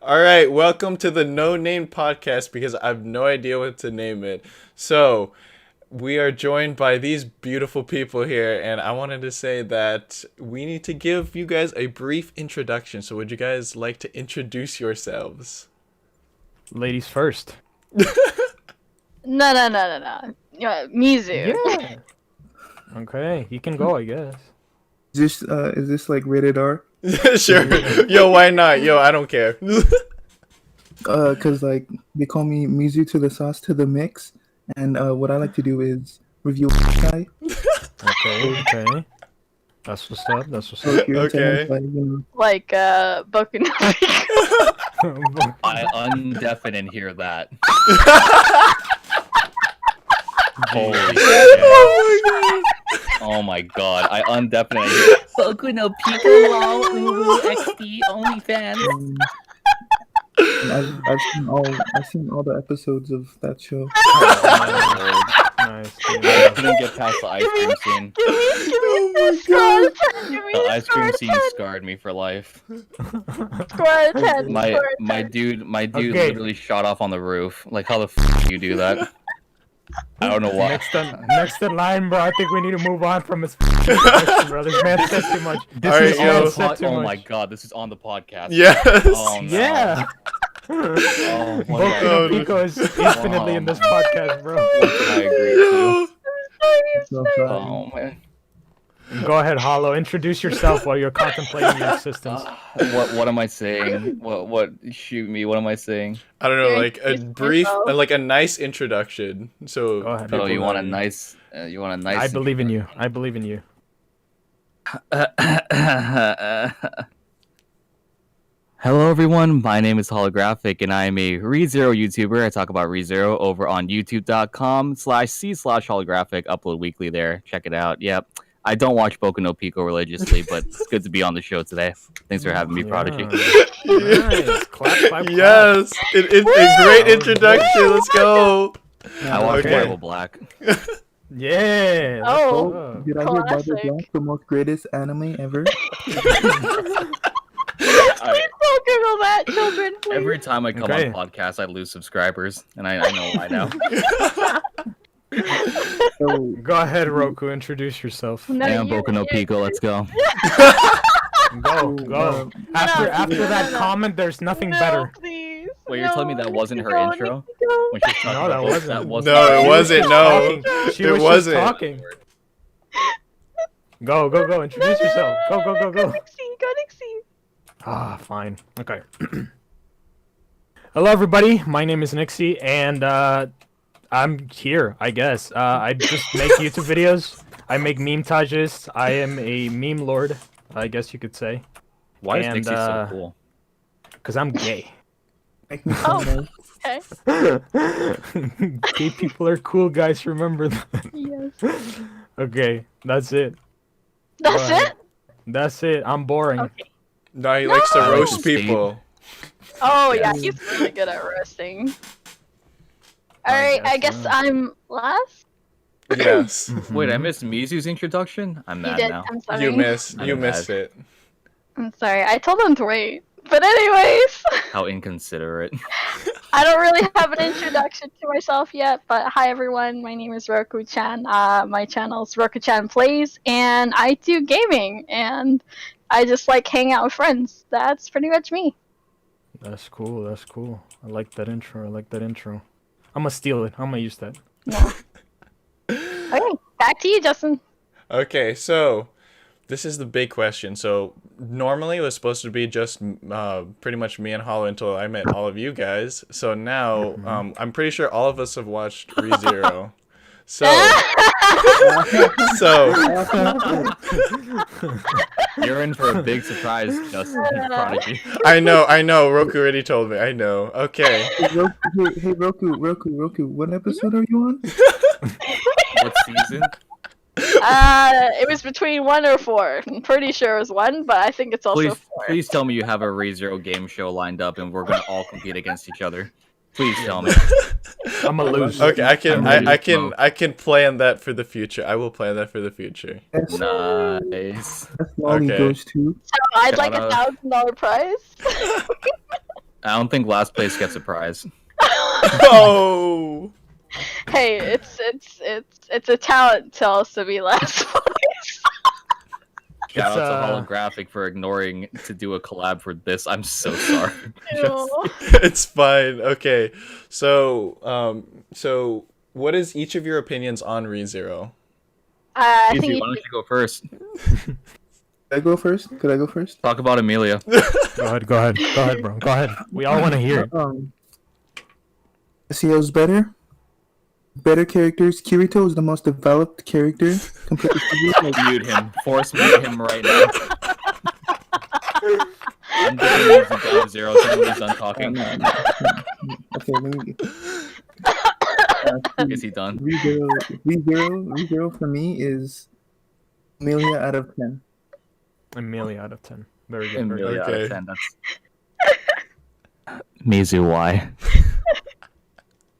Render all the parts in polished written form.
All right, welcome to the No Name Podcast because I have no idea what to name it. So, we are joined by these beautiful people here, and I wanted to say that we need to give you guys a brief introduction. So, would you guys like to introduce yourselves? Ladies first. No. Mizu. Yeah. Okay, you can go, I guess. Is this like rated R? Sure. Yo, why not? Yo, I don't care. Cause like they call me Mizu to the sauce to the mix, and what I like to do is review guy. Okay. That's what's up. Okay. Like Boku no Pico. I undeafen and hear that. Holy shit. Oh my god. I undeafen and hear Boku no Pico lol XD OnlyFans. I've seen all the episodes of that show. Nice. I couldn't get past the ice cream scene. Give me The ice cream scene scarred me for life. score out of 10. My dude Okay. literally shot off on the roof. Like, how the f do you do that? I don't know why. Next in line, bro. I think we need to move on from his question, bro. This man said too much. Alright, yo. Oh my god, this is on the podcast. Yes. Oh, no. Yeah. Oh, what Boku did no Pico is infinitely in this podcast, bro. I agree to? So, Oh man. Go ahead, Hollow. Introduce yourself while you're contemplating your existence. What am I saying? What shoot me? What am I saying? I don't know, like a Introduce brief, yourself. like a nice introduction. So, Go ahead. Oh, you want a know. nice I believe in you. I believe in you. Hello everyone, my name is Holographic and I am a ReZero YouTuber. I talk about ReZero over on youtube.com/c/holographic. Upload weekly there. Check it out. Yep. I don't watch Boku no Pico religiously, but it's good to be on the show today. Thanks for having me, Prodigy. Nice. Clap, clap, Yes, it's a great introduction. Let's go. I watch Okay. Bible Black. Yeah. that's Oh. what's up. did I hear Bible Classic. Black, the most greatest anime ever? Please don't Google that, children. Please. Every time I come Okay. on podcasts, I lose subscribers, and I know why now. So, Go ahead, Roku. Introduce yourself. No, Damn, you- Boku no you- Pico, let's go. Go. After that comment, there's nothing no, better. Please. Wait, you're telling me that wasn't her No, intro? no. When she was talking No, about that books, wasn't. No, it her wasn't. intro? No, She it was wasn't. just talking. Go. Introduce yourself. Go. Go Nixie. Ah, fine. Okay. Hello, everybody. My name is Nixie, and I'm here, I guess. I just make YouTube videos. I make meme-tages. I am a meme lord, I guess you could say. Why is And, Nixie so cool? Because I'm gay. make me so Oh. nice. Okay. Gay people are cool, guys. Remember that. Yes. Okay, that's it. That's Go ahead. it? That's it. I'm boring. Okay. No, he likes to No. roast people. Oh, yeah, Yes. he's really good at roasting. Alright, I guess so. I'm last? Yes, Wait, I missed Mizu's introduction? I'm You mad did. now. I'm sorry. you missed I'm missed mad. it. I'm sorry. I told him to wait. But anyways, How inconsiderate. I don't really have an introduction to myself yet, but hi everyone, my name is Roku-chan. My channel is Roku-chan Plays, and I do gaming, and I just like hanging out with friends. That's pretty much me. That's cool. I like that intro. I'm gonna steal it. I'm gonna use that. Yeah. Okay, back to you, Justin. Okay, so this is the big question. So normally it was supposed to be just pretty much me and Hollow until I met all of you guys. So now I'm pretty sure all of us have watched ReZero. So You're in for a big surprise, Justin Prodigy. I know. Roku already told me. I know. Okay. Hey, Roku, what episode are you on? What season? It was between 1 or 4. I'm pretty sure it was 1, but I think it's also 4. Please tell me you have a ReZero game show lined up and we're gonna all compete against each other. Please tell me. I'm gonna lose. Okay, I Smoke. can plan that for the future. I will plan that for the future. That's Nice. Lolly Okay. goes to. So I'd like Shout a out. $1,000 prize. I don't think last place gets a prize. Oh. Hey, it's a talent to also be last place. Shout out to Holographic for ignoring to do a collab for this. I'm so sorry. Ew. It's fine. Okay. So what is each of your opinions on ReZero? I Easy, think why don't you go first? Could I go first? Could I go first? Talk about Amelia. Go ahead, bro. Go ahead. We all want to hear it. SEO's better characters. Kirito is the most developed character compared to Subaru. Mute him. Force mute him right now. I'm giving music down to 0 until he's done talking. Okay, let me. Is he done? ReZero for me is Amelia out of 10. Amelia out of 10. Very good. Very Amelia good. out of 10. That's Mizu. Why?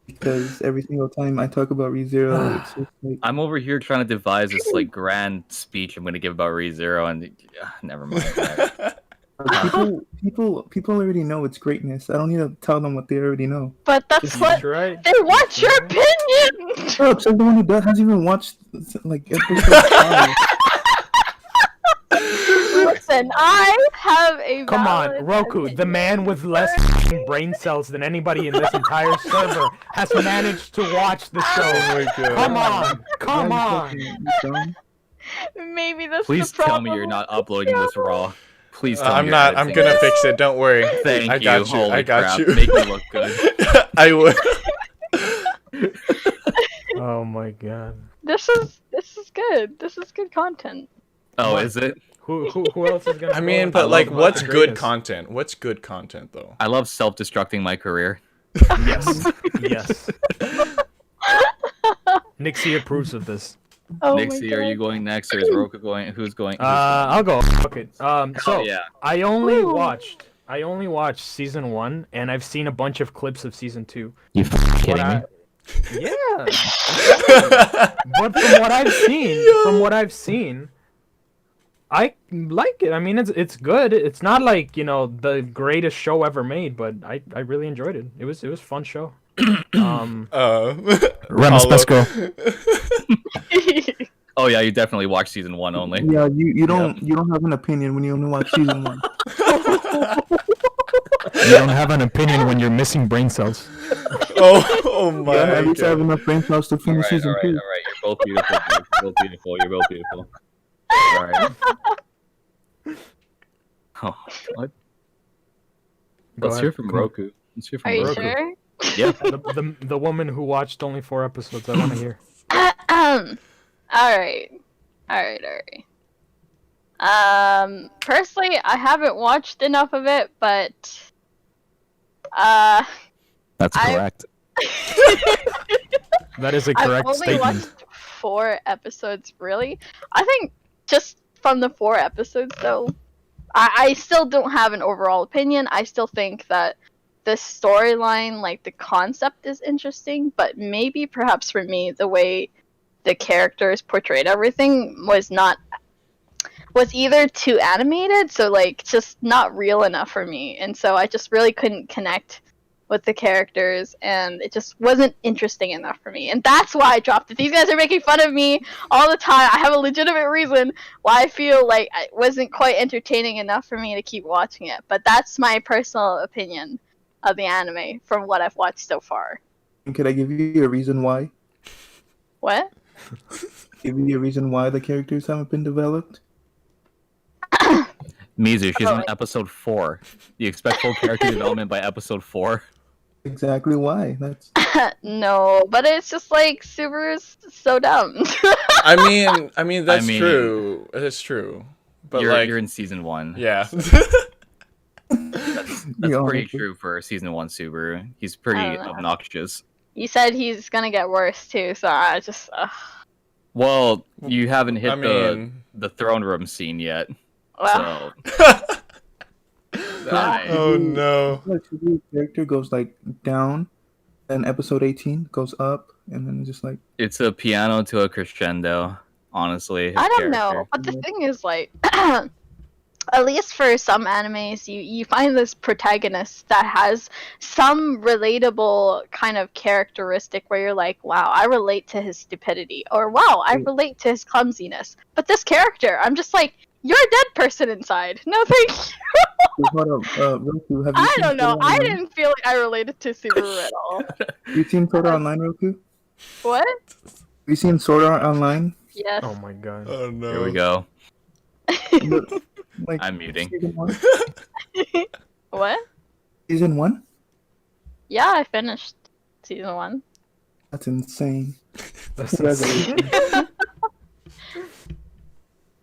Because every single time I talk about ReZero, it's just like I'm over here trying to devise this like grand speech I'm going to give about ReZero, and never mind. people already know its greatness. I don't need to tell them what they already know. But that's what Right. they want your opinion. Oh, so the one who hasn't even watched like episode 5. Listen, I have a Come valid on, Roku, opinion. the man with less brain cells than anybody in this entire server, has managed to watch the show. Oh my god. Come on. Maybe that's Please the problem. tell me you're not uploading this raw. Please tell me I'm you're not. I'm editing gonna it. fix it. Don't worry. Thank I got you. Holy I got crap. you. Make me look good. I would. Oh my god. This is good. This is good content. Oh, is it? Who else is gonna? I mean, go? but love like, about what's the good greatest. content? What's good content though? I love self-destructing my career. Yes. Yes. Nixie approves of this. Oh Nixie, my are God. you going next, or is Roku going? Who's going? I'll go. Okay. So yeah. I only watched season 1, and I've seen a bunch of clips of season 2. You kidding me? Yeah. But from what I've seen, I like it. I mean, it's good. It's not like, the greatest show ever made, but I really enjoyed it. It was a fun show. Ramos Pesco. Oh yeah, you definitely watched season 1 only. Yeah, you don't have an opinion when you only watch season 1. You don't have an opinion when you're missing brain cells. Oh my Yeah, at least I have god. enough brain cells to finish season 2. You're both beautiful. You're both beautiful. All right. Oh, what? Go Let's ahead. hear from Come on. Roku. Let's hear from Are you Roku. sure? Yeah. The woman who watched only 4 episodes. I want to hear. Alright. Personally, I haven't watched enough of it, but That's I- correct. That is a I've correct only statement. watched 4 episodes, really. I think just from the 4 episodes, though, I still don't have an overall opinion. I still think that the storyline, like the concept, is interesting, but maybe perhaps for me, the way the characters portrayed everything was either too animated, so like just not real enough for me, and so I just really couldn't connect with the characters, and it just wasn't interesting enough for me, and that's why I dropped it. These guys are making fun of me all the time. I have a legitimate reason why I feel like it wasn't quite entertaining enough for me to keep watching it, but that's my personal opinion of the anime from what I've watched so far. And could I give you a reason why? What? Give you a reason why the characters haven't been developed? Mizu, she's on episode 4. Do you expect full character development by episode 4? Exactly why. That's No, but it's just like Subaru's so dumb. I mean that's I mean- true. That's true. But You're in season 1. yeah. That's Yeah, pretty honestly. true for season 1 Subaru. He's pretty I don't know. obnoxious. You said he's gonna get worse too, so I just. Well, you haven't hit I mean, the throne room scene yet. Well, So I- oh no. like the character goes like down, then episode 18 goes up, and then it's just like it's a piano to a crescendo, honestly. his I don't know. character. But the thing is, like, at least for some animes, you find this protagonist that has some relatable kind of characteristic where you're like, wow, I relate to his stupidity, or wow, I relate to his clumsiness. But this character, I'm just like, you're a dead person inside. No, thank you. Hold up, Roku, have you I seen don't know. Sword Art I Online? didn't feel like I related to Subaru at all. You seen Sword Art Online, Roku? What? You seen Sword Art Online? Yes. Oh my god. Oh no. Here we go. Like, I'm muting. Season 1? What? Season 1? Yeah, I finished season 1. That's insane. That's Congratulations.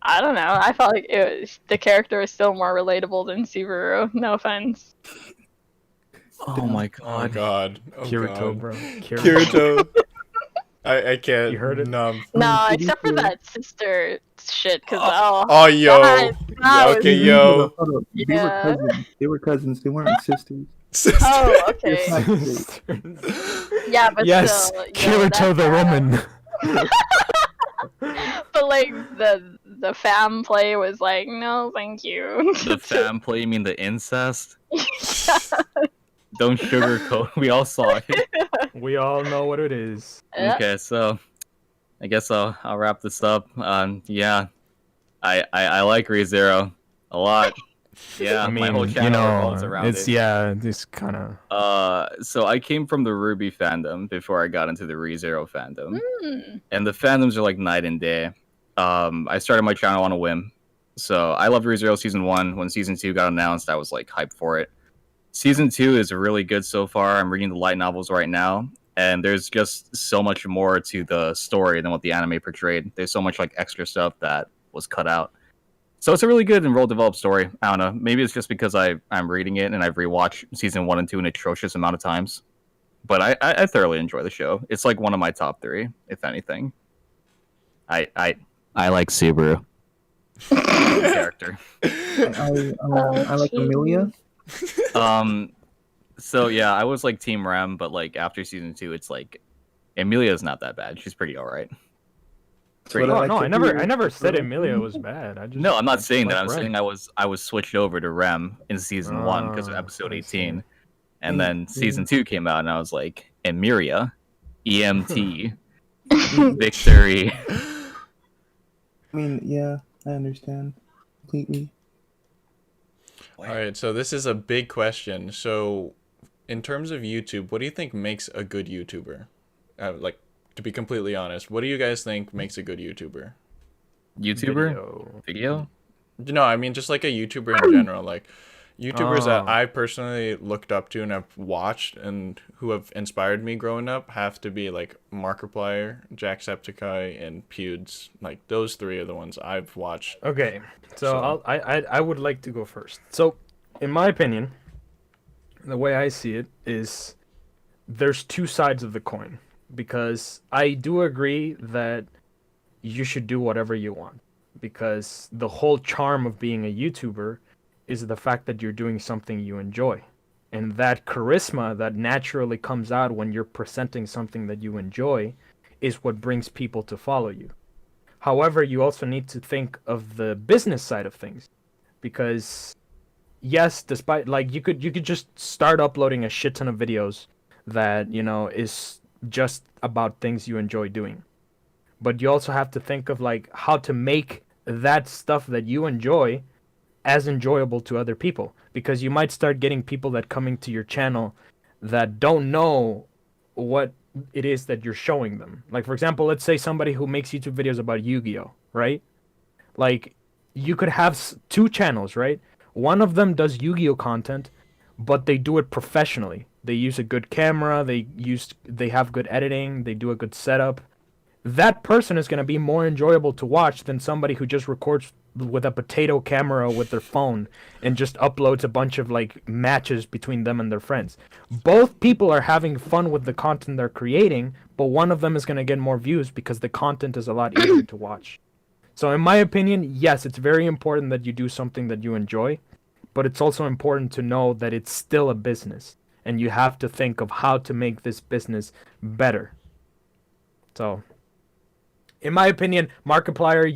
I don't know. I felt like the character was still more relatable than Subaru. No offense. Oh my Oh god. god. Oh Kirito, god. bro. Kirito. I can't. You heard it? No. No, to be except for fair- that sister shit. Cause Oh yo. that Okay, was- yo. Hold up. They Yeah. were cousins. They were cousins. They weren't sisters. Oh, okay. Yeah, but Yes, still, Kirito the woman. But like the fam play was like, no, thank you. The fam play, you mean the incest? Don't sugarcoat. We all saw it. We all know what it is. Yeah. Okay, so I guess I'll wrap this up. Yeah, I like ReZero a lot. Yeah, I mean, my whole channel revolves around it's it. this kind of. So I came from the Ruby fandom before I got into the ReZero fandom, Hmm. and the fandoms are like night and day. I started my channel on a whim, so I loved ReZero season 1. When season 2 got announced, I was like hyped for it. Season 2 is really good so far. I'm reading the light novels right now, and there's just so much more to the story than what the anime portrayed. There's so much like extra stuff that was cut out. So it's a really good and well-developed story. I don't know. Maybe it's just because I'm reading it and I've rewatched season 1 and 2 an atrocious amount of times. But I thoroughly enjoy the show. It's like one of my top 3, if anything. I like Subaru. Character. I like Amelia. So yeah, I was like Team Ram, but like after season 2, it's like Emilia's not that bad. She's pretty alright. What I Oh like no, to I do- never said Emilia was bad. I just No, I'm not just saying that. like I'm Ren. saying I was switched over to Rem in season 1 because of Ah, episode I see. 18, and then season 2 came out, and I was like Emiria, EMT, victory. I mean, yeah, I understand completely. All right, so this is a big question. So, in terms of YouTube, what do you think makes a good YouTuber? Like, to be completely honest, what do you guys think makes a good YouTuber? YouTuber video. No, I mean just like a YouTuber in general, like YouTubers that Oh. I personally looked up to and have watched and who have inspired me growing up have to be like Markiplier, Jacksepticeye, and Pewds. Like those 3 are the ones I've watched. Okay, so So- I would like to go first. So, in my opinion, the way I see it is there's 2 sides of the coin, because I do agree that you should do whatever you want, because the whole charm of being a YouTuber is the fact that you're doing something you enjoy. And that charisma that naturally comes out when you're presenting something that you enjoy is what brings people to follow you. However, you also need to think of the business side of things, because yes, despite like you could just start uploading a shit ton of videos that, is just about things you enjoy doing. But you also have to think of like how to make that stuff that you enjoy as enjoyable to other people, because you might start getting people that coming to your channel that don't know what it is that you're showing them. Like, for example, let's say somebody who makes YouTube videos about Yu-Gi-Oh, right? Like, you could have 2 channels, right? One of them does Yu-Gi-Oh content, but they do it professionally. They use a good camera, they have good editing, they do a good setup. That person is going to be more enjoyable to watch than somebody who just records with a potato camera with their phone and just uploads a bunch of like matches between them and their friends. Both people are having fun with the content they're creating, but one of them is going to get more views because the content is a lot easier to watch. So in my opinion, yes, it's very important that you do something that you enjoy, but it's also important to know that it's still a business and you have to think of how to make this business better. So in my opinion, Markiplier,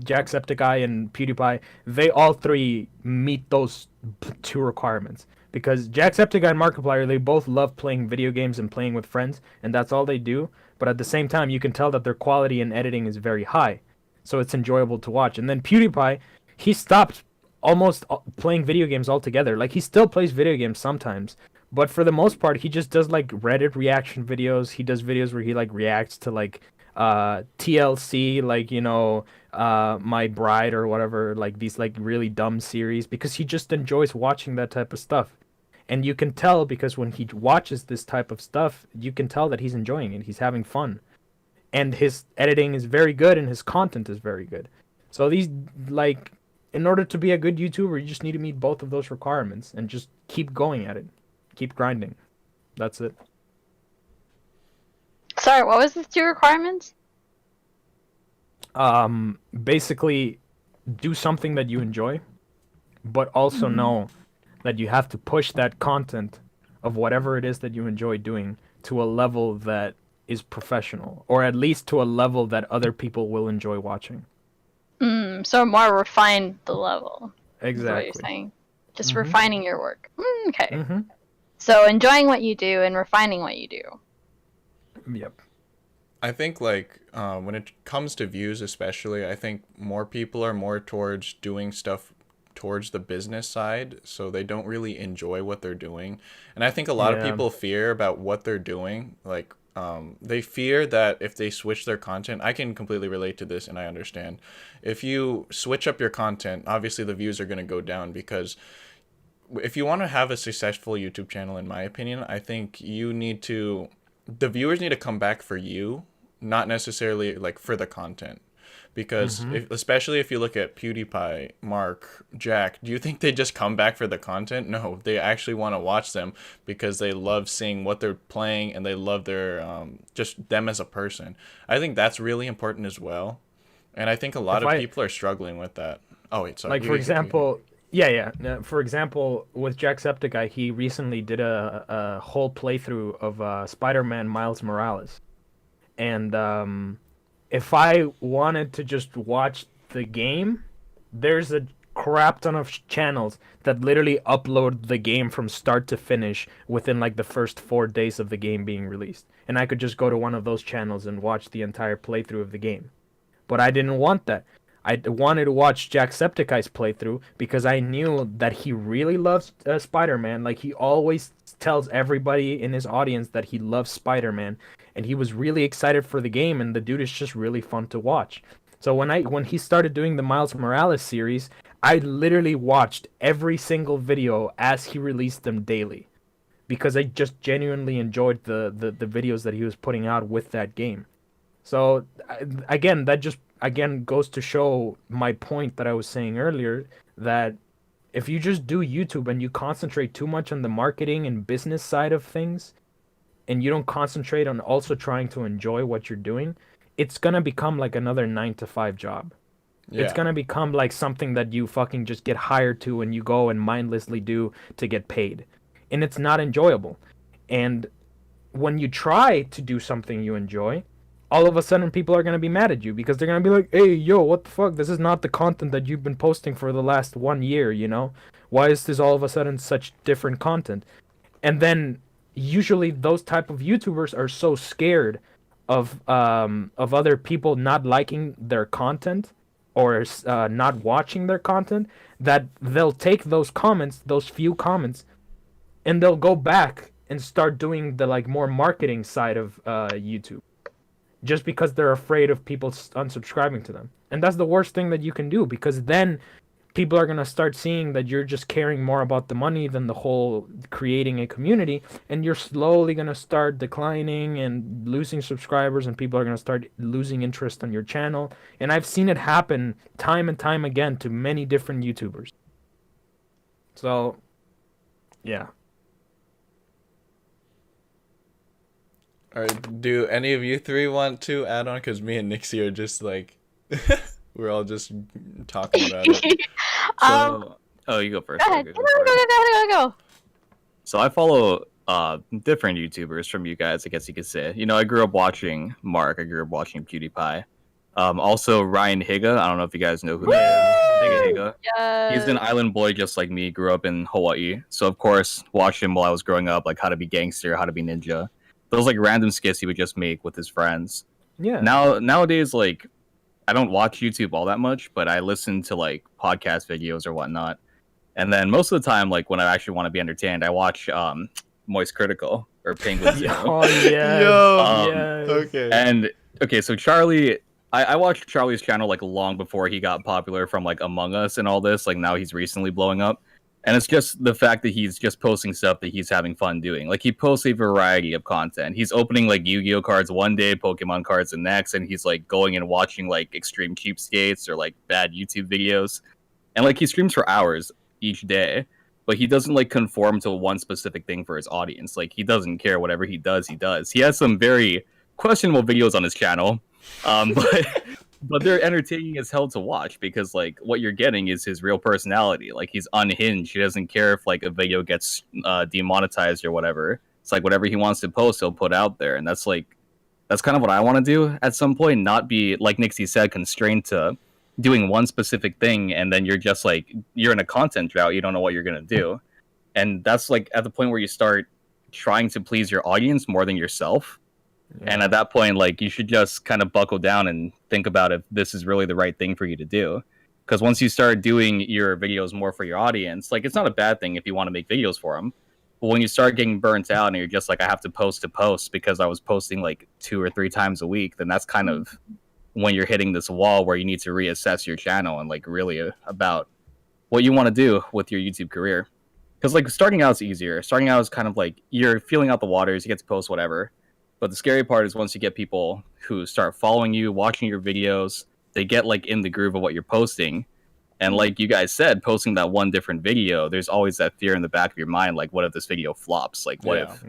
Jacksepticeye, and PewDiePie, they all three meet those two requirements. Because Jacksepticeye and Markiplier, they both love playing video games and playing with friends, and that's all they do. But at the same time, you can tell that their quality in editing is very high, so it's enjoyable to watch. And then PewDiePie, he stopped almost playing video games altogether. Like, he still plays video games sometimes, but for the most part, he just does like Reddit reaction videos. He does videos where he like reacts to like TLC, like, you know, My Bride or whatever, like these like really dumb series, because he just enjoys watching that type of stuff. And you can tell, because when he watches this type of stuff, you can tell that he's enjoying it. He's having fun. And his editing is very good and his content is very good. So these, like, in order to be a good YouTuber, you just need to meet both of those requirements and just keep going at it. Keep grinding. That's it. Sorry, what was the 2 requirements? Basically, do something that you enjoy, but also know that you have to push that content of whatever it is that you enjoy doing to a level that is professional, or at least to a level that other people will enjoy watching. So more refine the level. Exactly. Is what you're saying. Just refining your work. Okay. Mm-hmm. So enjoying what you do and refining what you do. Yep. I think, like, when it comes to views especially, I think more people are more towards doing stuff towards the business side, so they don't really enjoy what they're doing. And I think a lot of people fear about what they're doing. Like, they fear that if they switch their content, I can completely relate to this and I understand. If you switch up your content, obviously the views are going to go down, because if you want to have a successful YouTube channel, in my opinion, I think the viewers need to come back for you, not necessarily like for the content. Because especially if you look at PewDiePie, Mark, Jack, do you think they just come back for the content? No, they actually want to watch them because they love seeing what they're playing and they love their just them as a person. I think that's really important as well. And I think a lot of people are struggling with that. Oh, wait, sorry. Like, for example, for example, with Jacksepticeye, he recently did a whole playthrough of Spider-Man Miles Morales. And if I wanted to just watch the game, there's a crap ton of channels that literally upload the game from start to finish within like the first 4 days of the game being released. And I could just go to one of those channels and watch the entire playthrough of the game. But I didn't want that. I wanted to watch Jacksepticeye's playthrough because I knew that he really loves Spider-Man. Like, he always tells everybody in his audience that he loves Spider-Man. And he was really excited for the game, and the dude is just really fun to watch. So when he started doing the Miles Morales series, I literally watched every single video as he released them daily, because I just genuinely enjoyed the videos that he was putting out with that game. So again, that just goes to show my point that I was saying earlier, that if you just do YouTube and you concentrate too much on the marketing and business side of things, and you don't concentrate on also trying to enjoy what you're doing, it's gonna become like another 9-to-5 job. Yeah. It's gonna become like something that you fucking just get hired to and you go and mindlessly do to get paid. And it's not enjoyable. And when you try to do something you enjoy, all of a sudden people are gonna be mad at you, because they're gonna be like, hey, yo, what the fuck? This is not the content that you've been posting for the last 1 year, you know? Why is this all of a sudden such different content? And then usually those type of YouTubers are so scared of other people not liking their content or not watching their content, that they'll take those comments, those few comments, and they'll go back and start doing the like more marketing side of YouTube, just because they're afraid of people unsubscribing to them. And that's the worst thing that you can do, because then people are going to start seeing that you're just caring more about the money than the whole creating a community, and you're slowly going to start declining and losing subscribers, and people are going to start losing interest on your channel. And I've seen it happen time and time again to many different YouTubers. So, yeah. All right, do any of you three want to add on? Because me and Nixie are just like... We're all just talking about it. Oh, you go first. Go ahead. Go. So I follow different YouTubers from you guys, I guess you could say. You know, I grew up watching Mark. I grew up watching PewDiePie. Also Ryan Higa. I don't know if you guys know who that is. Higa. He's an island boy just like me. Grew up in Hawaii, so of course watched him while I was growing up, like how to be gangster, how to be ninja. Those like random skits he would just make with his friends. Yeah. Nowadays, like I don't watch YouTube all that much, but I listen to like podcast videos or whatnot. And then most of the time, like when I actually want to be entertained, I watch Moist Critical or Penguin Zero. Oh yeah. Yo. Okay. And okay, so Charlie, I watched Charlie's channel like long before he got popular from like Among Us and all this. Like now he's recently blowing up. And it's just the fact that he's just posting stuff that he's having fun doing. Like he posts a variety of content. He's opening like Yu-Gi-Oh cards one day, Pokemon cards the next, and he's like going and watching like extreme cheapskates or like bad YouTube videos. And like he streams for hours each day, but he doesn't like conform to one specific thing for his audience. Like he doesn't care. Whatever he does, he does. He has some very questionable videos on his channel, but they're entertaining as hell to watch because like what you're getting is his real personality. Like he's unhinged. He doesn't care if like a video gets demonetized or whatever. It's like whatever he wants to post, he'll put out there, and that's kind of what I want to do at some point. Not be like Nixie said, constrained to doing one specific thing, and then you're just like you're in a content drought. You don't know what you're gonna do, and that's like at the point where you start trying to please your audience more than yourself. Yeah. And at that point, like you should just kind of buckle down and think about if this is really the right thing for you to do. Because once you start doing your videos more for your audience, like it's not a bad thing if you want to make videos for them. But when you start getting burnt out and you're just like, I have to post because I was posting like 2 or 3 times a week, then that's kind of when you're hitting this wall where you need to reassess your channel and like really about what you want to do with your YouTube career. Because like starting out is easier. Starting out is kind of like you're feeling out the waters, you get to post whatever. But the scary part is once you get people who start following you, watching your videos, they get like in the groove of what you're posting. And like you guys said, posting that one different video, there's always that fear in the back of your mind, like what if this video flops? Like what if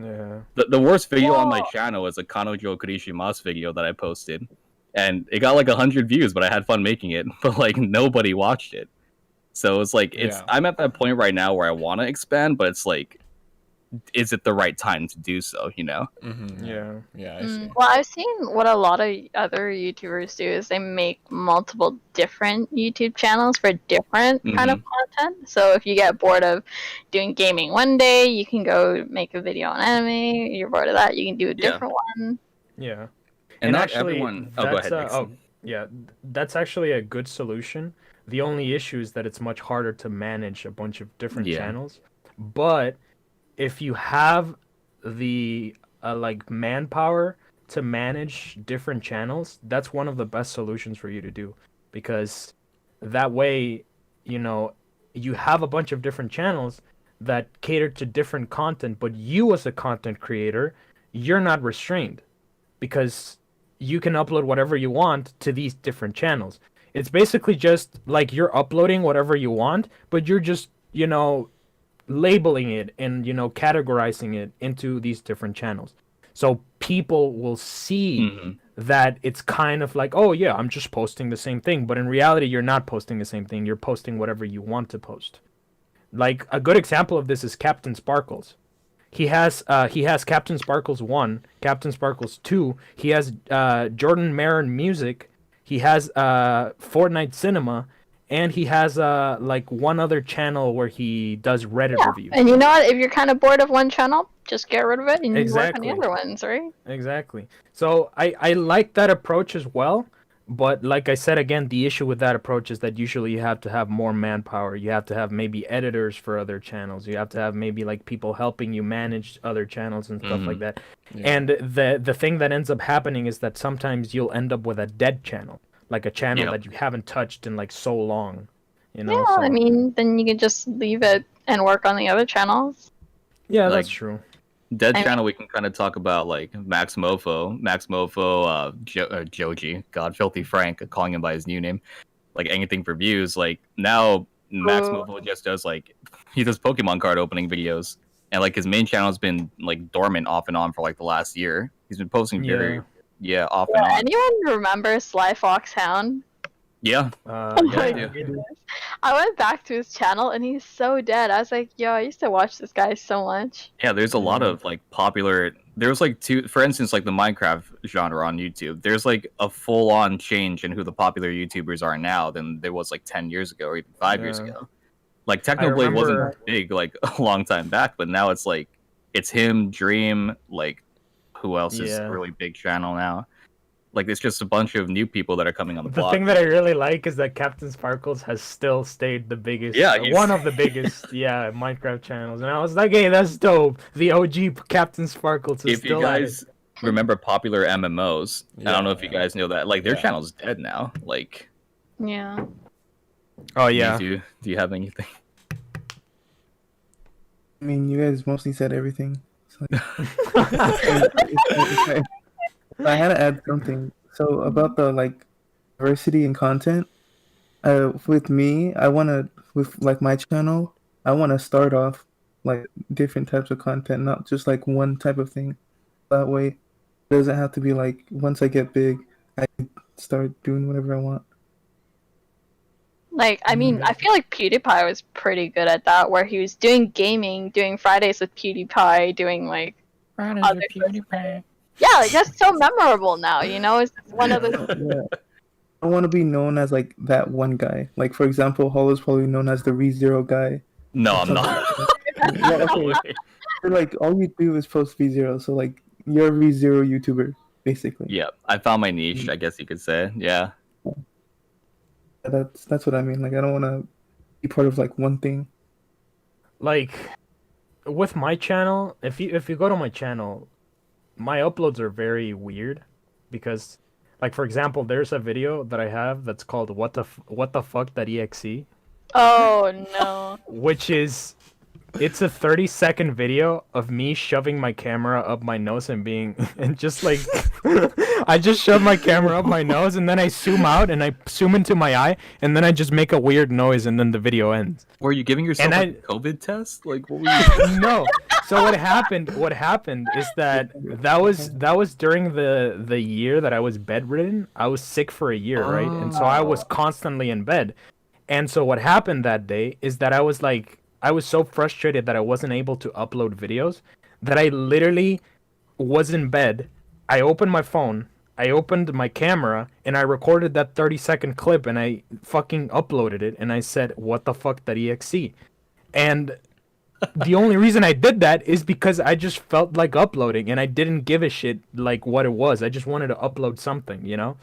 the worst video on my channel is a Kanojo Kurishimasu video that I posted. And it got like 100 views, but I had fun making it. But like nobody watched it. So it's like I'm at that point right now where I want to expand, but it's like, is it the right time to do so? You know? Mm-hmm. Yeah. I see. Well, I've seen what a lot of other YouTubers do is they make multiple different YouTube channels for different kind of content. So if you get bored of doing gaming one day, you can go make a video on anime. You're bored of that, you can do a different one. Yeah. And not actually, everyone. Oh, go ahead. That's actually a good solution. The only issue is that it's much harder to manage a bunch of different channels. But if you have the like manpower to manage different channels, that's one of the best solutions for you to do, because that way, you know, you have a bunch of different channels that cater to different content, but you as a content creator, you're not restrained because you can upload whatever you want to these different channels. It's basically just like you're uploading whatever you want, but you're just, you know, labeling it and, you know, categorizing it into these different channels. So people will see that it's kind of like, oh yeah, I'm just posting the same thing. But in reality, you're not posting the same thing. You're posting whatever you want to post. Like a good example of this is Captain Sparkles. He has Captain Sparkles 1, Captain Sparkles 2. He has Jordan Marin Music. He has Fortnite Cinema. And he has like one other channel where he does Reddit reviews. And you know what? If you're kind of bored of one channel, just get rid of it and you work on the other ones, right? Exactly. So I like that approach as well. But like I said, again, the issue with that approach is that usually you have to have more manpower. You have to have maybe editors for other channels. You have to have maybe like people helping you manage other channels and stuff like that. Yeah. And the thing that ends up happening is that sometimes you'll end up with a dead channel. Like a channel that you haven't touched in like so long, you know. Yeah, so, I mean, then you can just leave it and work on the other channels. Yeah, like, that's true. Dead channel, we can kind of talk about like Max Mofo, Joji, God, Filthy Frank, calling him by his new name, like anything for views. Like now, Max Mofo just does like he does Pokemon card opening videos, and like his main channel has been like dormant off and on for like the last year. He's been posting very. Yeah, off and on. Anyone remember Sly Fox Hound? Yeah. Oh my yeah. goodness. I went back to his channel and he's so dead. I was like, yo, I used to watch this guy so much. Yeah, there's a lot Yeah. of like popular. There's like two, for instance, like the Minecraft genre on YouTube. There's like a full-on change in who the popular YouTubers are now than there was like 10 years ago or even 5 years Yeah. ago. Like Technoblade remember- wasn't big like a long time back, but now it's like it's him, Dream, like who else is Yeah. a really big channel now? Like it's just a bunch of new people that are coming on the The block. thing that I really like is that Captain Sparkles has still stayed the biggest, Yeah, he's- one of the biggest, Minecraft channels, and I was like, hey, that's dope. The OG Captain Sparkles is If still you at it. guys remember popular MMOs, I don't know if you Yeah. guys know that. Like their Yeah. channel's dead now. Like, Yeah. Oh yeah, do you have anything? I mean, you guys mostly said everything. So, if I had to add something. So about the like diversity in content, with me, with like my channel, I wanna start off like different types of content, not just like one type of thing. That way, it doesn't have to be like once I get big, I start doing whatever I want. Like, I mean, I feel like PewDiePie was pretty good at that, where he was doing gaming, doing Fridays with PewDiePie, doing like other PewDiePie. Yeah, like that's so memorable now. You know, it's one of the. Yeah. I want to be known as like that one guy. Like for example, Hall is probably known as the ReZero guy. No, I'm not. Yeah, okay. So, like all you do is post ReZero, so like you're a ReZero YouTuber basically. Yeah, I found my niche, I guess you could say. Yeah. That's what I mean. Like I don't want to be part of like one thing. like with my channel, if you go to my channel, my uploads are very weird because, like for example, there's a video that I have that's called what the fuck that exe, Oh no! which is it's a 30-second video of me shoving my camera up my nose and being and just like I just shove my camera up my nose and then I zoom out and I zoom into my eye and then I just make a weird noise and then the video ends. Were you giving yourself And a COVID test? Like, what were you? No. So what happened is that was during the year that I was bedridden. I was sick for a year, right? And so I was constantly in bed. And so what happened that day is that I was so frustrated that I wasn't able to upload videos that I literally was in bed. I opened my phone, I opened my camera, and I recorded that 30-second clip and I fucking uploaded it and I said, what the fuck that exe? And the only reason I did that is because I just felt like uploading and I didn't give a shit like what it was. I just wanted to upload something, you know?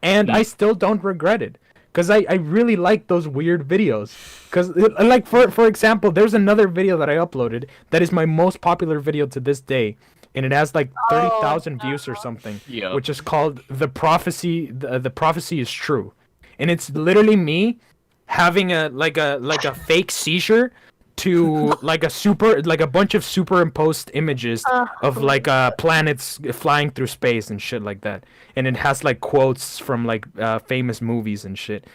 And I still don't regret it. Because I really like those weird videos. Because, like, for example, there's another video that I uploaded that is my most popular video to this day. And it has, like, 30,000 views or something. Yeah. Which is called The Prophecy. The Prophecy is True. And it's literally me having a fake seizure to, like, a bunch of superimposed images of, like, planets flying through space and shit like that. And it has like quotes from like famous movies and shit.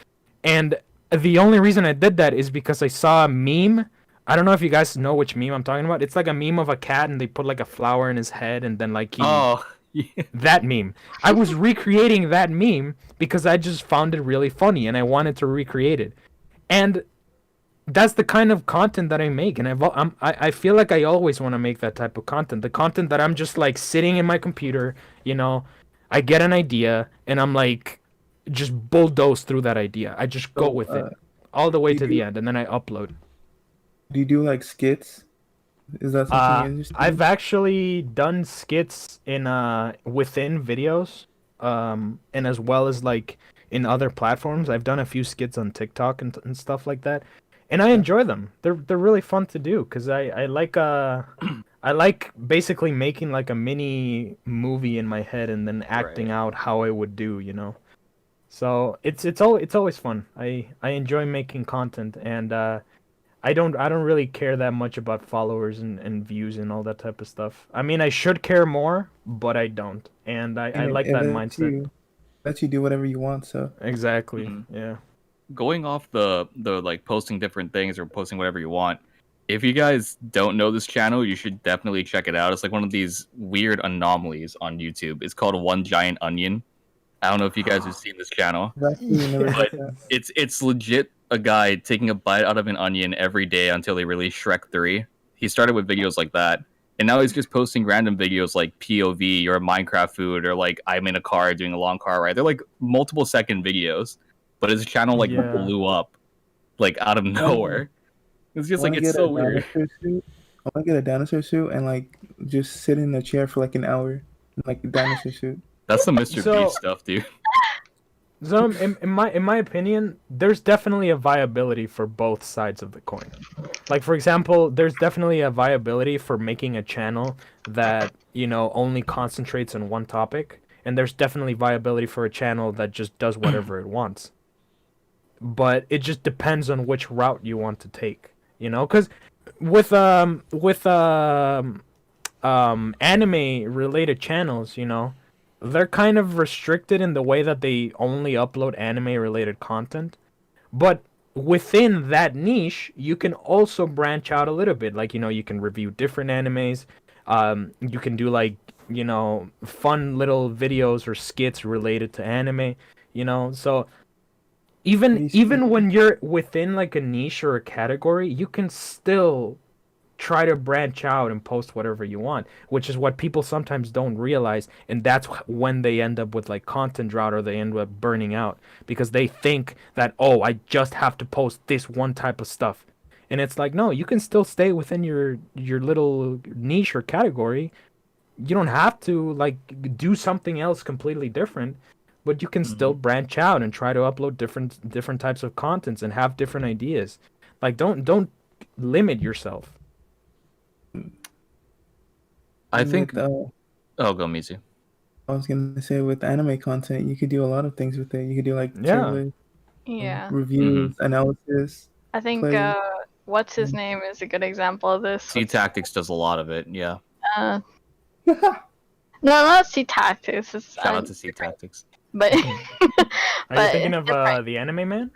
And the only reason I did that is because I saw a meme. I don't know if you guys know which meme I'm talking about. It's like a meme of a cat and they put like a flower in his head and then like Oh, yeah. that meme. I was recreating that meme because I just found it really funny and I wanted to recreate it. And that's the kind of content that I make, and I feel like I always want to make that type of content. The content that I'm just like sitting in my computer, you know, I get an idea and I'm like just bulldoze through that idea. I just go with it all the way to the end and then I upload. Do you do like skits? Is that something you're interested in? I've actually done skits in within videos, and as well as like in other platforms. I've done a few skits on TikTok and stuff like that, and I enjoy them. They're really fun to do because I like I like basically making like a mini movie in my head and then acting out how I would do, you know. So it's always fun. I enjoy making content, and I don't really care that much about followers and views and all that type of stuff. I mean, I should care more, but I don't, and I like that mindset. Let you do whatever you want. So Exactly. Yeah. Going off the like posting different things or posting whatever you want. If you guys don't know this channel, you should definitely check it out. It's like one of these weird anomalies on YouTube. It's called One Giant Onion. I don't know if you guys have seen this channel. I've actually never But heard that. it's legit a guy taking a bite out of an onion every day until they release Shrek 3. He started with videos like that, and now he's just posting random videos like POV or Minecraft food or like I'm in a car doing a long car ride. They're like multiple second videos, but his channel like Yeah. blew up like out of nowhere. It's just I like wanna it's get so a weird. dinosaur suit. I want to get a dinosaur suit and like just sit in a chair for like an hour, in, like a dinosaur suit. That's some Mr. So- Beast stuff, dude. So in my opinion, there's definitely a viability for both sides of the coin. Like for example, there's definitely a viability for making a channel that, you know, only concentrates on one topic, and there's definitely viability for a channel that just does whatever it wants. But it just depends on which route you want to take, you know? Cuz with anime related channels, you know, they're kind of restricted in the way that they only upload anime related content. But within that niche, you can also branch out a little bit. Like, you know, you can review different animes. You can do like, you know, fun little videos or skits related to anime, you know. So even when you're within like a niche or a category, you can still try to branch out and post whatever you want, which is what people sometimes don't realize, and that's when they end up with like content drought or they end up burning out because they think that, oh, I just have to post this one type of stuff. And it's like, no, you can still stay within your little niche or category. You don't have to like do something else completely different, but you can still branch out and try to upload different types of contents and have different ideas. Like don't limit yourself. I And think. with, Oh, go Mizu. I was gonna say with anime content, you could do a lot of things with it. You could do like Yeah. trailers, Yeah. reviews, analysis. I think play. what's his name is a good example of this. C Tactics does a lot of it. Yeah. Uh, no, not C Tactics. It's, Shout out to C Tactics. But Are you But thinking of different. the anime man?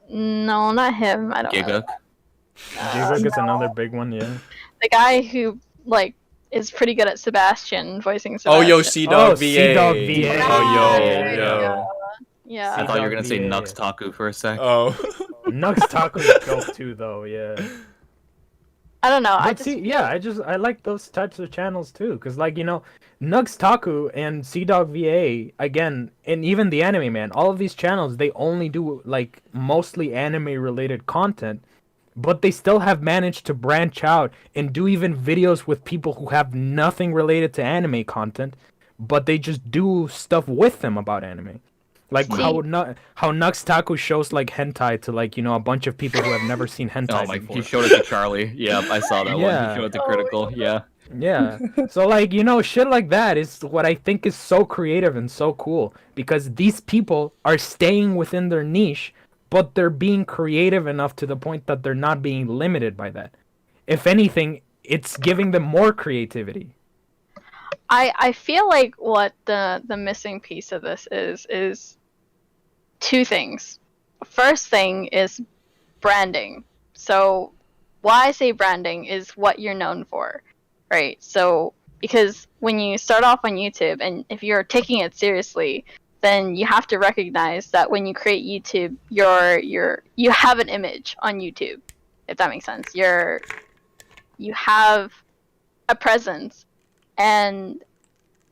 No, not him. I don't know. Giga. Jiguk is another big one, yeah. The guy who like is pretty good at Sebastian voicing Oh, Sebastian. yo, C-Dog Oh, VA. C-Dog VA. Oh, There you yo. go. Yeah. I thought you were gonna say Yeah. Nux Taku for a sec. Oh. Nux Taco is dope too, though, yeah. I don't know. But I like those types of channels too, cause like, you know, Nux Taku and C-Dog VA again, and even the Anime Man, all of these channels they only do like mostly anime related content, but they still have managed to branch out and do even videos with people who have nothing related to anime content, but they just do stuff with them about anime. Like See? how Nux Taku shows like hentai to like, you know, a bunch of people who have never seen hentai Oh my! before. He showed it to Charlie. Yeah, I saw that one. Yeah. He showed it to Oh, Critical. Yeah. Yeah. So like, you know, shit like that is what I think is so creative and so cool because these people are staying within their niche, but they're being creative enough to the point that they're not being limited by that. If anything, it's giving them more creativity. I feel like what the missing piece of this is two things. First thing is branding. So why I say branding is what you're known for, right? So because when you start off on YouTube and if you're taking it seriously, then you have to recognize that when you create YouTube, you have an image on YouTube, if that makes sense. You have a presence, and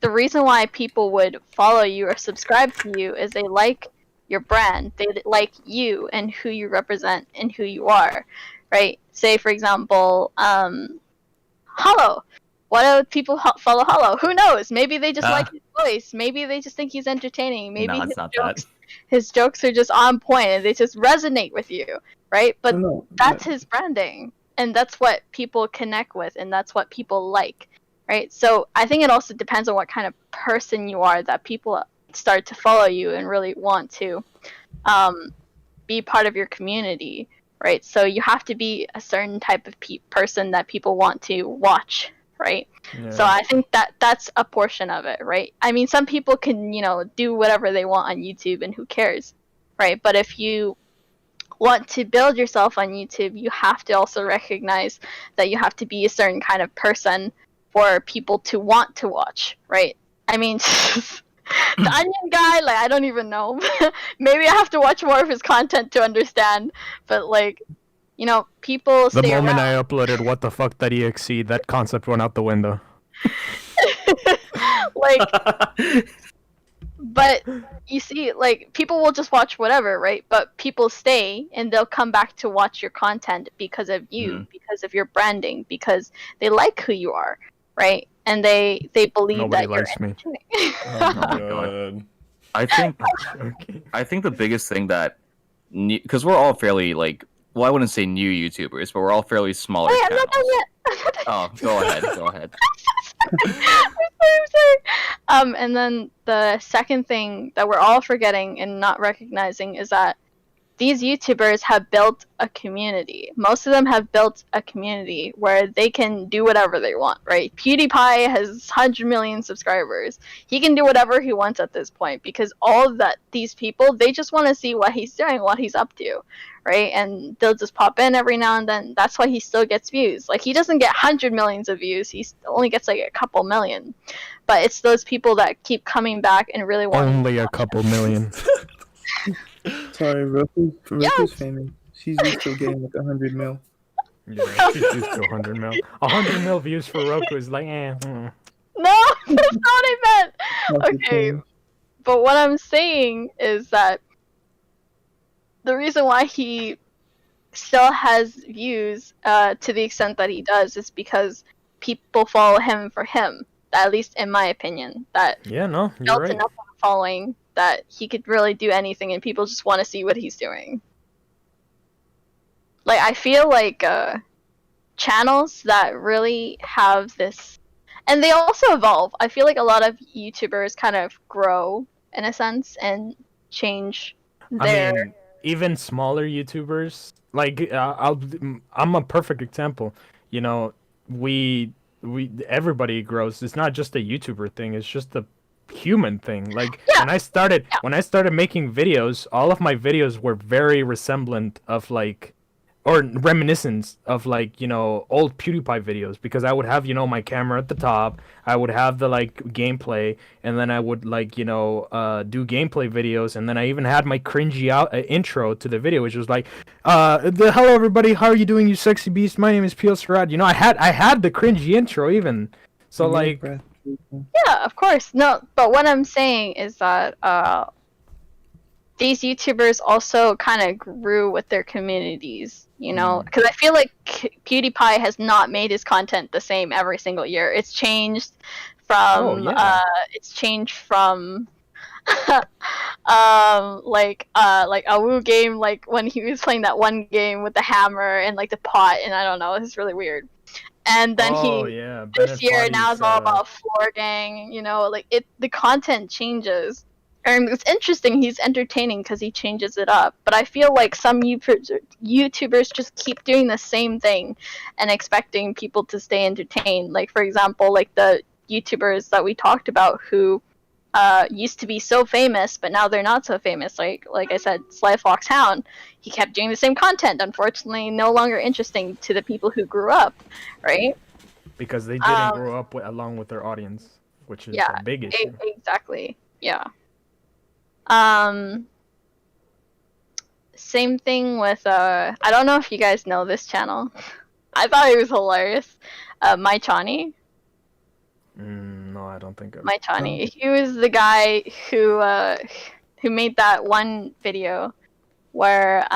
the reason why people would follow you or subscribe to you is they like your brand, they like you and who you represent and who you are, right? Say for example, Hollow. Why do people follow Hollow? Who knows? Maybe they just like his voice. Maybe they just think he's entertaining. Maybe No, it's not that. his jokes are just on point and they just resonate with you, right? But No, that's his branding, and that's what people connect with, and that's what people like, right? So I think it also depends on what kind of person you are that people start to follow you and really want to be part of your community, right? So you have to be a certain type of person that people want to watch, right? Yeah. So I think that's a portion of it, right? I mean, some people can, you know, do whatever they want on YouTube and who cares, right? But if you want to build yourself on YouTube, you have to also recognize that you have to be a certain kind of person for people to want to watch, right? I mean, The Onion guy, like I don't even know. Maybe I have to watch more of his content to understand. But like, you know, people The stay moment around. I uploaded what the fuck that exe, that concept went out the window. Like, but you see, like people will just watch whatever, right? But people stay and they'll come back to watch your content because of you, because of your branding, because they like who you are, right? And they believe Nobody that you're likes me. entertaining. Oh my god. I think the biggest thing that, because we're all fairly like, well, I wouldn't say new YouTubers, but we're all fairly smaller Wait, I'm channels. not done yet. I'm not done Oh, go ahead, go ahead. I'm sorry. And then the second thing that we're all forgetting and not recognizing is that these YouTubers have built a community. Most of them have built a community where they can do whatever they want, right? PewDiePie has 100 million subscribers. He can do whatever he wants at this point because all of that, these people, they just want to see what he's doing, what he's up to, right? And they'll just pop in every now and then. That's why he still gets views. Like, he doesn't get 100 millions of views. He only gets like a couple million. But it's those people that keep coming back and really want Only a couple million. Sorry, Roku's Yes. famous. She's used to getting like 100 mil. Yeah, she's used to 100 mil. 100 mil views for Roku is like, No, that's not what I meant. That's the Okay, thing. but what I'm saying is that the reason why he still has views to the extent that he does is because people follow him for him. At least in my opinion, that yeah, no, you're built right. enough of a following that he could really do anything, and people just want to see what he's doing. Like, I feel like channels that really have this, and they also evolve. I feel like a lot of YouTubers kind of grow in a sense and change their. I mean, even smaller YouTubers, like I'm a perfect example. You know, we everybody grows. It's not just a YouTuber thing. It's just a human thing. Like Yeah. when I started making videos, all of my videos were very resemblant of like, or reminiscence of like, you know, old PewDiePie videos, because I would have, you know, my camera at the top, I would have the like gameplay, and then I would like, you know, do gameplay videos, and then I even had my cringy intro to the video, which was like, hello everybody, how are you doing, you sexy beast? My name is Pio Sarad. You know, I had the cringy intro even. So like, Yeah, of course. No, but what I'm saying is that these YouTubers also kind of grew with their communities, you know? Because I feel like PewDiePie has not made his content the same every single year. It's changed from, like a Woo game, like when he was playing that one game with the hammer and like the pot, and I don't know, it's really weird. And then this year now it's all about Floor Gang, you know, like the content changes. And it's interesting, he's entertaining because he changes it up. But I feel like some YouTubers just keep doing the same thing and expecting people to stay entertained. Like, for example, like the YouTubers that we talked about who used to be so famous, but now they're not so famous. Like I said, Sly Fox Hound, he kept doing the same content. Unfortunately, no longer interesting to the people who grew up, right? Because they didn't grow up along with their audience, which is a big issue. Exactly. Yeah. Same thing with I don't know if you guys know this channel. I thought it was hilarious. My Chani. No, I don't think. My Chani. He was the guy who made that one video where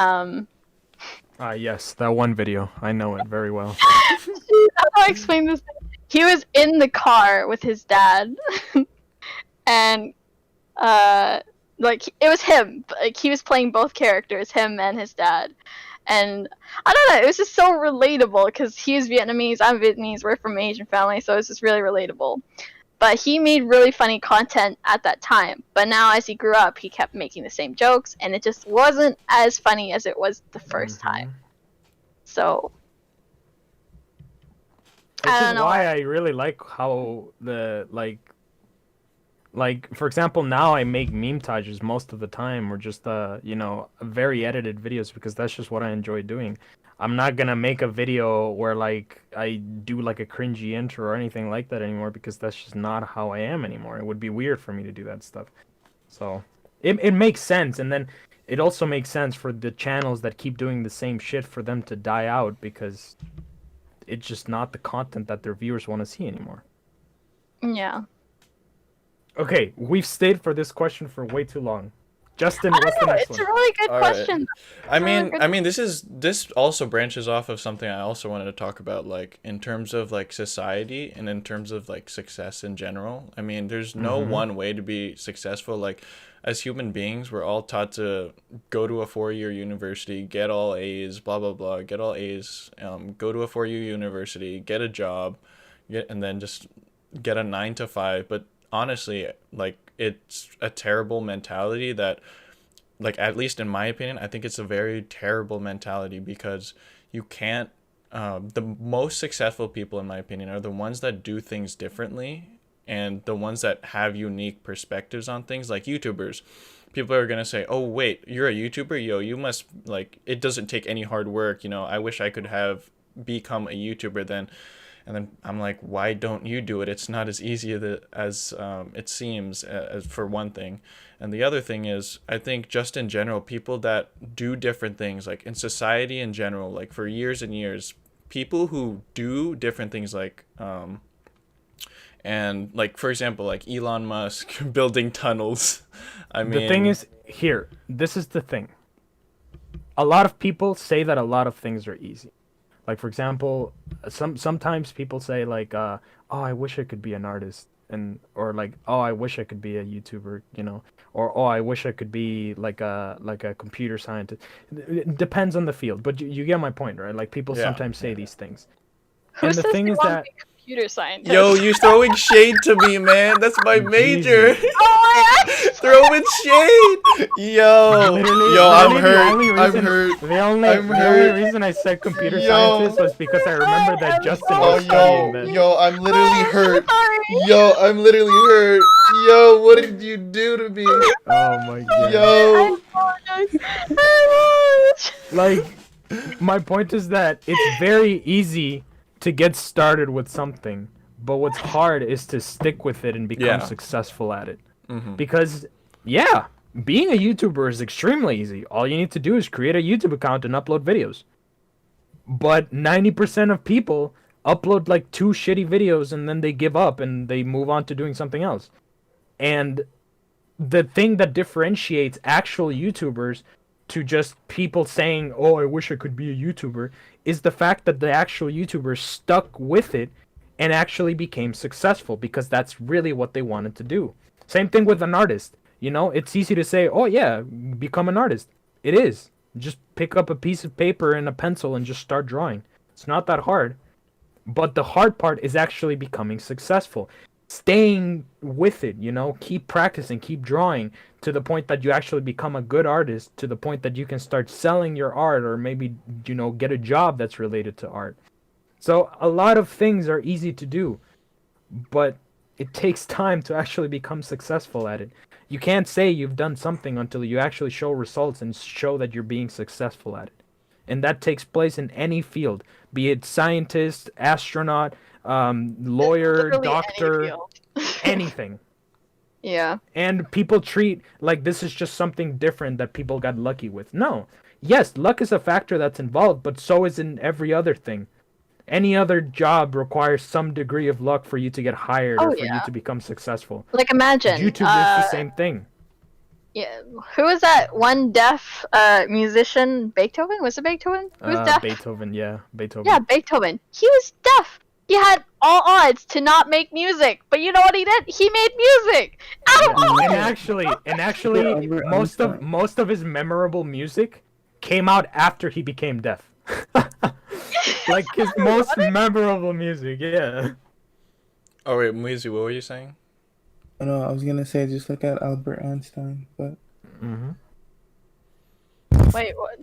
yes, that one video. I know it very well. How do I explain this? He was in the car with his dad, and like it was him. Like he was playing both characters, him and his dad. And I don't know, it was just so relatable because he was Vietnamese, I'm Vietnamese, we're from an Asian family, so it was just really relatable. But he made really funny content at that time. But now as he grew up, he kept making the same jokes, and it just wasn't as funny as it was the first time. So Which is why I really like how the like for example, now I make meme tages most of the time, or just you know, very edited videos, because that's just what I enjoy doing. I'm not gonna make a video where like I do like a cringy intro or anything like that anymore because that's just not how I am anymore. It would be weird for me to do that stuff. So it makes sense, and then it also makes sense for the channels that keep doing the same shit for them to die out because it's just not the content that their viewers want to see anymore. Yeah. Okay, we've stayed for this question for way too long. Justin, I what's don't the know. next It's one? a really good All right. question. I mean, this also branches off of something I also wanted to talk about, like in terms of like society and in terms of like success in general. I mean, there's no one way to be successful. Like, as human beings, we're all taught to go to a 4-year university, get all A's, blah blah blah, get all A's, go to a 4-year university, get a job, and then just get a 9 to 5. But honestly, like it's a terrible mentality that, like, at least in my opinion, I think it's a very terrible mentality because you can't the most successful people in my opinion are the ones that do things differently and the ones that have unique perspectives on things, like YouTubers. People are going to say, oh wait, you're a YouTuber, yo, you must, like, it doesn't take any hard work, you know, I wish I could have become a YouTuber then. And then I'm like, why don't you do it? It's not as easy as it seems, as for one thing. And the other thing is, I think just in general, people that do different things, like in society in general, like for years and years, people who do different things, like, and like, for example, like Elon Musk building tunnels. I mean, The thing is, here, this is the thing. A lot of people say that a lot of things are easy. Like, for example, sometimes people say like, "Oh, I wish I could be an artist," or like, "Oh, I wish I could be a YouTuber," you know, or "Oh, I wish I could be like a computer scientist." It depends on the field, but you get my point, right? Like, people Yeah. sometimes say these things, Who and the says thing they is want that to be a computer scientist? yo, you're throwing shade to me, man. That's my major. Oh my Throwing shade. Yo, literally, yo, I'm literally hurt. the only I'm reason, hurt. The only, I'm the hurt. only reason I said computer Yo. scientist was because I remember that I'm Justin Oh, was studying yo, that. yo, I'm literally hurt. sorry. Yo, I'm literally hurt. Yo, what did you do to me? Oh my god. I Yo. apologize. I apologize. Like, my point is that it's very easy to get started with something, but what's hard is to stick with it and become Yeah. successful at it. Mm-hmm. Because, yeah, being a YouTuber is extremely easy. All you need to do is create a YouTube account and upload videos. But 90% of people upload like 2 shitty videos and then they give up and they move on to doing something else. And the thing that differentiates actual YouTubers to just people saying, "Oh, I wish I could be a YouTuber," is the fact that the actual YouTubers stuck with it and actually became successful because that's really what they wanted to do. Same thing with an artist. You know, it's easy to say, "Oh yeah, become an artist." It is. Just pick up a piece of paper and a pencil and just start drawing. It's not that hard. But the hard part is actually becoming successful. Staying with it, you know, keep practicing, keep drawing to the point that you actually become a good artist, to the point that you can start selling your art or maybe, you know, get a job that's related to art. So a lot of things are easy to do, but it takes time to actually become successful at it. You can't say you've done something until you actually show results and show that you're being successful at it. And that takes place in any field, be it scientist, astronaut, lawyer, Literally any doctor, field. anything. Yeah. And people treat like this is just something different that people got lucky with. No. Yes, luck is a factor that's involved, but so is in every other thing. Any other job requires some degree of luck for you to get hired or for you to become successful. Like imagine. YouTube is the same thing. Yeah. Who was that one deaf musician? Beethoven? Was it Beethoven? Who was deaf? Beethoven, yeah. Beethoven. Yeah, Beethoven. He was deaf. He had all odds to not make music, but you know what he did? He made music. Out of all And odds. actually, most of his memorable music came out after he became deaf. Like his most memorable music, yeah. Oh wait, Muizu, what were you saying? No, I was gonna say just look at Albert Einstein, but Mm-hmm. Wait, what?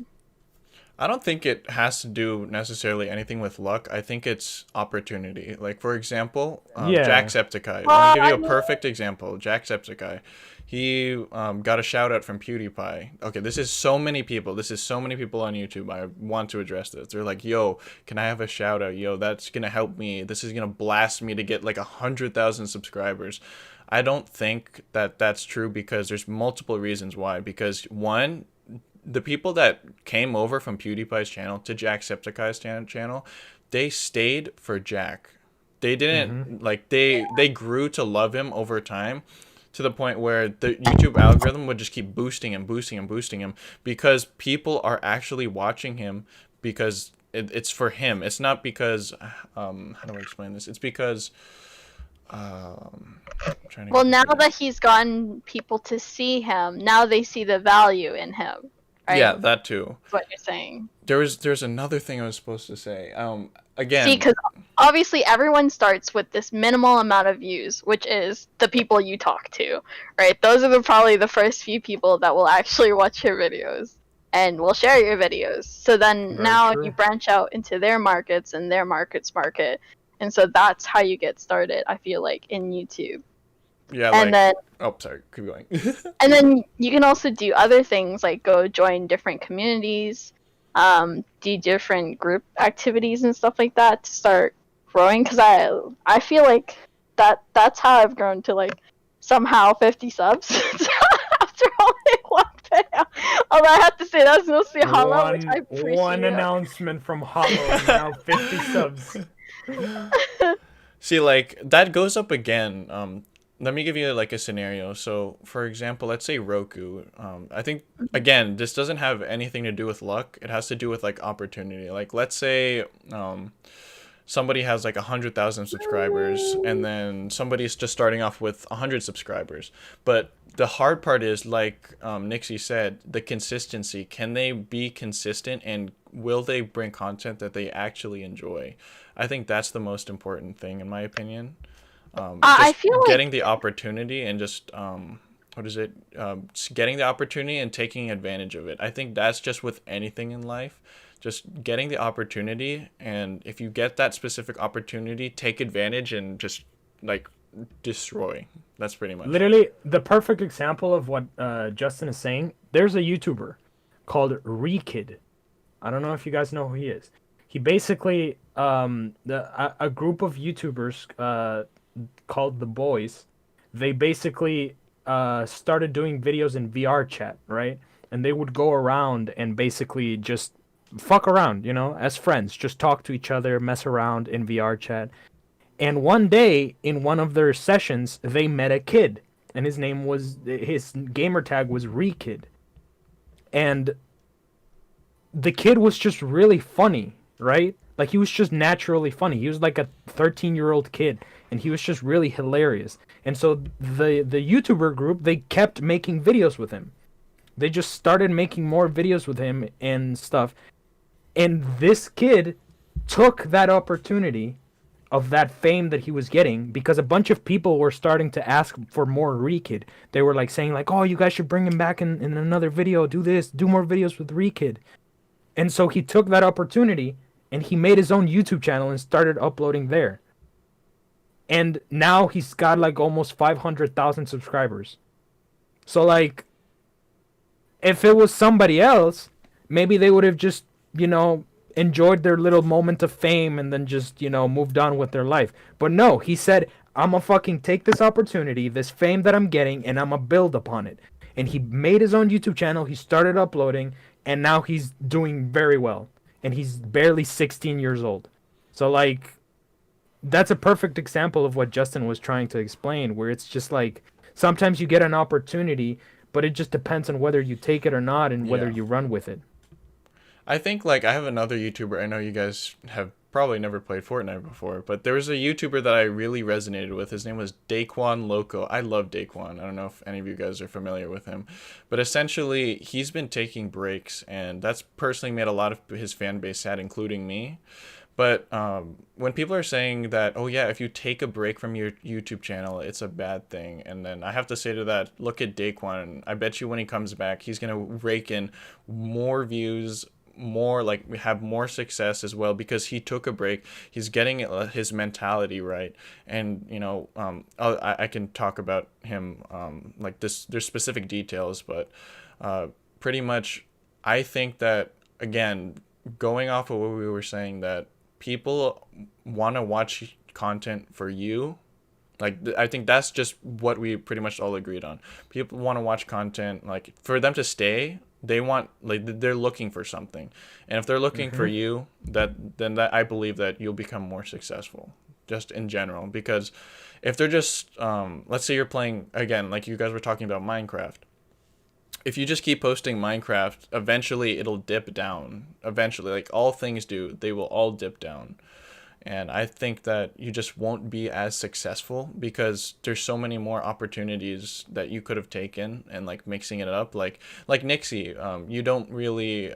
I don't think it has to do necessarily anything with luck. I think it's opportunity. Like, for example, Yeah. Jacksepticeye. Let me Well, give I you a mean, perfect example. Jacksepticeye. He got a shout out from PewDiePie. Okay, this is so many people. This is so many people on YouTube. I want to address this. They're like, yo, can I have a shout out? Yo, that's going to help me. This is going to blast me to get like 100,000 subscribers. I don't think that that's true because there's multiple reasons why. Because one, the people that came over from PewDiePie's channel to Jacksepticeye's channel, they stayed for Jack. They didn't like they grew to love him over time to the point where the YouTube algorithm would just keep boosting him, boosting him, boosting him because people are actually watching him because it's for him. It's not because how do I explain this? It's because I'm trying to well, get now this right. that he's gotten people to see him, now they see the value in him, right? Yeah, that too. That's what you're saying. There's another thing I was supposed to say. Again, See, because obviously everyone starts with this minimal amount of views, which is the people you talk to, right? Those are probably the first few people that will actually watch your videos and will share your videos. So then Very now true. you branch out into their markets and their market's market. And so that's how you get started, I feel like, in YouTube. yeah, And like then oh, sorry, keep going. and then you can also do other things like go join different communities, do different group activities and stuff like that to start growing. Because I feel like that's how I've grown to like somehow 50 subs after only one video. Although I have to say that's mostly Hollow, which I appreciate. One announcement from Hollow and now 50 subs. See, like that goes up again. Let me give you like a scenario. So, for example, let's say Roku. I think again, this doesn't have anything to do with luck. It has to do with like opportunity. Like, let's say somebody has like 100,000 subscribers, and then somebody's just starting off with 100 subscribers. But the hard part is, like Nixie said, the consistency. Can they be consistent, and will they bring content that they actually enjoy? I think that's the most important thing, in my opinion. I Just feel like getting the opportunity and just what is it? Getting the opportunity and taking advantage of it. I think that's just with anything in life. Just getting the opportunity, and if you get that specific opportunity, take advantage and just like destroy. That's pretty much it. Literally, the perfect example of what Justin is saying. There's a YouTuber called Rekid. I don't know if you guys know who he is. He basically a group of YouTubers called The Boys. They basically started doing videos in VR chat, right? And they would go around and basically just fuck around, as friends, just talk to each other, mess around in VR chat. And one day in one of their sessions, they met a kid, and his gamer tag was Rekid. And the kid was just really funny, right? Like, he was just naturally funny. He was like a 13-year-old kid, and he was just really hilarious. And so the YouTuber group, they kept making videos with him. They just started making more videos with him and stuff. And this kid took that opportunity of that fame that he was getting, because a bunch of people were starting to ask for more Rekid. They were like saying like, oh, you guys should bring him back in another video, do this, do more videos with Rekid. And so he took that opportunity and he made his own YouTube channel and started uploading there. And now he's got like almost 500,000 subscribers. So like, if it was somebody else, maybe they would have just, enjoyed their little moment of fame and then just, moved on with their life. But no, he said, I'm gonna fucking take this opportunity, this fame that I'm getting, and I'm gonna build upon it. And he made his own YouTube channel, he started uploading, and now he's doing very well. And he's barely 16 years old. So like, that's a perfect example of what Justin was trying to explain, where it's just like, sometimes you get an opportunity, but it just depends on whether you take it or not and whether you run with it. I think like I have another YouTuber. I know you guys have probably never played Fortnite before, but there was a YouTuber that I really resonated with. His name was Daquan Loco. I love Daquan. I don't know if any of you guys are familiar with him, but essentially he's been taking breaks, and that's personally made a lot of his fan base sad, including me. But when people are saying that, oh yeah, if you take a break from your YouTube channel, it's a bad thing, and then I have to say to that, look at Daquan. I bet you when he comes back, he's gonna rake in more views, more like have more success as well because he took a break. He's getting his mentality right, and I can talk about him like this. There's specific details, but pretty much, I think that again, going off of what we were saying, that people want to watch content for you. Like I think that's just what we pretty much all agreed on. People want to watch content, like for them to stay, they want, like they're looking for something. And if they're looking for you, then I believe that you'll become more successful just in general, because if they're just let's say you're playing, again, like you guys were talking about Minecraft. If you just keep posting Minecraft, eventually it'll dip down. Eventually, like all things do, they will all dip down. And I think that you just won't be as successful because there's so many more opportunities that you could have taken, and like mixing it up, like Nixie, you don't really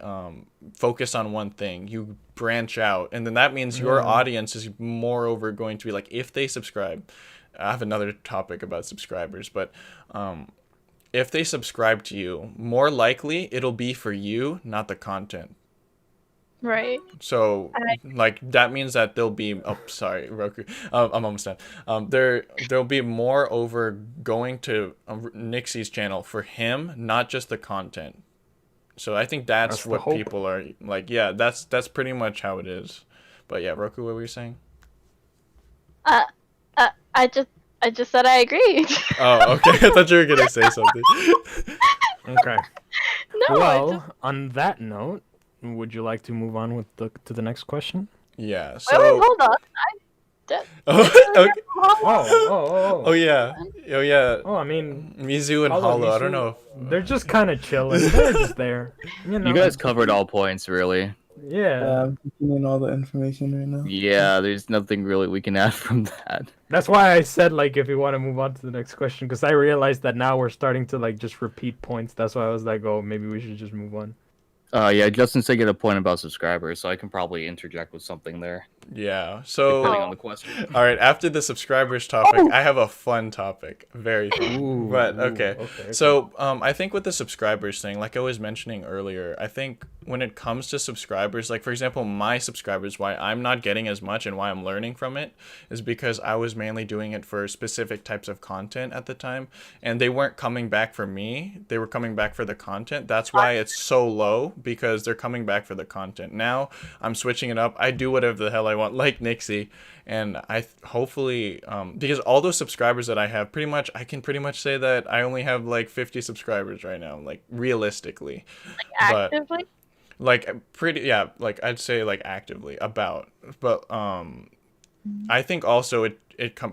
focus on one thing. You branch out, and then that means your audience is moreover going to be like, if they subscribe. I have another topic about subscribers, but if they subscribe to you, more likely it'll be for you, not the content. Right. So like that means that there'll be, oh sorry Roku, I'm almost done. There'll be more over going to Nixie's channel for him, not just the content. So I think that's what people are like. Yeah, that's pretty much how it is. But yeah, Roku, what were you saying? I just said I agree. Oh, okay. I thought you were gonna say something. Okay. No. Well, on that note, would you like to move on to the next question? Yeah. Wait, So. hold on. Okay. Oh, Yeah. Oh yeah. Oh, I mean, Mizu and Hollow, Hollow. I Mizu, don't know. they're just kind of chilling. They're just there. You guys covered all points, really. Yeah. I'm taking in all the information right now. Yeah, there's nothing really we can add from that. That's why I said, like, if you want to move on to the next question, because I realized that now we're starting to, like, just repeat points. That's why I was like, oh, maybe we should just move on. Yeah, Justin said get a point about subscribers, so I can probably interject with something there. Yeah. So. Depending on the question. All right. After the subscribers topic, I have a fun topic. Very fun. Okay. So I think with the subscribers thing, like I was mentioning earlier, I think when it comes to subscribers, like for example, my subscribers, why I'm not getting as much and why I'm learning from it is because I was mainly doing it for specific types of content at the time, and they weren't coming back for me. They were coming back for the content. That's why it's so low, because they're coming back for the content. Now I'm switching it up. I do whatever the hell I want, like Nixie, and I hopefully because all those subscribers that I have, I can pretty much say that I only have like 50 subscribers right now, like realistically. Like actively? Like I'd say like actively about, but I think also it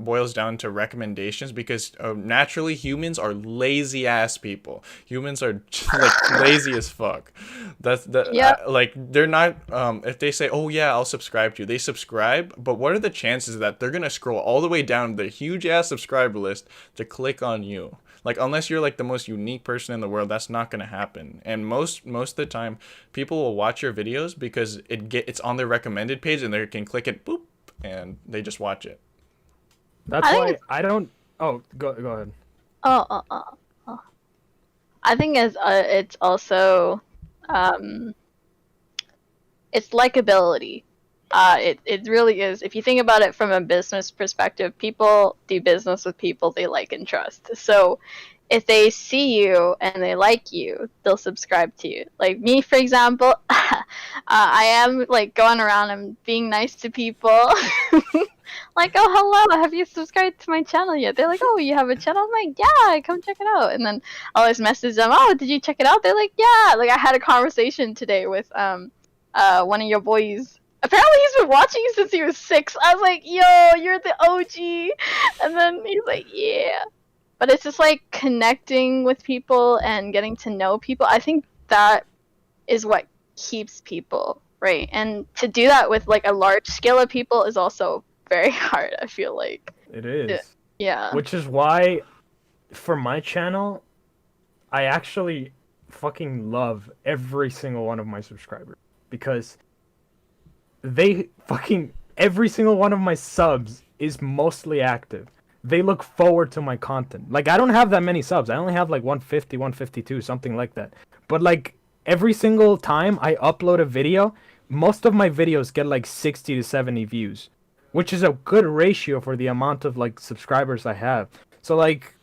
boils down to recommendations, because naturally humans are lazy ass people. Humans are like lazy as fuck. Like they're not, if they say, oh yeah, I'll subscribe to you, they subscribe, but what are the chances that they're gonna scroll all the way down the huge ass subscriber list to click on you? Like, unless you're like the most unique person in the world, that's not gonna happen. And most of the time, people will watch your videos because it's on their recommended page, and they can click it, boop, and they just watch it. That's why I don't. Oh, go ahead. I think it's also it's likability. It really is. If you think about it from a business perspective, people do business with people they like and trust. So if they see you and they like you, they'll subscribe to you. Like me, for example, I am like going around and being nice to people. Like, oh, hello, have you subscribed to my channel yet? They're like, oh, you have a channel? I'm like, yeah, come check it out. And then I always message them, oh, did you check it out? They're like, yeah. Like, I had a conversation today with one of your boys. Apparently he's been watching since he was 6. I was like, yo, you're the OG. And then he's like, yeah. But it's just like connecting with people and getting to know people. I think that is what keeps people, right? And to do that with like a large scale of people is also very hard, I feel like. It is. Yeah. Which is why, for my channel, I actually fucking love every single one of my subscribers. Because every single one of my subs is mostly active. They look forward to my content. Like, I don't have that many subs. I only have like 150, 152, something like that. But like, every single time I upload a video, most of my videos get like 60 to 70 views, which is a good ratio for the amount of like subscribers I have. So like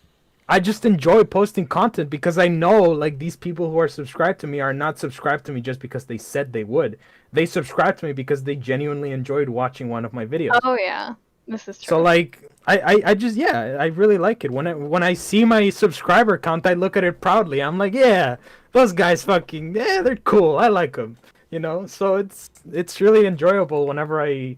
I just enjoy posting content because I know like these people who are subscribed to me are not subscribed to me just because they said they would. They subscribed to me because they genuinely enjoyed watching one of my videos. Oh yeah, this is true. So like I just I really like it. When I see my subscriber count, I look at it proudly. I'm like, yeah, those guys fucking they're cool. I like them. You know, so it's really enjoyable whenever I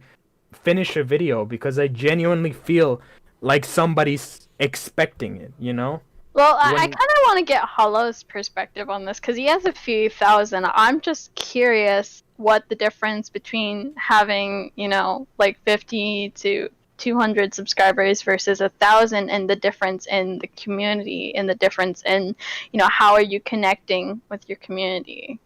finish a video because I genuinely feel like somebody's expecting it, you know? Well, I When- kind of want to get Hollow's perspective on this because he has a few thousand. I'm just curious what the difference between having, you know, like 50 to 200 subscribers versus 1,000, and the difference in the community, and the difference in, you know, how are you connecting with your community?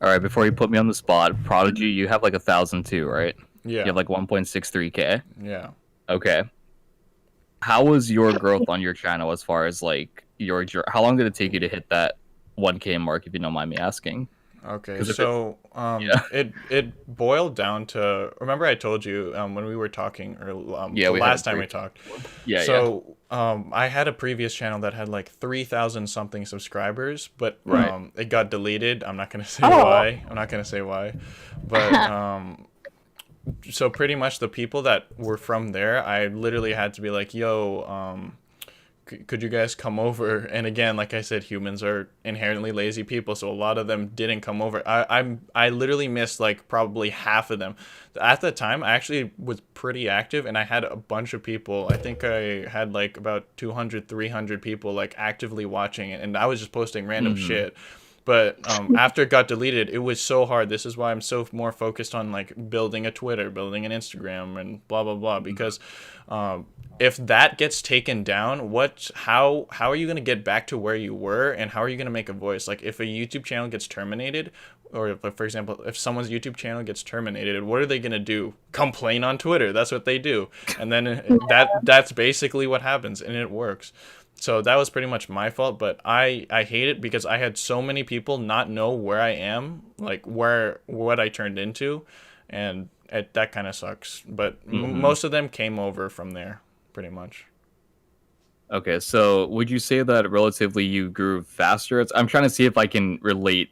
All right, before you put me on the spot, Prodigy, you have like 1,002, right? Yeah. You have like 1.63K. Yeah. Okay. How was your growth on your channel as far as like how long did it take you to hit that 1K mark, if you don't mind me asking? Okay, 'Cause if so yeah. it boiled down to, remember I told you when we were talking, or Yeah, the we had last a time we brief- talked. Yeah, So I had a previous channel that had like 3,000 something subscribers, but Right. it got deleted. I'm not gonna say Oh. why. I'm not gonna say why, but so pretty much the people that were from there, I literally had to be like, yo, could you guys come over? And again, like I said, humans are inherently lazy people, so a lot of them didn't come over. I literally missed like probably half of them. At the time, I actually was pretty active, and I had a bunch of people. I think I had like about 200, 300 people like actively watching it, and I was just posting random shit. But after it got deleted, it was so hard. This is why I'm so more focused on like building a Twitter, building an Instagram, and blah blah blah. Because if that gets taken down, how are you gonna get back to where you were, and how are you gonna make a voice? Like if a YouTube channel gets terminated, or if, for example, if someone's YouTube channel gets terminated, what are they gonna do? Complain on Twitter? That's what they do, and then that's basically what happens, and it works. So that was pretty much my fault, but I hate it because I had so many people not know where I am, like what I turned into, and that kind of sucks. But most of them came over from there, pretty much. Okay, so would you say that relatively you grew faster? I'm trying to see if I can relate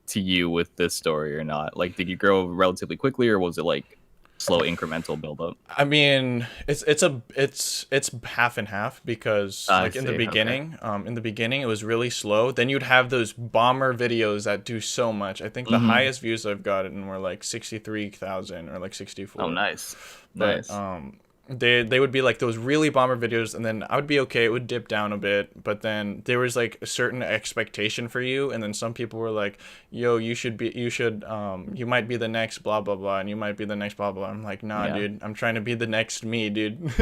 to you with this story or not. Like, did you grow relatively quickly, or was it like slow incremental build up? I mean, it's half and half because I like in the see, beginning it was really slow. Then you'd have those bomber videos that do so much. I think the highest views I've gotten were like 63,000 or like 64. Oh, nice. But Nice. they would be like those really bomber videos, and then I would be okay. It would dip down a bit, but then there was like a certain expectation for you, and then some people were like, "Yo, you might be the next blah blah blah, and you might be the next blah blah." I'm like, "Nah, Yeah. dude, I'm trying to be the next me, dude."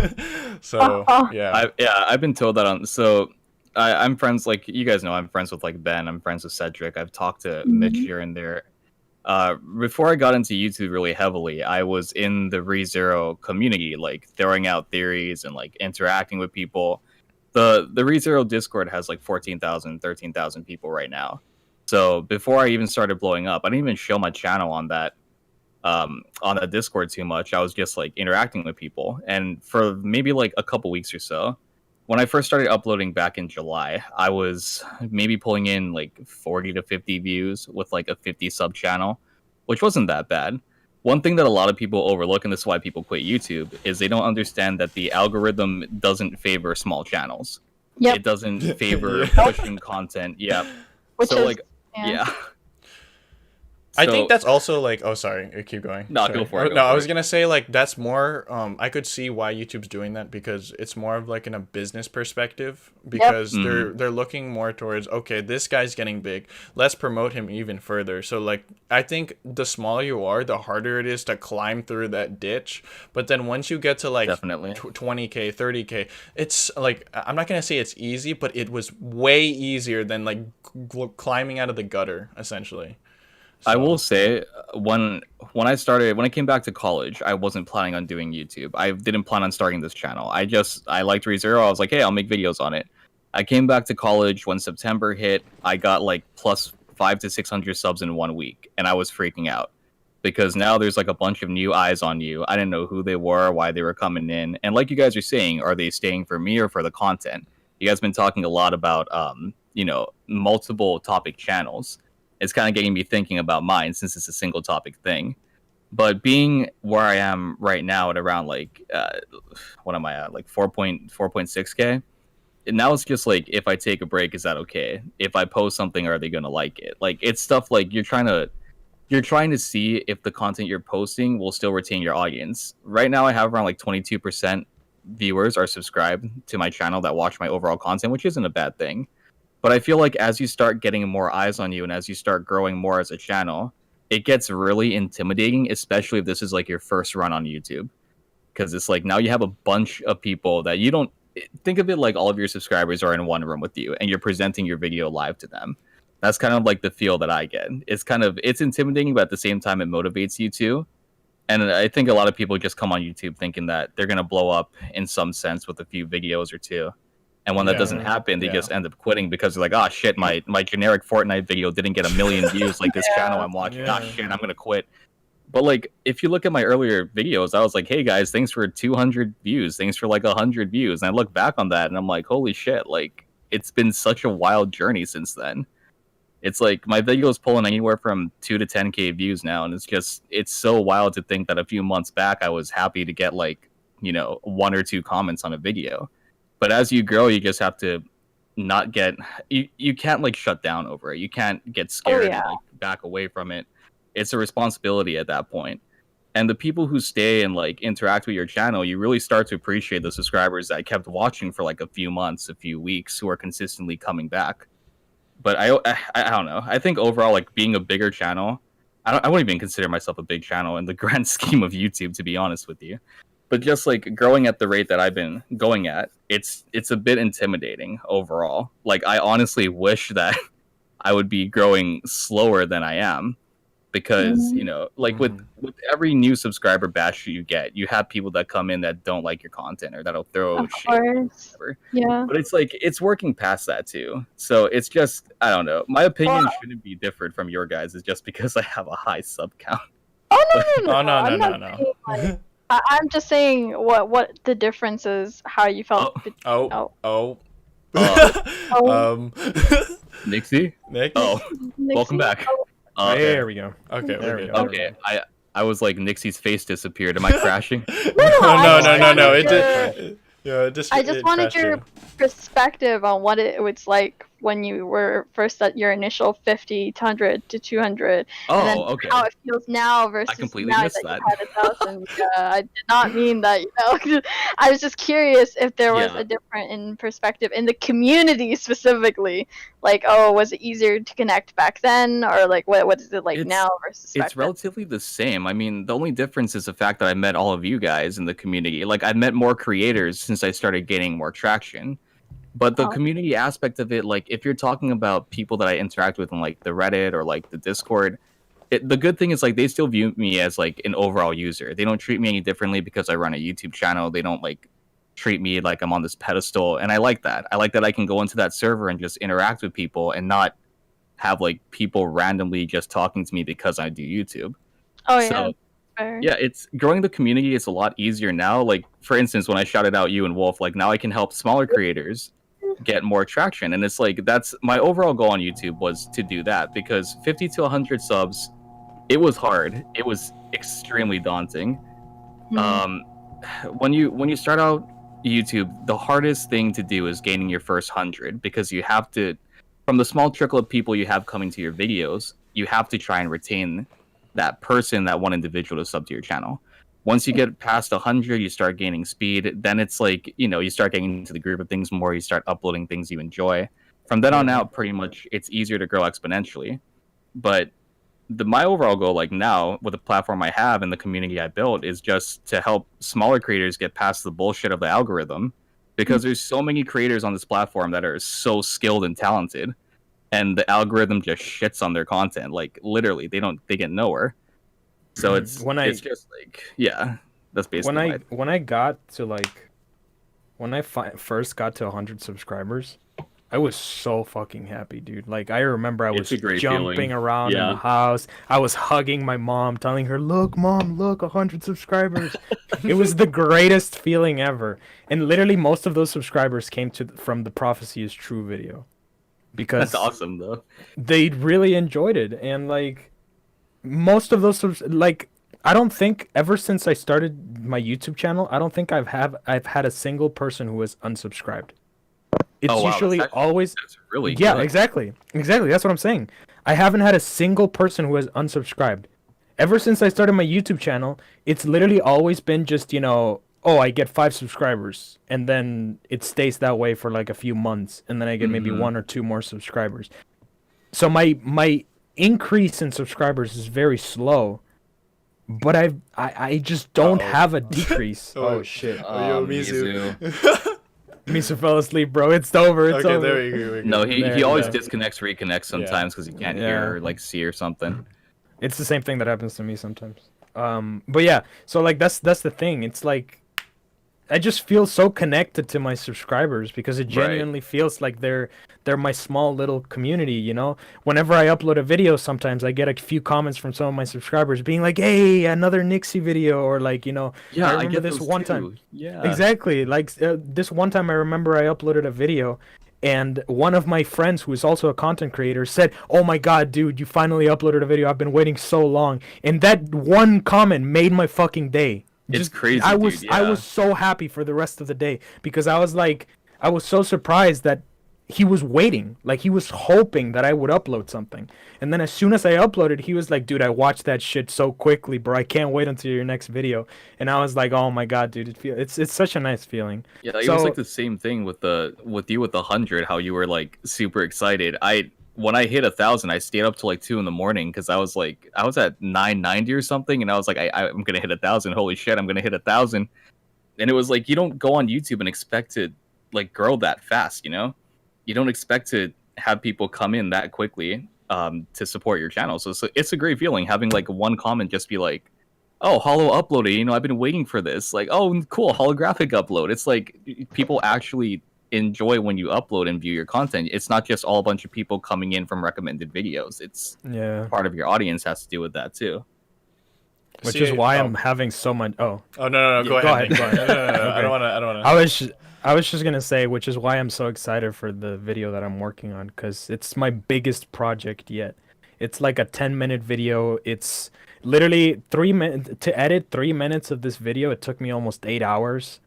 So yeah, I've been told that on. So I'm friends, like you guys know, I'm friends with like Ben. I'm friends with Cedric. I've talked to Mitch here and there. Before I got into YouTube really heavily, I was in the ReZero community, like throwing out theories and like interacting with people. The ReZero Discord has like 14,000, 13,000 people right now. So before I even started blowing up, I didn't even show my channel on that Discord too much. I was just like interacting with people. And for maybe like a couple weeks or so, when I first started uploading back in July, I was maybe pulling in like 40 to 50 views with like a 50 sub channel, which wasn't that bad. One thing that a lot of people overlook, and this is why people quit YouTube, is they don't understand that the algorithm doesn't favor small channels. Yep. It doesn't favor Yeah. pushing content. Yeah. Which So is, like, yeah. I think So- that's also like, oh sorry, keep going. No, Sorry. go for it, go No, I for was it. gonna say like that's more. I could see why YouTube's doing that because it's more of like in a business perspective because they're looking more towards, okay, this guy's getting big, let's promote him even further. So like I think the smaller you are, the harder it is to climb through that ditch. But then once you get to like Definitely. 20K, 30K, it's like I'm not gonna say it's easy, but it was way easier than like climbing out of the gutter essentially. I will say when I came back to college, I wasn't planning on doing YouTube. I didn't plan on starting this channel. I liked ReZero. I was like, hey, I'll make videos on it. I came back to college when September hit. I got like plus 500 to 600 subs in 1 week, and I was freaking out because now there's like a bunch of new eyes on you. I didn't know who they were, why they were coming in, and like you guys are saying, are they staying for me or for the content? You guys been talking a lot about multiple topic channels. It's kind of getting me thinking about mine since it's a single topic thing. But being where I am right now at around like what am I at, like 4.6K, now it's just like, if I take a break, is that okay? If I post something, are they gonna like it? Like, it's stuff like you're trying to see if the content you're posting will still retain your audience. Right now I have around like 22% viewers are subscribed to my channel that watch my overall content, which isn't a bad thing. But I feel like as you start getting more eyes on you and as you start growing more as a channel, it gets really intimidating, especially if this is like your first run on YouTube. Because it's like, now you have a bunch of people that you don't think of it like all of your subscribers are in one room with you and you're presenting your video live to them. That's kind of like the feel that I get. It's intimidating, but at the same time it motivates you too. And I think a lot of people just come on YouTube thinking that they're going to blow up in some sense with a few videos or two. And when that doesn't happen, they just end up quitting because they're like, oh shit, my generic Fortnite video didn't get 1 million views like this channel I'm watching. Ah shit, I'm going to quit. But like, if you look at my earlier videos, I was like, hey guys, thanks for 200 views. Thanks for like 100 views. And I look back on that and I'm like, holy shit, like it's been such a wild journey since then. It's like my video is pulling anywhere from 2 to 10K views now. And it's so wild to think that a few months back, I was happy to get like, 1 or 2 comments on a video. But as you grow, you just have to not get, you can't like shut down over it. You can't get scared and like back away from it. It's a responsibility at that point. And the people who stay and like interact with your channel, you really start to appreciate the subscribers that kept watching for like a few months, a few weeks, who are consistently coming back. But I don't know. I think overall, like being a bigger channel, I wouldn't even consider myself a big channel in the grand scheme of YouTube, to be honest with you. But just like growing at the rate that I've been going at, it's a bit intimidating overall. Like I honestly wish that I would be growing slower than I am. Because, like with every new subscriber batch you get, you have people that come in that don't like your content or that'll throw shit. Whatever. Yeah. But it's like, it's working past that too. So it's just, I don't know. My opinion shouldn't be different from your guys', is just because I have a high sub count. Oh, no. No. Like, I'm just saying what the difference is, how you felt. Nixie? Nick? Oh, welcome back. Okay. There we go. Okay, there we go. Okay, I was like, Nixie's face disappeared. Am I crashing? No. I just wanted your perspective on what it was like when you were first at your initial 50 to 100 to 200. Oh, and then okay. how it feels now versus I completely now missed that you had 1,000. I did not mean that, I was just curious if there was a difference in perspective in the community specifically. Like, was it easier to connect back then, or like what is it like now versus back It's relatively the same. I mean, the only difference is the fact that I met all of you guys in the community. Like, I met more creators since I started gaining more traction. But the community aspect of it, like if you're talking about people that I interact with in like the Reddit or like the Discord, the good thing is like they still view me as like an overall user. They don't treat me any differently because I run a YouTube channel. They don't like treat me like I'm on this pedestal. And I like that. I like that I can go into that server and just interact with people and not have like people randomly just talking to me because I do YouTube. Oh, yeah. So, yeah, it's growing the community is a lot easier now. Like, for instance, when I shouted out you and Wolf, like now I can help smaller creators get more traction. And it's like, that's my overall goal on YouTube, was to do that, because 50 to 100 subs, it was hard. It was extremely daunting. When you start out YouTube, the hardest thing to do is gaining your first 100, because you have to, from the small trickle of people you have coming to your videos, you have to try and retain that person, that one individual to sub to your channel. Once you get past 100, you start gaining speed. Then it's like, you start getting into the groove of things more. You start uploading things you enjoy. From then on out, pretty much, it's easier to grow exponentially. But my overall goal, like now, with the platform I have and the community I built, is just to help smaller creators get past the bullshit of the algorithm. Because there's so many creators on this platform that are so skilled and talented, and the algorithm just shits on their content. Like, literally, they get nowhere. So it's just like, that's basically when I got to like, when I first got to 100 subscribers, I was so fucking happy, dude. Like, I remember I was It's a great jumping feeling. around in the Yeah. house. I was hugging my mom, telling her, "Look, mom, look, 100 subscribers." It was the greatest feeling ever. And literally, most of those subscribers came from the Prophecy is True video, because That's awesome though. they really enjoyed it. And like, most of those like, I don't think ever since I started my YouTube channel, I don't think I've had a single person who has unsubscribed. It's Oh, wow, that's usually actually- always That's really yeah, good. exactly. That's what I'm saying. I haven't had a single person who has unsubscribed. Ever since I started my YouTube channel, it's literally always been just, oh, I get 5 subscribers, and then it stays that way for like a few months, and then I get maybe Mhm. 1 or 2 more subscribers. So my increase in subscribers is very slow, but I just don't Uh-oh. have a decrease. Oh, Oh shit. Yo, Mizu. Misa fell asleep, bro. It's over. It's Okay, over. there we go. No, he There, always yeah. disconnects, reconnects sometimes because he can't hear or like see or something. It's the same thing that happens to me sometimes. But yeah, so like that's the thing. It's like I just feel so connected to my subscribers because it genuinely feels like they're my small little community, Whenever I upload a video, sometimes I get a few comments from some of my subscribers being like, "Hey, another Nixie video," or like, Yeah, I remember get this those one too. time. Yeah. Exactly. Like this one time I remember I uploaded a video and one of my friends who is also a content creator said, "Oh my god, dude, you finally uploaded a video. I've been waiting so long." And that one comment made my fucking day. It's crazy, I was dude, I yeah. was so happy for the rest of the day because I was so surprised that he was waiting. Like he was hoping that I would upload something. And then as soon as I uploaded, he was like, "Dude, I watched that shit so quickly, bro. I can't wait until your next video." And I was like, "Oh my god, dude, it's such a nice feeling." Yeah, it So- was like the same thing with you with the 100. How you were like super excited. When I hit 1,000, I stayed up till like 2 in the morning because I was at 990 or something, and I was like, I'm gonna hit 1,000. Holy shit, I'm gonna hit 1,000. And it was like you don't go on YouTube and expect to like grow that fast, You don't expect to have people come in that quickly to support your channel. So it's a great feeling having like one comment just be like, "Oh, holo uploaded. I've been waiting for this." Like, "Oh, cool, holographic upload." It's like people actually enjoy when you upload and view your content. It's not just all a bunch of people coming in from recommended videos. It's Yeah. part of your audience has to do with that too. Which See, is why oh. I'm having so much. Oh, Oh no, Yeah, go go ahead. ahead, Nick. go ahead. No. I Okay. don't want to. I was just gonna say, which is why I'm so excited for the video that I'm working on, because it's my biggest project yet. It's like a 10-minute video. It's literally 3 minutes to edit. 3 minutes of this video. It took me almost 8 hours,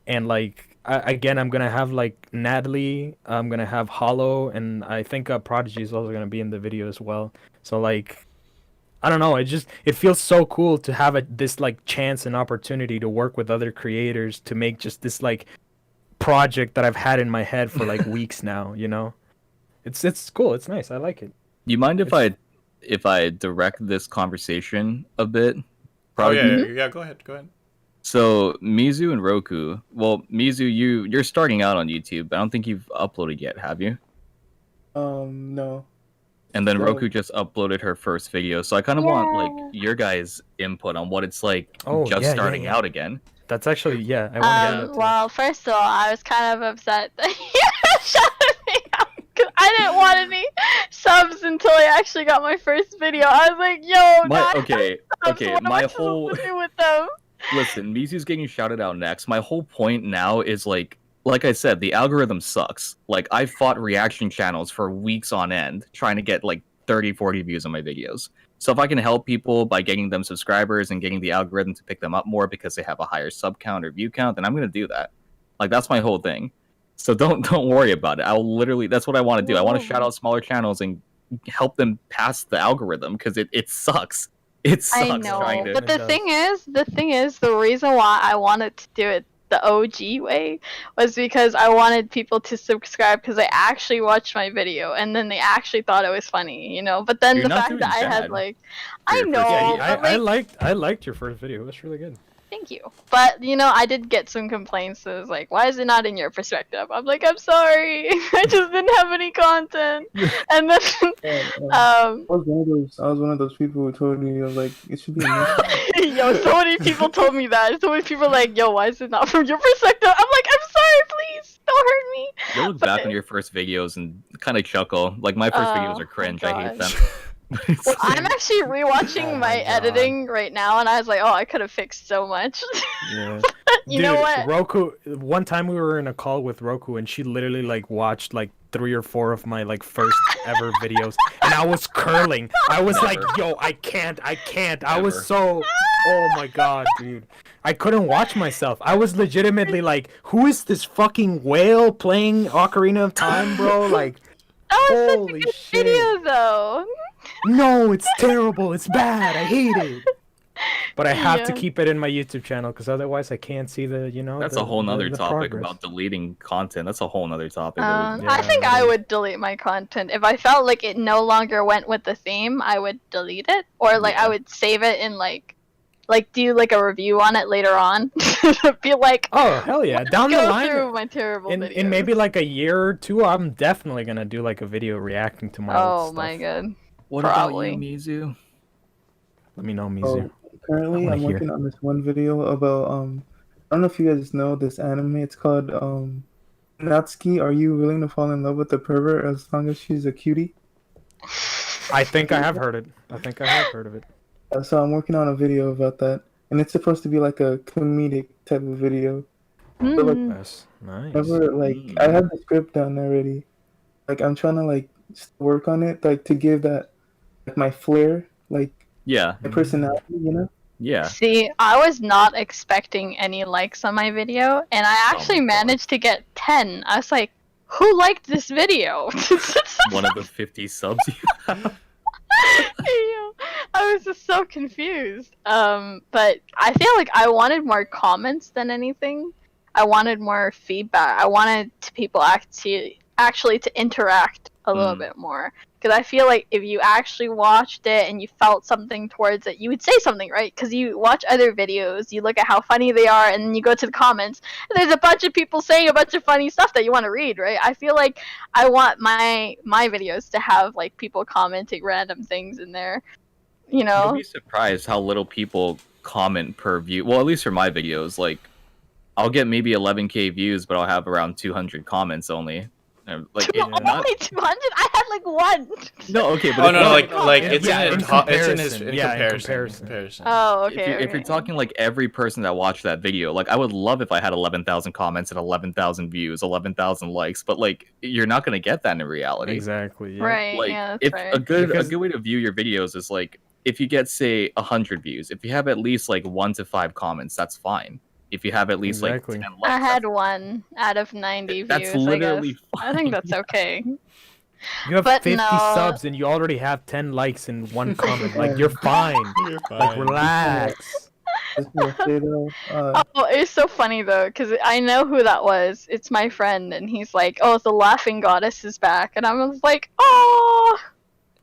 and like again, I'm gonna have like Natalie. I'm gonna have Hollow, and I think Prodigy is also gonna be in the video as well. So like, I don't know. It feels so cool to have this like chance and opportunity to work with other creators to make just this like project that I've had in my head for like weeks now. It's cool. It's nice. I like it. Do you mind if I direct this conversation a bit? Oh yeah, Mhm. yeah. Go ahead. So Mizu and Roku. Well, Mizu, you're starting out on YouTube, but I don't think you've uploaded yet, have you? No. And then No. Roku just uploaded her first video, so I kind of want like your guys' input on what it's like Oh, just yeah, starting yeah. out again. That's actually I want to hear that too. Well, first of all, I was kind of upset that you shouted me out because I didn't want any subs until I actually got my first video. I was like, "Yo, now I have Okay, subs, okay. what am I My supposed whole to do with them?" listen, Mizu's getting shouted out next. My whole point now is like I said, the algorithm sucks. Like I fought reaction channels for weeks on end trying to get like 30, 40 views on my videos. So if I can help people by getting them subscribers and getting the algorithm to pick them up more because they have a higher sub count or view count, then I'm gonna do that. Like that's my whole thing. So don't worry about it. I'll literally that's what I want to do. I want to shout out smaller channels and help them pass the algorithm because it sucks. It sucks I know, trying to. but It the thing is, the reason why I wanted to do it the OG way was because I wanted people to subscribe because they actually watched my video and then they actually thought it was funny, But then You're the not fact doing that I had bad like, for I your first know, video. Yeah, but, I liked your first video. It was really good. thank you. But I did get some complaints. So it was like, why is it not in your perspective? I'm like, I'm sorry, I just didn't have any content. And then, I was one of those people who told you like it should be. yo, so many people told me that. So many people were like, yo, why is it not from your perspective? I'm like, I'm sorry, please don't hurt me. Yo, look back on your first videos and kind of chuckle. Like my first videos are cringe. I hate them. Well, I'm actually rewatching Oh my my God. editing right now, and I was like, oh, I could have fixed so much. Yeah. You know what? Roku. One time we were in a call with Roku, and she literally like watched like 3 or 4 of my like first ever videos, and I was curling. I was like, yo, I can't. I was so. Oh my God, dude. I couldn't watch myself. I was legitimately like, who is this fucking whale playing Ocarina of Time, bro? Like, That was such a holy good shit. video, though. No, it's terrible. It's bad. I hate it. But I have to Yeah. keep it in my YouTube channel because otherwise I can't see the, you know. That's the, a whole nother the topic progress. about deleting content. That's a whole nother topic. that we- I think Yeah, I it is. would delete my content if I felt like it no longer went with the theme. I would delete it, or like I Yeah. would save it and like do like a review on it later on. Be like, Oh hell yeah! Down the go line, through my terrible videos. in maybe like a year or two, I'm definitely gonna do like a video reacting to my Oh old my stuff. god. What Probably. about you, Mizu? Let me know, Mizu. Currently, I wanna I'm hear. working on this one video about I don't know if you guys know this anime. It's called Natsuki. Are you willing to fall in love with the pervert as long as she's a cutie? I think I have heard it. I think I have heard of it. So I'm working on a video about that, and it's supposed to be like a comedic type of video. But like, That's nice. never like I have the script done already. Like I'm trying to like work on it, like to give that like my flair, like Yeah, my personality, you know. yeah. See, I was not expecting any likes on my video, and I actually God. managed to get 10. I was like, who liked this video? One of the 50 subs you have. Yeah, I was just so confused. But I feel like I wanted more comments than anything. I wanted more feedback. I wanted people actually to interact a little bit more. Because I feel like if you actually watched it and you felt something towards it, you would say something, right? Because you watch other videos, you look at how funny they are, and then you go to the comments, and there's a bunch of people saying a bunch of funny stuff that you want to read, right? I feel like I want my videos to have like people commenting random things in there, you know? You'll be surprised how little people comment per view. Well, at least for my videos, like I'll get maybe 11K views, but I'll have around 200 comments only. Like Only 200? I had like 1. No, okay, but Oh if no, you're- like it's Yeah, in in it's in his comparison. Yeah, in comparison. Oh, okay. if you're okay. talking like every person that watched that video, like I would love if I had 11,000 comments and 11,000 views, 11,000 likes, but like you're not gonna get that in reality. Exactly. Yeah. Right, Like yeah, that's if right. a good Because- way to view your videos is like if you get say 100 views, if you have at least like 1 to 5 comments, that's fine. If you have at least Exactly. like 10 I likes, had 1 out of 90 that's views, literally I guess. fine. I think that's okay. You have But 50 no. subs and you already have 10 likes and 1 comment. Like you're fine. You're Like fine. relax. Just gonna say though, Oh, it's so funny though, because I know who that was. It's my friend, and he's like, "Oh, the laughing goddess is back," and I was like, "Oh,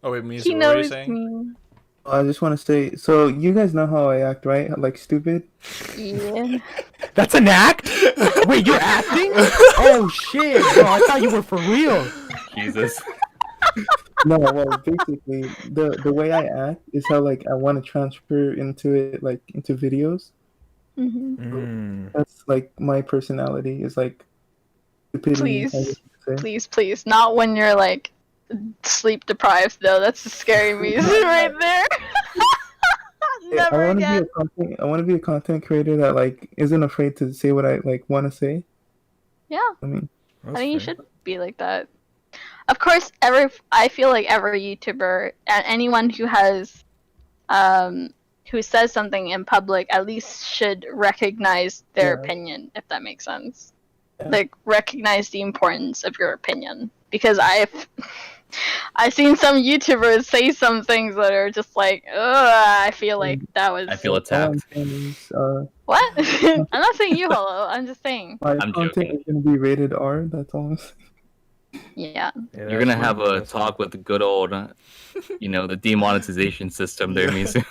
Oh wait, Mizu, he what were you knows saying? me." I just want to say, so you guys know how I act, right? Like stupid. Yeah. That's an act? Wait, you're acting? Oh shit, bro. I thought you were for real. Jesus. No, well, basically, the way I act is how like I want to transfer into it, like into videos. hmm Mm. That's like my personality is like stupidity. I Please. guess you could say. Please, not when you're like sleep deprived though. That's a scary music right there. Yeah, Never again. I want to be a content creator that like isn't afraid to say what I like want to say. Yeah, I mean, I think you should be like that. Of course, I feel like every YouTuber and anyone who has, who says something in public, at least should recognize their Yeah. opinion, if that makes sense. Yeah. Like recognize the importance of your opinion, because I've seen some YouTubers say some things that are just like, ugh, I feel like that was I feel all I'm attacked. saying is, what? I'm not saying you, Hollow. I'm just saying. my I'm content joking. is gonna be rated R. That's all I'm saying. Yeah. You're gonna have a talk with the good old, the demonetization system there, Mizu.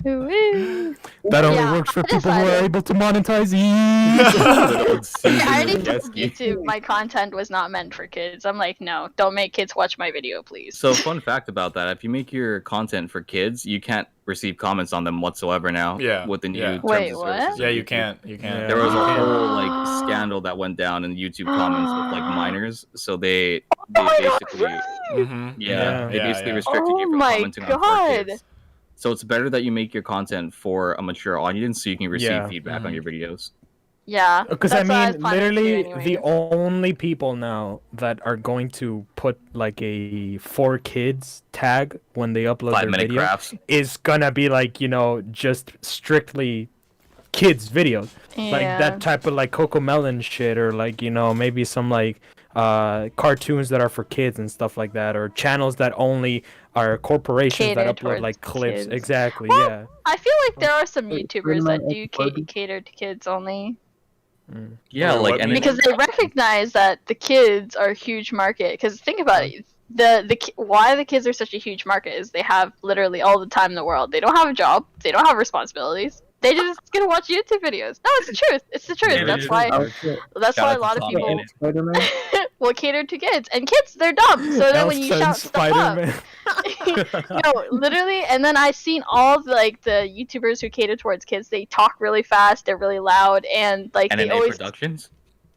Ooh. That only Yeah, works for I people who are decided. able to monetize ease. Good old Susan I already told Wojcicki. YouTube my content was not meant for kids. I'm like, no, don't make kids watch my video, please. So, fun fact about that: if you make your content for kids, you can't receive comments on them whatsoever now. Yeah, With the new yeah. terms Wait, and what? services. Yeah, you can't. You can't. There was a Yeah. whole like scandal that went down in YouTube comments with like minors. So they Oh my God, basically Mm-hmm. they basically restricted Oh you from my commenting on 4 God. kids. So it's better that you make your content for a mature audience so you can receive Yeah. feedback on your videos. Yeah. Because I that's what was mean, planning to do literally, the anyways. only people now that are going to put like a 4 kids tag when they upload their 5-minute video crafts. is gonna be like, you know, just strictly kids videos. Like Yeah. that type of like Coco Melon shit, or like, you know, maybe some like cartoons that are for kids and stuff like that, or channels that only are corporations that Catered upload towards like clips. kids. Exactly, Well, yeah. I feel like there are some Wait, YouTubers wouldn't that I do ask Barbie? cater to kids only. Yeah, Or like what and mean? Because they recognize that the kids are a huge market. Because think about it, why the kids are such a huge market is they have literally all the time in the world. They don't have a job. They don't have responsibilities. They just gonna watch YouTube videos. No, it's the truth. It's the truth. Yeah, That's it why. Outfit, That's Shout why out a to lot of Tommy people in it. Spider-Man. will cater to kids, and kids they're dumb. So then when you Elsa and shout stuff up, Spider-Man. no, literally. And then I've seen all of like the YouTubers who cater towards kids. They talk really fast. They're really loud, and like they NNA always Productions.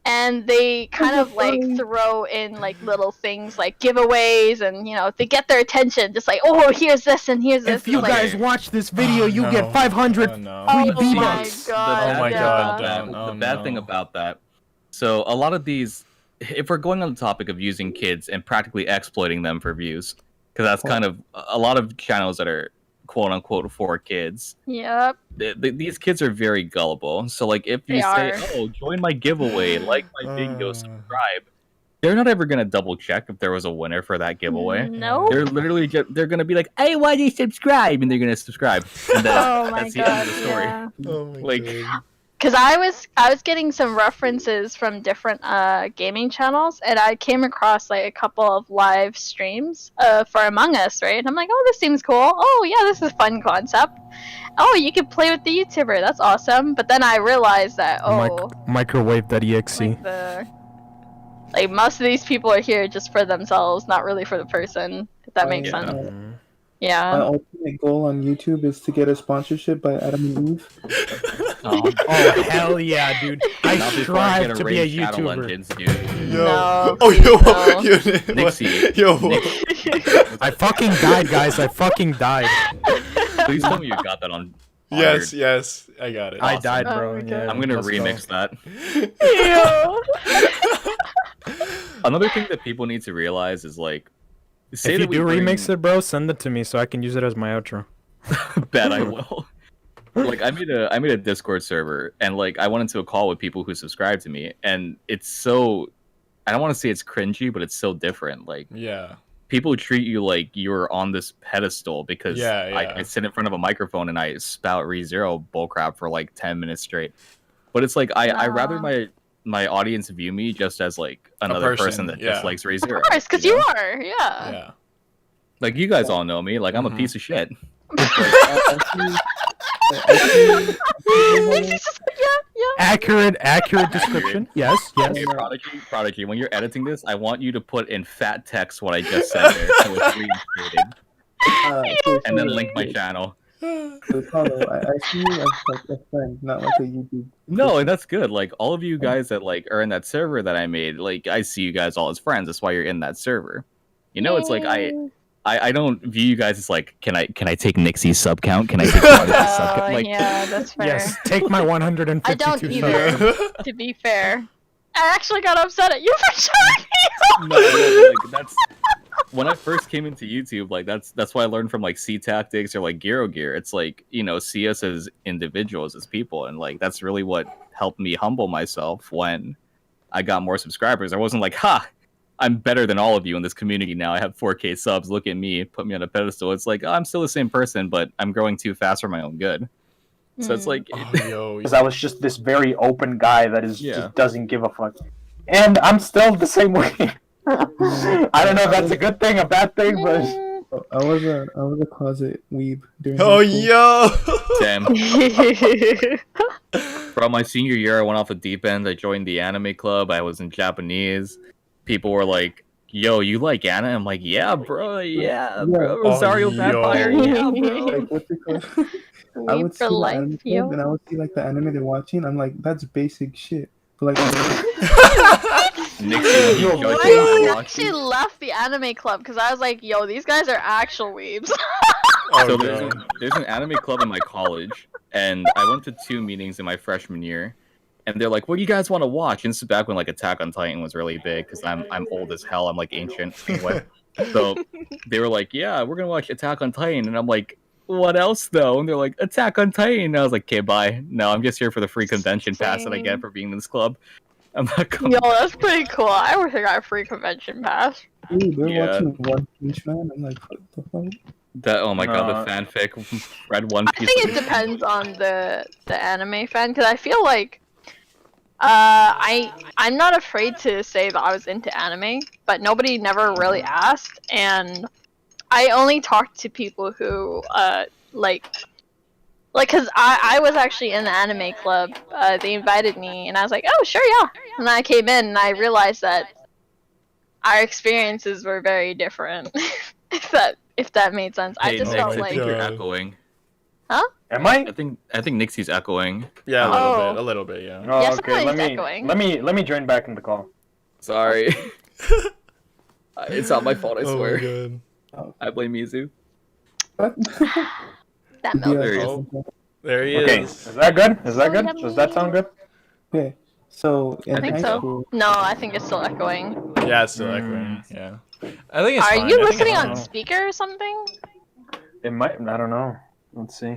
and they kind of like throw in like little things like giveaways, and you know they get their attention. Just like, oh, here's this and here's this. If you It's like, guys watch this video, Oh, you no. get 500 Oh, no. free Oh my V-Bucks. God, Oh my yeah. God, That, don't. Oh, the bad thing no. about that. So a lot of these, if we're going on the topic of using kids and practically exploiting them for views, because that's kind of a lot of channels that are quote unquote for kids. Yep. These kids are very gullible. So like if you They say, are. "Oh, join my giveaway, like my video, Uh. subscribe," they're not ever gonna double check if there was a winner for that giveaway. Nope. They're literally they're gonna be like, "Hey, why do you subscribe?" And they're gonna subscribe. And then Oh my that's the God. end of the story. Yeah. Oh my Like, God. Because I was getting some references from different gaming channels, and I came across like a couple of live streams for Among Us, right? And I'm like, oh, this seems cool. Oh yeah, this is a fun concept. Oh, you can play with the YouTuber. That's awesome. But then I realized that Microwave.exe. like most of these people are here just for themselves, not really for the person. If that makes Yeah. sense. My Yeah. ultimate goal on YouTube is to get a sponsorship by Adam and Eve. oh, Oh hell yeah, dude! I not before I strive get to be a raid channel YouTuber. engines, dude. Yo. No, Oh, yo. please Yo. Nixie. Yo. I fucking died, guys. I fucking died. Please tell me you got that on. Yes, Honored. yes. I got it. I Awesome. died, Oh bro. my God. Yeah, I'm gonna let's go. remix that. Ew. Another thing that people need to realize is like, say If you that we do bring- remix it, bro, send it to me so I can use it as my outro. bet I will. Like I made a Discord server and like I went into a call with people who subscribe to me and it's so I don't want to say it's cringy, but it's so different. Like Yeah. people treat you like you're on this pedestal because Yeah, yeah. I sit in front of a microphone and I spout ReZero bullcrap for like 10 minutes straight. But it's like I rather my audience view me just as like another person that yeah. just likes ReZero. Of course, because you are. Yeah. Yeah. Like you guys all know me. Like I'm a Mhm. piece of shit. Yeah. Accurate description. Yes, yes. Okay, Prodigy, when you're editing this, I want you to put in fat text what I just said there, so it's reinstated, and then link my channel. So, Paulo, I see you as like a friend, not like a YouTube. No, and that's good. Like all of you guys that like are in that server that I made, like I see you guys all as friends. That's why you're in that server. You know, it's like I don't view you guys as like, can I take Nixie's sub count? Can I take Prodigy's sub count? Like, yeah, that's fair. Yes, take my 152 I don't subs. either. To be fair, I actually got upset at you for showing me. no, like that's when I first came into YouTube. Like that's why I learned from like C Tactics or like Gero Gear. It's like, you know, see us as individuals, as people, and like that's really what helped me humble myself when I got more subscribers. I wasn't like, ha, I'm better than all of you in this community now. I have 4K subs. Look at me, put me on a pedestal. It's like, oh, I'm still the same person, but I'm growing too fast for my own good. So it's like, Oh, yo. Because I was just this very open guy that is Yeah. just doesn't give a fuck, and I'm still the same way. I don't know if that's a good thing, a bad thing, but I was a closet weeb during. Oh, high school. yo. damn. From my senior year, I went off the deep end. I joined the anime club. I was in Japanese. People were like, yo, you like Anna? I'm like, yeah, bro, yeah, Yeah. bro, Rosario yo. Vampire, yeah, bro. Like what's it called? I Weeb would for see the life, anime club yo. and I would see like the anime they're watching. I'm like, that's basic shit. But, like, Nixie, when you Yo, judge I it on actually watching. left the anime club because I was like, yo, these guys are actual weebs. Oh, So God. there's an anime club in my college, and I went to 2 meetings in my freshman year, and they're like, "What do you guys want to watch?" And this is back when like Attack on Titan was really big because I'm old as hell. I'm like ancient anyway. So they were like, "Yeah, we're gonna watch Attack on Titan," and I'm like, "What else though?" And they're like, "Attack on Titan." And I was like, "Okay, bye. No, I'm just here for the free convention pass that I get Same. for being in this club. I'm not coming." Yo, that's pretty cool. I wish I got a free convention pass. dude, they're Yeah. watching One Punch Man. I'm like, what the fuck? That oh my god, No. the fanfic read One I Piece. think it depends on the anime fan because I feel like I'm not afraid to say that I was into anime, but nobody never really asked, and I only talked to people who like because I was actually in the anime club. They invited me, and I was like, oh sure, yeah. And I came in, and I realized that our experiences were very different. if that made sense. I Hey, just Nix, felt I like think you're God. echoing. Am I? I think Nixie's echoing. Yeah, Oh. a little bit, yeah. Oh, Yeah, okay. somebody's Let echoing. me join back in the call. Sorry. It's not my fault, I Oh, swear. my God. I blame Mizu. What? that milk. There he is. Oh, there he Okay, is. is that good? Is that Oh, good? yummy. Does that sound good? Okay. So in I I think high so. school, No, I think it's still echoing. Yeah, it's still echoing. Yeah. I think it's Are fine. you I think listening it's on speaker or something? It might. I don't know. Let's see.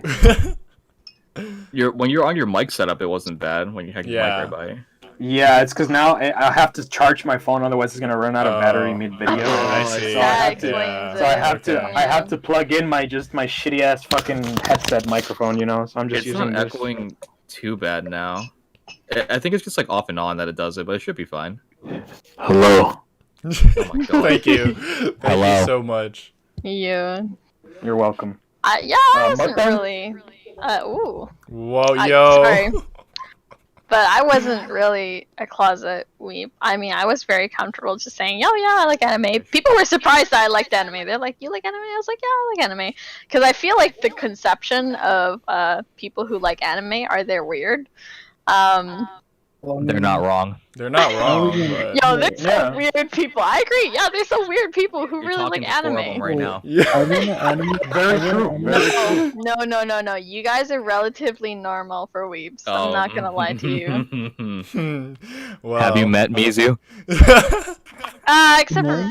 When you're on your mic setup, it wasn't bad when you had your Yeah. mic right by. Yeah, it's because now I have to charge my phone, otherwise it's gonna run out of battery Oh. mid-video. I Oh, see. So I That have to. explains So I it. have to. Okay. I have to plug in my shitty ass fucking headset microphone. You know. So I'm just It's using not this. echoing too bad now. I think it's just like off and on that it does it, but it should be fine. Hello. Oh my god. Thank you. Thank Hello. you so much. Yeah. You're welcome. Yeah, I wasn't Mukbang? really. Ooh. Whoa, I- yo. sorry. But I wasn't really a closet weeb. I mean, I was very comfortable just saying, "Yo, yeah, I like anime." People were surprised that I liked anime. They're like, "You like anime?" I was like, "Yeah, I like anime." Because I feel like the conception of people who like anime are they're weird. well, I They're mean, not wrong. They're not wrong, but Yo, there's Yeah. some weird people. I agree. Yeah, there's some weird people who You're really talking like to 4 of them anime. right now. yeah. I want an anime. Very I want true. an Very anime- true. No. You guys are relatively normal for weebs. I'm not gonna lie to you. Well. Have you met Mizu? Except for No.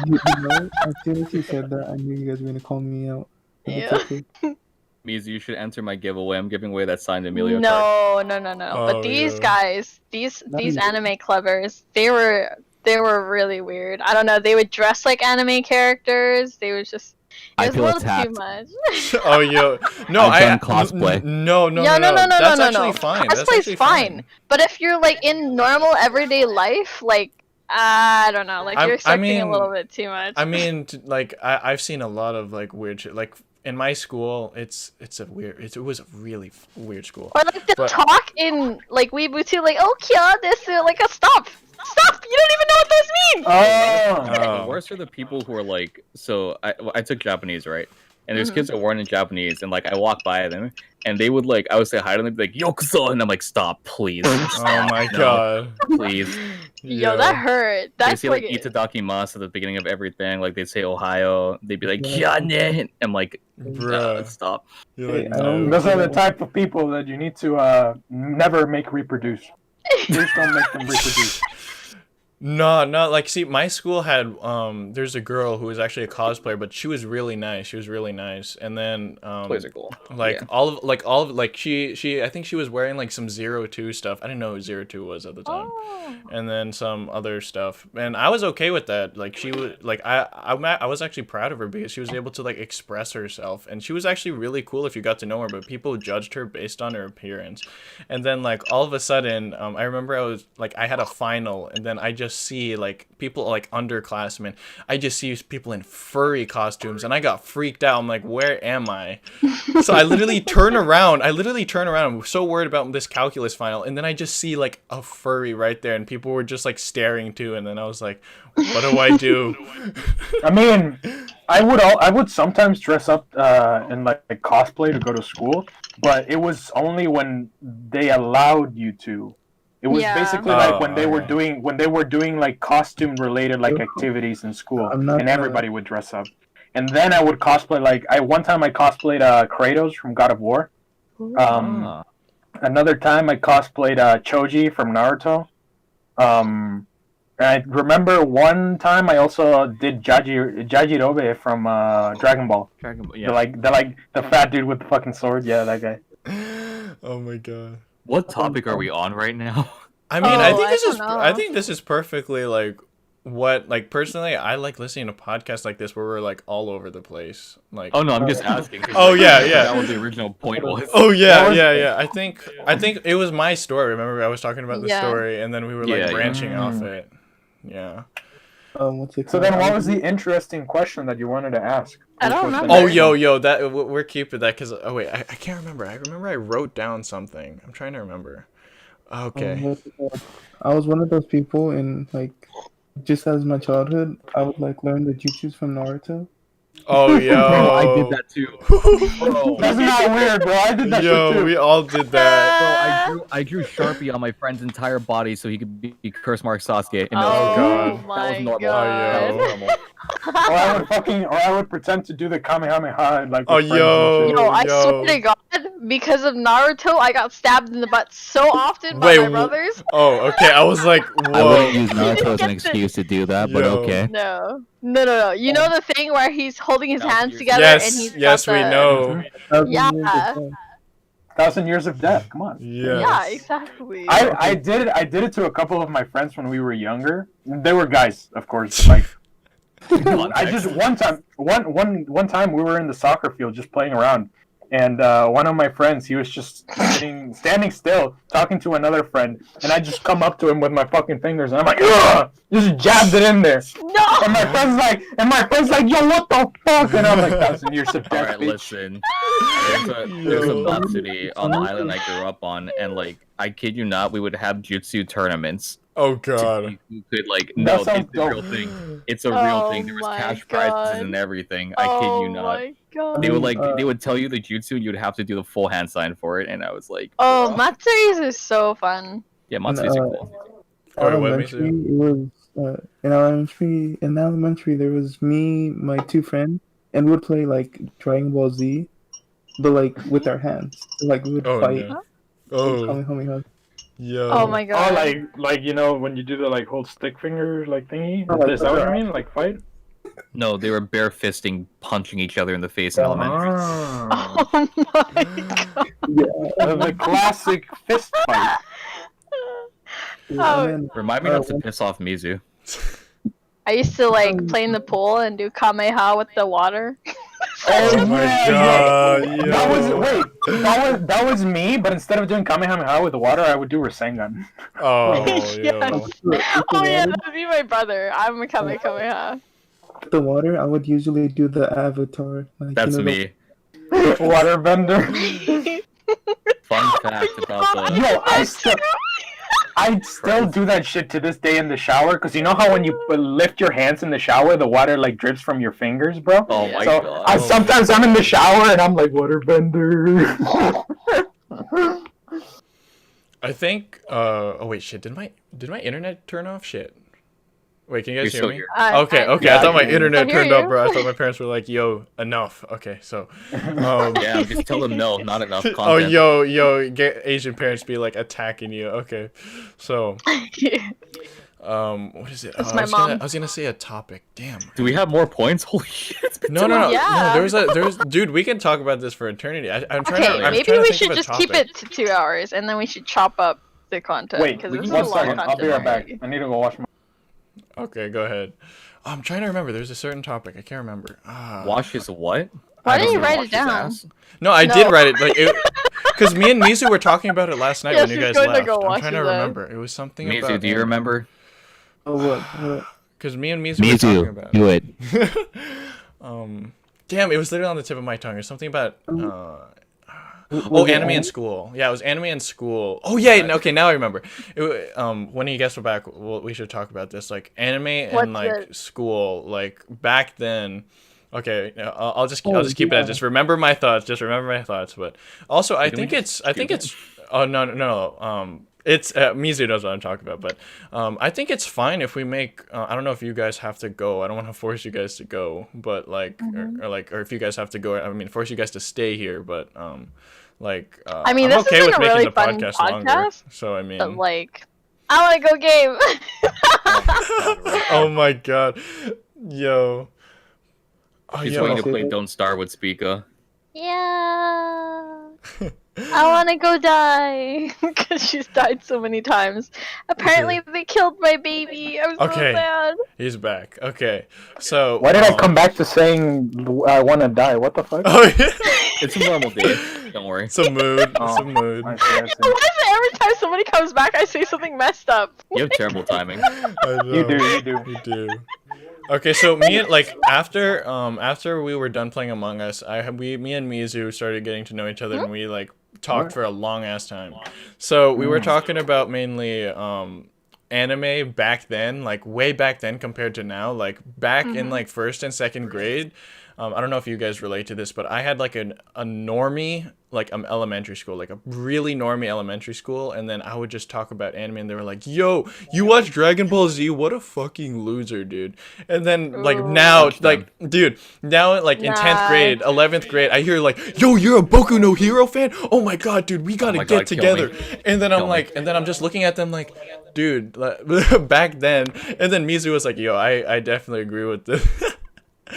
You know, as soon as you said that, I knew you guys were gonna call me out. But it's Yeah. okay. Mizu, you should enter my giveaway. I'm giving away that signed Emilio card. No. Oh, But these yeah. guys, these Nice. anime clubbers, they were really weird. I don't know. They would dress like anime characters. They was just. It I was a feel little attacked. too much. Oh, yo. No, I've done cosplay. No. Yeah, no. That's actually fine. That's Cosplay's actually fine. But if you're like in normal everyday life, like I don't know, like I you're expecting mean- a little bit too much. I mean, like I've seen a lot of like weird shit. Like in my school, it was a really weird school. Or like the But- talk in like Weeboo too, like oh Kia, this like a stop. You don't even know what those mean. Oh. The worst are the people who are like, so I took Japanese, right? And there's Mhm. kids that weren't in Japanese, and like I walk by them, and they would like, I would say hi to them, they'd be like, Yokuso, and I'm like, stop, please, Oh stop, my no, god. please. Yo, that hurt. They That's say like like itadakimasu at the beginning of everything, like they'd say Ohio, they'd be like, Kyane, I'm like, Bruh. stop. You're Hey, like, I don't- no. Those are the type of people that you need to never make reproduce. Please don't make them reproduce. No, like see, my school had there's a girl who was actually a cosplayer, but she was really nice. And then Plays are cool. like Yeah. all of like she I think she was wearing like some 02 stuff. I didn't know who 02 was at the time. oh. And then some other stuff. And I was okay with that. Like she was like I was actually proud of her because she was able to like express herself, and she was actually really cool if you got to know her, but people judged her based on her appearance. And then like all of a sudden, I remember I had a final, and then I just just see like people like underclassmen. I just see people in furry costumes, and I got freaked out. I'm like, where am I? So I literally turn around. I'm so worried about this calculus final, and then I just see like a furry right there, and people were just like staring too. And then I was like, what do I do? I mean, I would sometimes dress up in like cosplay to go to school, but it was only when they allowed you to. It was basically like when they were doing like costume related like activities in school, and everybody would dress up. And then I would cosplay like one time I cosplayed Kratos from God of War. Another time I cosplayed Choji from Naruto. I remember one time I also did Jajirobe from Dragon Ball. Yeah. The fat dude with the fucking sword. Yeah, that guy. Oh my god. What topic are we on right now? I mean, I think this is perfectly like what, like, personally, I like listening to podcasts like this where we're like all over the place. Like, oh no, I'm just asking. Oh yeah. That was the original point was. Oh yeah. I think it was my story. Remember, I was talking about the story, and then we were like branching off it. Yeah. So then, what was the interesting question that you wanted to ask? I don't remember. Oh, yo, that we're keeping that because I can't remember. I remember I wrote down something. I'm trying to remember. Okay. I was one of those people in like just as my childhood. I would like learn the jutsus from Naruto. Oh, yo. Bro, I did that too. Bro. That's not weird, bro. I did that shit too. We all did that. Bro, I drew Sharpie on my friend's entire body so he could be curse mark Sasuke. And God. My that was normal. God. That was normal. Or I would pretend to do the Kamehameha and like. Oh, yo. Yo, I swear to God, because of Naruto, I got stabbed in the butt so often by my brothers. Oh, okay. I was like, whoa. I wouldn't use Naruto as an excuse to do that, but okay. No. You know the thing where he's holding his hands together and he's Yes, we know. Yeah. 1,000 years of death. Come on. Yes. Yeah, exactly. I did it to a couple of my friends when we were younger. They were guys, of course. Like, I just one time we were in the soccer field just playing around, and one of my friends, he was just standing still talking to another friend, and I just come up to him with my fucking fingers, and I'm like, ugh, just jabbed it in there. No. And my friend's like, yo, what the fuck? And I'm like, 1,000 years of death. Alright, listen. There's a mud city on the island I grew up on, and like, I kid you not, we would have jutsu tournaments. Oh god. You could like no, it's a real dope. thing. It's a real thing. There was cash prizes and everything. I kid you not. My God. They would tell you the jutsu and you'd have to do the full hand sign for it, and I was like, Oh, Matsuris is so fun. yeah, Matsu's cool. Elementary, it was in elementary there was me, my two friends, and we'd play like Dragon Ball Z, but like with our hands. Like we would fight. No. Oh. Kamehameha. Yo. Oh my God. Oh, like you know when you do the like hold stick finger like thingy. Oh, Is that what you mean? Like fight? No, they were bare fisting, punching each other in the face in elementary. Oh my God. The classic fist fight. Oh. Remind me not to piss off Mizu. I used to like play in the pool and do Kameha with the water. Oh my god. Yo. That was me, but instead of doing Kamehameha with the water, I would do Rasengan. Oh, Yes. yo. Oh yeah, that would be my brother. I'm a Kamehameha. The water, I would usually do the avatar. Like, That's you know, me. Waterbender. Fun fact about the. Yo, I still do that shit to this day in the shower, because you know how when you lift your hands in the shower, the water like drips from your fingers, bro? Oh my so god. sometimes I'm in the shower and I'm like, waterbender. I think oh wait, shit, did my internet turn off? Shit. Wait, can you guys You're hear still me? here. Okay, I Yeah, thought my I can internet hear turned off, you. bro. I thought my parents were like, yo, enough. Okay, so Yeah, just tell them no, not enough content. oh yo, get Asian parents be like attacking you. Okay. So what is it? That's Oh, my mom. I was gonna say a topic. Damn. Do we have more points? Holy shit! It's been No. Yeah. There's dude, we can talk about this for eternity. I'm trying Okay, to I'm maybe trying to we think should of a just keep topic. it to 2 hours, and then we should chop up the content. Wait, because we this can- is a one lot of second. I'll content be right back. already. I need to go wash my. Okay, go ahead. I'm trying to remember. There's a certain topic. I can't remember. Wash his what? Why I didn't you don't write know. it down? Wash his ass? No, I No. did write it. Like, because me and Mizu were talking about it last night Yeah, when you she's guys going to left. go I'm watch trying to his ass. remember. It was something Mizu, about. do you remember? Oh, what? Because me and Mizu were talking about do it. Damn, it was literally on the tip of my tongue. There's something about anime in school. Yeah, it was anime in school. Oh yeah, okay, now I remember. When you guys were back, we should talk about this. Like anime in like school, like back then. Okay, I'll just keep it at just remember my thoughts. Just remember my thoughts. But also, I think it's. Oh no. It's Mizu knows what I'm talking about, but I think it's fine if we make. I don't know if you guys have to go. I don't want to force you guys to go, but like, or if you guys have to go. I mean, force you guys to stay here, but like. I mean, I'm this okay is with a making really the fun podcast podcast. longer. So I mean. But like, I want to go game. Oh my god, yo. She's waiting to play Don't Starve with Spica. Yeah. I want to go die because she's died so many times. Apparently, they killed my baby. I'm so sad. He's back. Okay, so why did I come back to saying I want to die? What the fuck? Oh yeah, it's a normal day. Don't worry. It's a mood. It's a mood. Why is it every time somebody comes back, I say something messed up? You have terrible timing. I know. You do. Okay, so after we were done playing Among Us, me and Mizu started getting to know each other, and we like talked for a long ass time. So we were talking about mainly anime back then, like way back then compared to now. Like back in like first and second grade. I don't know if you guys relate to this, but I had like a normie, like elementary school, like a really normie elementary school, and then I would just talk about anime, and they were like, "Yo, you watch Dragon Ball Z? What a fucking loser, dude!" And then like now, like dude, now like in 10th grade, 11th grade, I hear like, "Yo, you're a Boku no Hero fan? Oh my god, dude, we gotta get together." And then I'm just looking at them like, dude, back then, and then Mizu was like, "Yo, I definitely agree with this."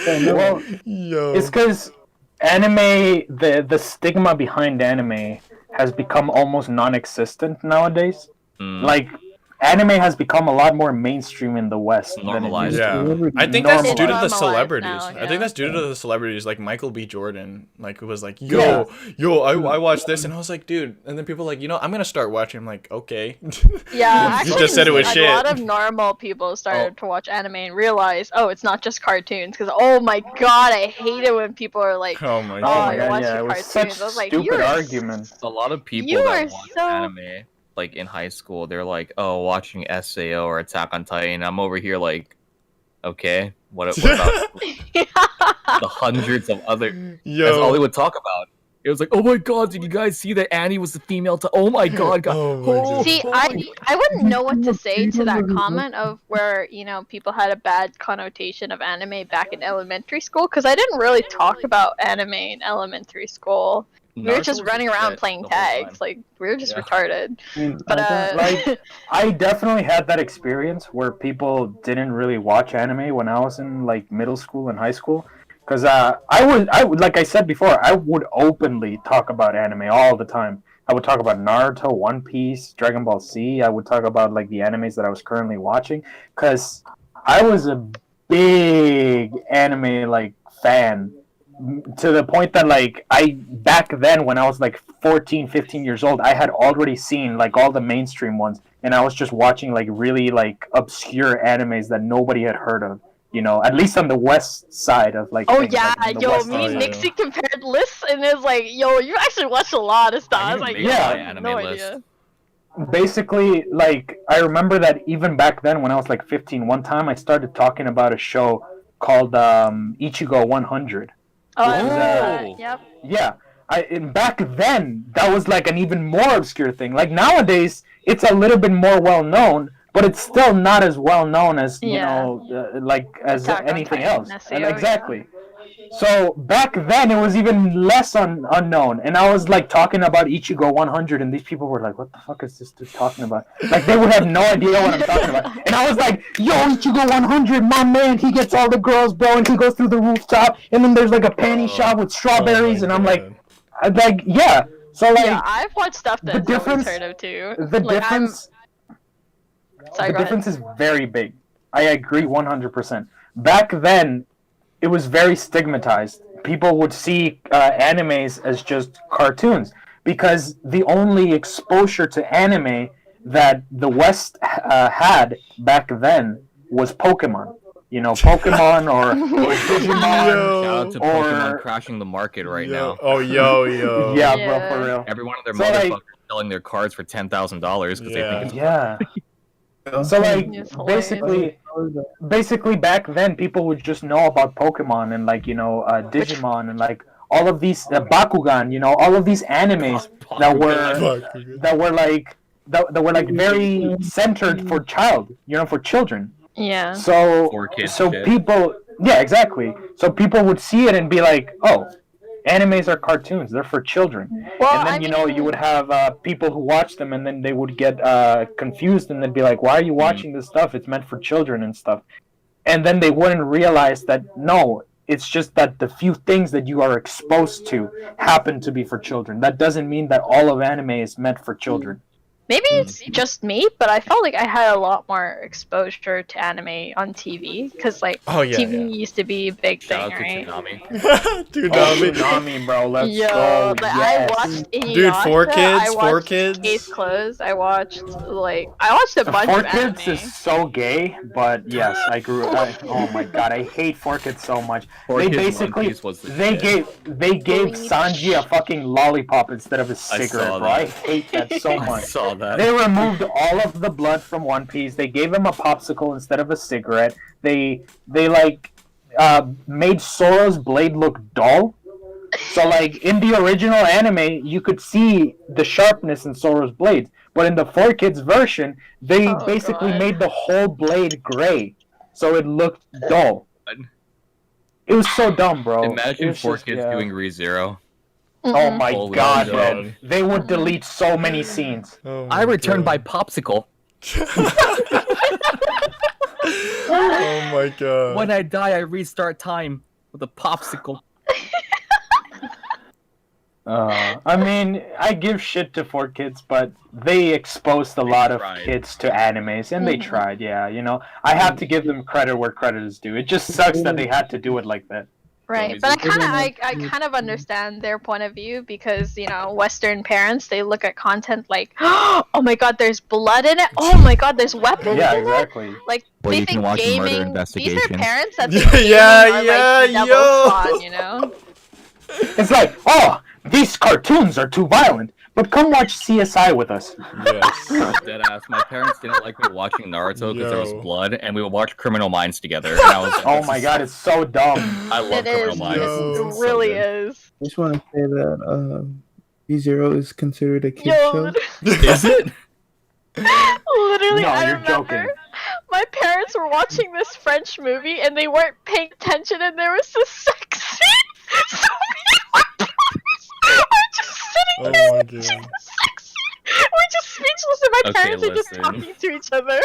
Well, it's because anime, the stigma behind anime has become almost non-existent nowadays. Like, anime has become a lot more mainstream in the West. Normalized. I think that's due to the celebrities. I think that's due to the celebrities, like Michael B. Jordan, like who was like, yo, I watched this, and I was like, dude, and then people were like, I'm gonna start watching. I'm like, okay. Yeah, actually, you just said it was shit. A lot of normal people started to watch anime and realize, oh, it's not just cartoons. Because oh my god, I hate it when people are like, oh my god, you're watching it was cartoons. such I was like, stupid arguments. A lot of people that watch anime. Like in high school, they're like, "Oh, watching SAO or Attack on Titan." I'm over here like, "Okay, what about the hundreds of other?" That's all they would talk about. It was like, "Oh my god, did you guys see that Annie was the female?" Oh my god, See, I wouldn't know what to say to that comment of where people had a bad connotation of anime back in elementary school, because I didn't really talk about anime in elementary school. We were just running around playing tags. Like, we were just retarded. But I definitely had that experience where people didn't really watch anime when I was in like middle school and high school. Because I would, like I said before, I would openly talk about anime all the time. I would talk about Naruto, One Piece, Dragon Ball Z. I would talk about like the animes that I was currently watching. Because I was a big anime like fan. To the point that like back then when I was like 14, 15 years old, I had already seen like all the mainstream ones, and I was just watching like really like obscure animes that nobody had heard of, at least on the west side of like me and Nixie compared lists, and it was like, yo, you actually watched a lot of stuff. I was like, no idea. Basically, like, I remember that even back then when I was like 15, one time I started talking about a show called Ichigo 100. Yep. Yeah, back then that was like an even more obscure thing. Like nowadays, it's a little bit more well known, but it's still not as well known as as anything else. And exactly. So back then it was even less unknown, and I was like talking about Ichigo 100, and these people were like, "What the fuck is this dude talking about?" Like they would have no idea what I'm talking about. And I was like, "Yo, Ichigo 100, my man, he gets all the girls, bro, and he goes through the rooftop, and then there's like a panty shop with strawberries," and I'm like, yeah. So like, I've watched stuff that's always heard of too. The difference is very big. I agree 100%. Back then, it was very stigmatized. People would see animes as just cartoons because the only exposure to anime that the West had back then was Pokemon. You know, Pokemon or Digimon. Yo. Shout out to Or- Pokemon crashing the market right Yo. now. Oh, yo. Yeah, Yeah. bro, for real. Every one of their So, like- motherfuckers selling their cards for $10,000 because they think it's Yeah. So like It's hilarious. basically back then people would just know about Pokemon and like Digimon and like all of these Bakugan, all of these animes that were like very centered for for children. Yeah. So For kids so shit. people exactly. So people would see it and be like, "Oh, animes are cartoons. They're for children." Well, And then I mean, you would have people who watch them, and then they would get confused, and they'd be like, "Why are you watching this stuff? It's meant for children and stuff." And then they wouldn't realize that no, it's just that the few things that you are exposed to happen to be for children. That doesn't mean that all of anime is meant for children. maybe it's just me, but I felt like I had a lot more exposure to anime on TV because like Oh, yeah, TV yeah. used to be a big Shout thing, out right? to Tsunami. Dude, Oh, Nami. Tsunami, bro, let's Yo, go. like Yes. I watched Inuyasha, Dude, four I kids, four watched kids. Case Closed. I watched a bunch Four of Kids anime. is so gay, but yes, oh my god, I hate Four Kids so much. Four They Kids One basically Piece was the they shit. gave Bleach. Sanji a fucking lollipop instead of a I cigarette, saw bro. I that. hate that so I much. saw that. They removed all of the blood from One Piece. They gave him a popsicle instead of a cigarette. They made Soro's blade look dull. So like in the original anime, you could see the sharpness in Soro's blades, but in the 4Kids version, they Oh, basically God. made the whole blade gray, so it looked dull. It was so dumb, bro. It Imagine was Four just- Kids yeah. doing ReZero. Oh my Holy god, dog. man! They would delete so many scenes. Oh I my returned by God. popsicle. Oh my god. When I die, I restart time with a popsicle. I mean, I give shit to 4Kids, but they exposed a lot of tried. kids to animes, and they Mhm. tried. Yeah, I have to give them credit where credit is due. It just sucks that they had to do it like that. Right, So but is it- I kind of understand their point of view because Western parents they look at content like, oh my god, there's blood in it. Oh my god, there's weapons Yeah, in it. exactly. Like Well, they you can think watch Murder gaming. These are Investigation. parents that Yeah, think gaming yeah, are, like, yeah, the devil's yo. spawn, It's like, oh, these cartoons are too violent, but come watch CSI with us. Yes. Deadass. My parents didn't like me watching Naruto because there was Yo. blood, and we would watch Criminal Minds together. And I was like, Oh this my is- god, it's so dumb. I love It Criminal is. Minds. Yo. It It's so really good. is. I just want to say that V0 is considered a kid Yo, show. Is it? literally, No, I you're remember joking. my parents were watching this French movie and they weren't paying attention, and there was this sex scene. So me and my parents were just sitting Oh there my watching God. the sex scene. We're just speechless, and my Okay, parents are just listen. talking to each other.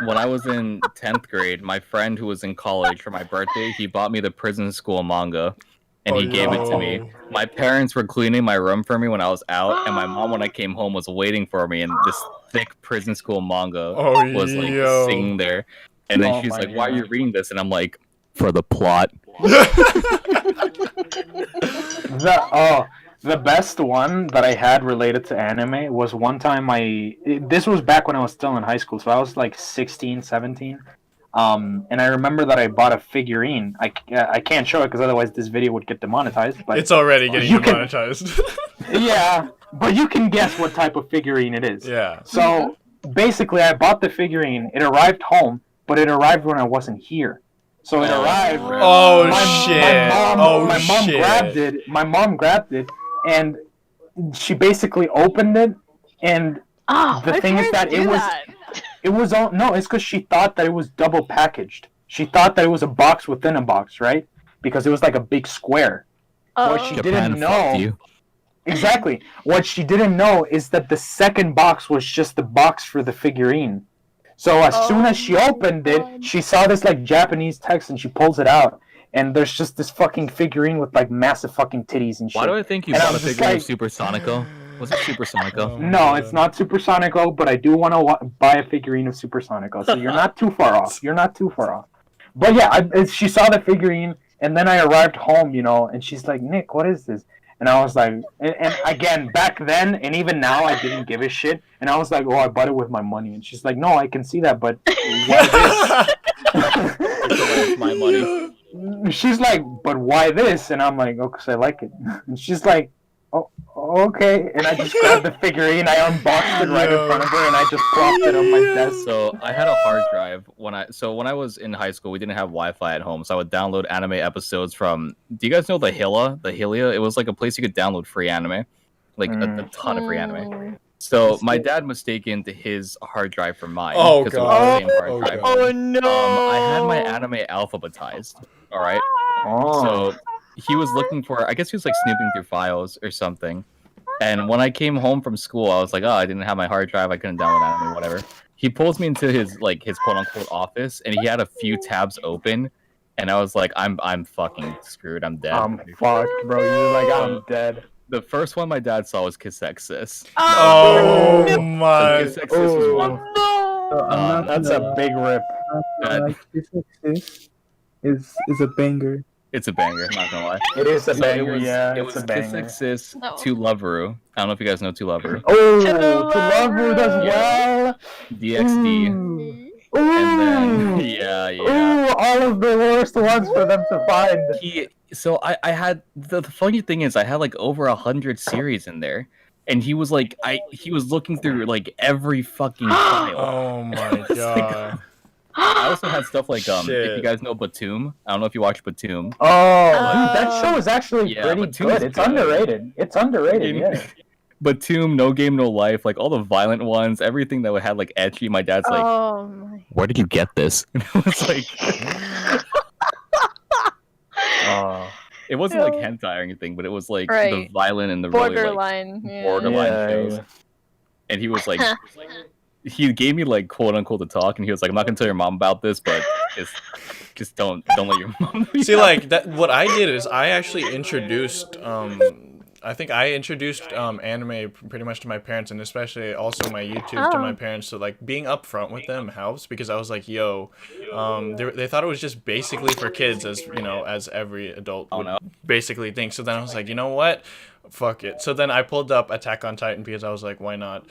When I was in 10th grade, my friend who was in college for my birthday, he bought me the Prison School manga, and he Oh, gave it to no. me. My parents were cleaning my room for me when I was out, and my mom, when I came home, was waiting for me, and this thick Prison School manga Oh, was like yo. sitting there. And then Oh she's my like, "Why are you God. reading this?" And I'm like, "For the plot." The best one that I had related to anime was one time this was back when I was still in high school, so I was like 16, 17. And I remember that I bought a figurine. I can't show it because otherwise this video would get demonetized. But It's already getting You can- demonetized. yeah, but you can guess what type of figurine it is. Yeah. So basically, I bought the figurine. It arrived home, but it arrived when I wasn't here. So it Oh, arrived. Oh, my, shit. My mom, Oh, my mom shit. grabbed it. My mom grabbed it, and she basically opened it. And Oh, The my thing is parents that it do was- that. it was all no. It's because she thought that it was double packaged. She thought that it was a box within a box, right? Because it was like a big square. What Oh. she Japan didn't know. fucked you. Exactly. What she didn't know is that the second box was just the box for the figurine. So as soon as she Oh my opened it, God. she saw this like Japanese text and she pulls it out. And there's just this fucking figurine with like massive fucking titties and shit. Why do I think you And I bought a was just figure of like- Super Sonico? Was it Super Sonico? Oh. No, it's not Supersonico, but I do want to buy a figurine of Supersonico. So you're not too far off. You're not too far off. But yeah, she saw the figurine, and then I arrived home, and she's like, "Nick, what is this?" And I was like, and again, back then, and even now, I didn't give a shit. And I was like, oh, I bought it with my money. And she's like, no, I can see that, but why It's my money. this? She's like, but why this? And I'm like, oh, because I like it. And she's like, oh, okay. And I just grabbed the figurine, I unboxed it right in front of her, and I just plopped it on my desk. So I had a hard drive when I was in high school. We didn't have Wi-Fi at home, so I would download anime episodes from. Do you guys know the Hilia? It was like a place you could download free anime, like a ton of free anime. So my dad mistaken his hard drive for mine. Oh, because God. it was the same hard drive. God. Oh no! I had my anime alphabetized. All right. So he was looking for. I guess he was like snooping through files or something. And when I came home from school, I was like, oh, I didn't have my hard drive. I couldn't download anime, whatever. He pulls me into his quote unquote office, and he had a few tabs open. And I was like, I'm fucking screwed. I'm dead. I'm fucked, bro. You're like, I'm dead. The first one my dad saw was Kiss X Sis. Oh So my. Kiss X Sis was one. So I'm not That's gonna a big rip. lie, Kiss X is a banger. It's a banger. I'm not gonna lie. It is a So banger, yeah. It It's was a Kiss banger. X Sis No. to Loveru. I don't know if you guys know To Loveru. Oh, To to love her does well. DXD. Ooh. And then Ooh. yeah. Ooh, all of the worst ones for them to find. So I had the funny thing is I had like over 100 series in there, and he was like he was looking through like every fucking file. Oh my god. I also had stuff like if Shit. you guys know Batum. I don't know if you watch Batum. Oh, dude, that show is actually Yeah, pretty but Toon's good. It's good. underrated. It's underrated, yeah. Batum, No Game No Life, like all the violent ones, everything that would have like ecchi. My dad's like, Oh my. where did you get this? And it was like, it wasn't like hentai or anything, but it was like the Right. violent and the really like Borderline. Yeah. borderline Yeah, shows. yeah. And he was like, he gave me like quote unquote to talk, and he was like, I'm not gonna tell your mom about this, but just don't let your mom know. See, like that. What I did is I actually introduced. I think I introduced anime pretty much to my parents, and especially also my YouTube to my Oh. parents. So like being upfront with them helps, because I was like, "Yo," they thought it was just basically for kids, as you know, as every adult would no. basically think. So then I was like, you know what? Fuck it. So then I pulled up Attack on Titan because I was like, why not?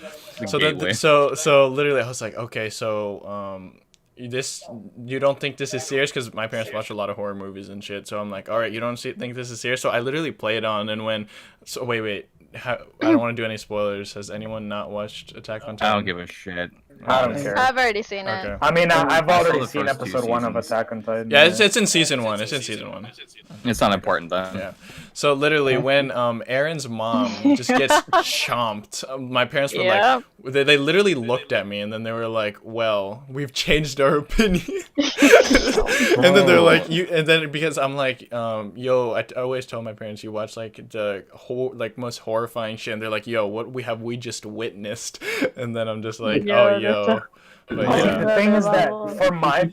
So gateway. then, so literally I was like, okay, so this, you don't think this is serious? Because my parents watch a lot of horror movies and shit. So I'm like, all right, you don't think this is serious? So I literally play it on, and when, so wait, I don't want to do any spoilers. Has anyone not watched Attack on Titan? I don't give a shit. I don't care. I've already seen it. Okay. I mean, I've I saw already the seen first two episode 1 of seasons. Attack on Titan. Yeah, it's in season 1. It's in season 1. It's not important then. Yeah. So literally, when Aaron's mom just gets chomped, my parents were Yeah. like, they literally looked at me, and then they were like, "Well, we've changed our opinion." And then they're like, "You," and then because I'm like, "Yo," I always tell my parents, "You watch like the most horrifying shit," and they're like, "Yo, what we just witnessed?" And then I'm just like, Yeah, "Oh, that's yo." But I mean, yeah. the thing is that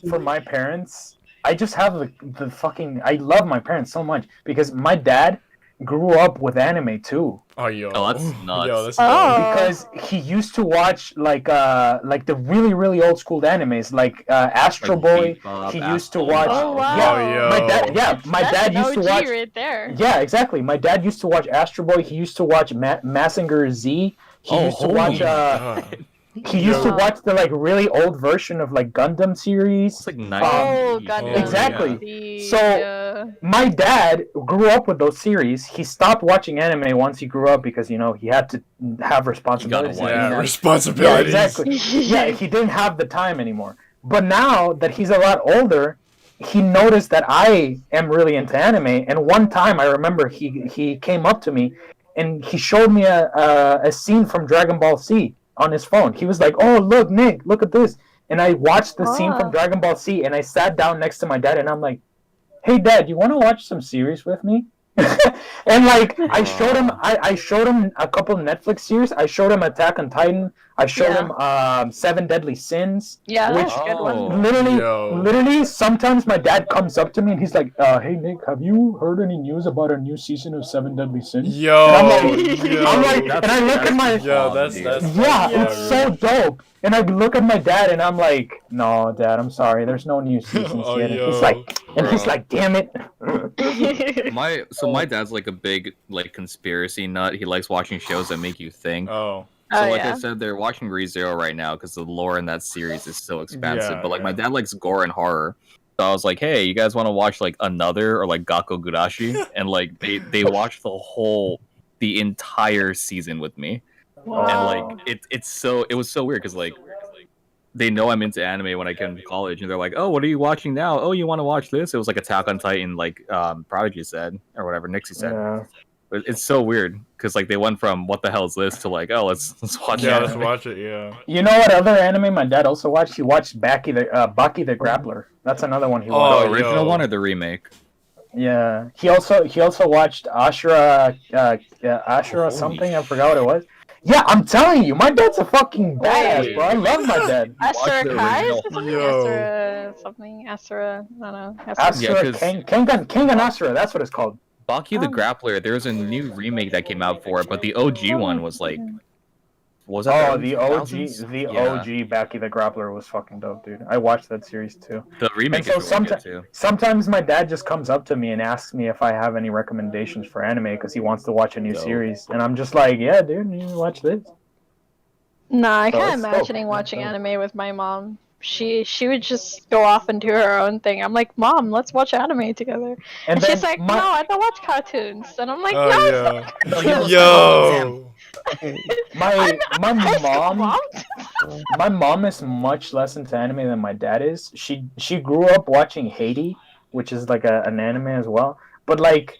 for my parents, I just have the fucking. I love my parents so much because my dad grew up with anime too. Oh, yo. Oh, that's nuts. Yo, that's Oh. Because he used to watch like the really old school animes like Astro Like Boy. Bebop, He Astro used to watch. Oh, wow. Oh, yo. My That's dad an used to OG watch. right there. Yeah, exactly. My dad used to watch Astro Boy. He used to watch Massinger Z. He used to watch. God. He used to watch the like really old version of like Gundam series. It's like Oh, 90s. Gundam. Exactly. Z, So- yeah. My dad grew up with those series. He stopped watching anime once he grew up because you know he had to have responsibilities. wife. and Yeah, that- responsibilities. Yeah, exactly. Yeah, he didn't have the time anymore. But now that he's a lot older, he noticed that I am really into anime. And one time I remember he came up to me and he showed me a scene from Dragon Ball Z on his phone. He was like, "Oh, look, Nick, look at this." And I watched the scene from Ah. Dragon Ball Z and I sat down next to my dad and I'm like, "Hey, Dad, you want to watch some series with me?" And like I I showed him a couple of Netflix series. I showed him Attack on Titan. I showed him Seven Deadly Sins. Yeah, which that's a good one. literally, sometimes my dad comes up to me and he's like, "Hey Nick, have you heard any news about a new season of Seven Deadly Sins?" Yo, and I'm like, yo, and I look at my, that's yeah, it's so dope. And I look at my dad and I'm like, "No, Dad, I'm sorry. There's no new seasons yet." And he's like, "Damn it." My dad's like a big like conspiracy nut. He likes watching shows that make you think. Oh. So I said, they're watching ReZero right now because the lore in that series is so expansive. Yeah, but like my dad likes gore and horror. So I was like, hey, you guys want to watch like Another or like Gakko Gurashi? And like they watched the entire season with me. Wow. And like it was so weird because like they know I'm into anime when I get into college, and they're like, "Oh, what are you watching now? Oh, you want to watch this?" It was like Attack on Titan, like Prodigy said or whatever Nixie said. Yeah. But it's so weird because like they went from what the hell is this to like, oh, let's watch it. Yeah, let's watch it. Yeah. You know what other anime my dad also watched? He watched Baki the Grappler. That's another one he watched. The original one or the remake? Yeah. He also watched Ashura something. I forgot what it was. Yeah, I'm telling you, my dad's a fucking badass, bro. I love my dad. Asura Kai? Yo. Asura, I don't know. Asura, Kengan Asura, that's what it's called. Baki the Grappler, there's a new remake that came out for it, but the OG one was like... Was that the OG Baki the Grappler was fucking dope, dude. I watched that series too. The remake is really good too. Sometimes my dad just comes up to me and asks me if I have any recommendations for anime because he wants to watch a new series, and I'm just like, yeah, dude, you watch this. Nah, I can't imagine watching anime with my mom. She would just go off and do her own thing. I'm like, Mom, let's watch anime together. And she's like, no, I don't watch cartoons. And I'm like, Yo. My mom is much less into anime than my dad is. She grew up watching Haiti, which is like an anime as well. But like,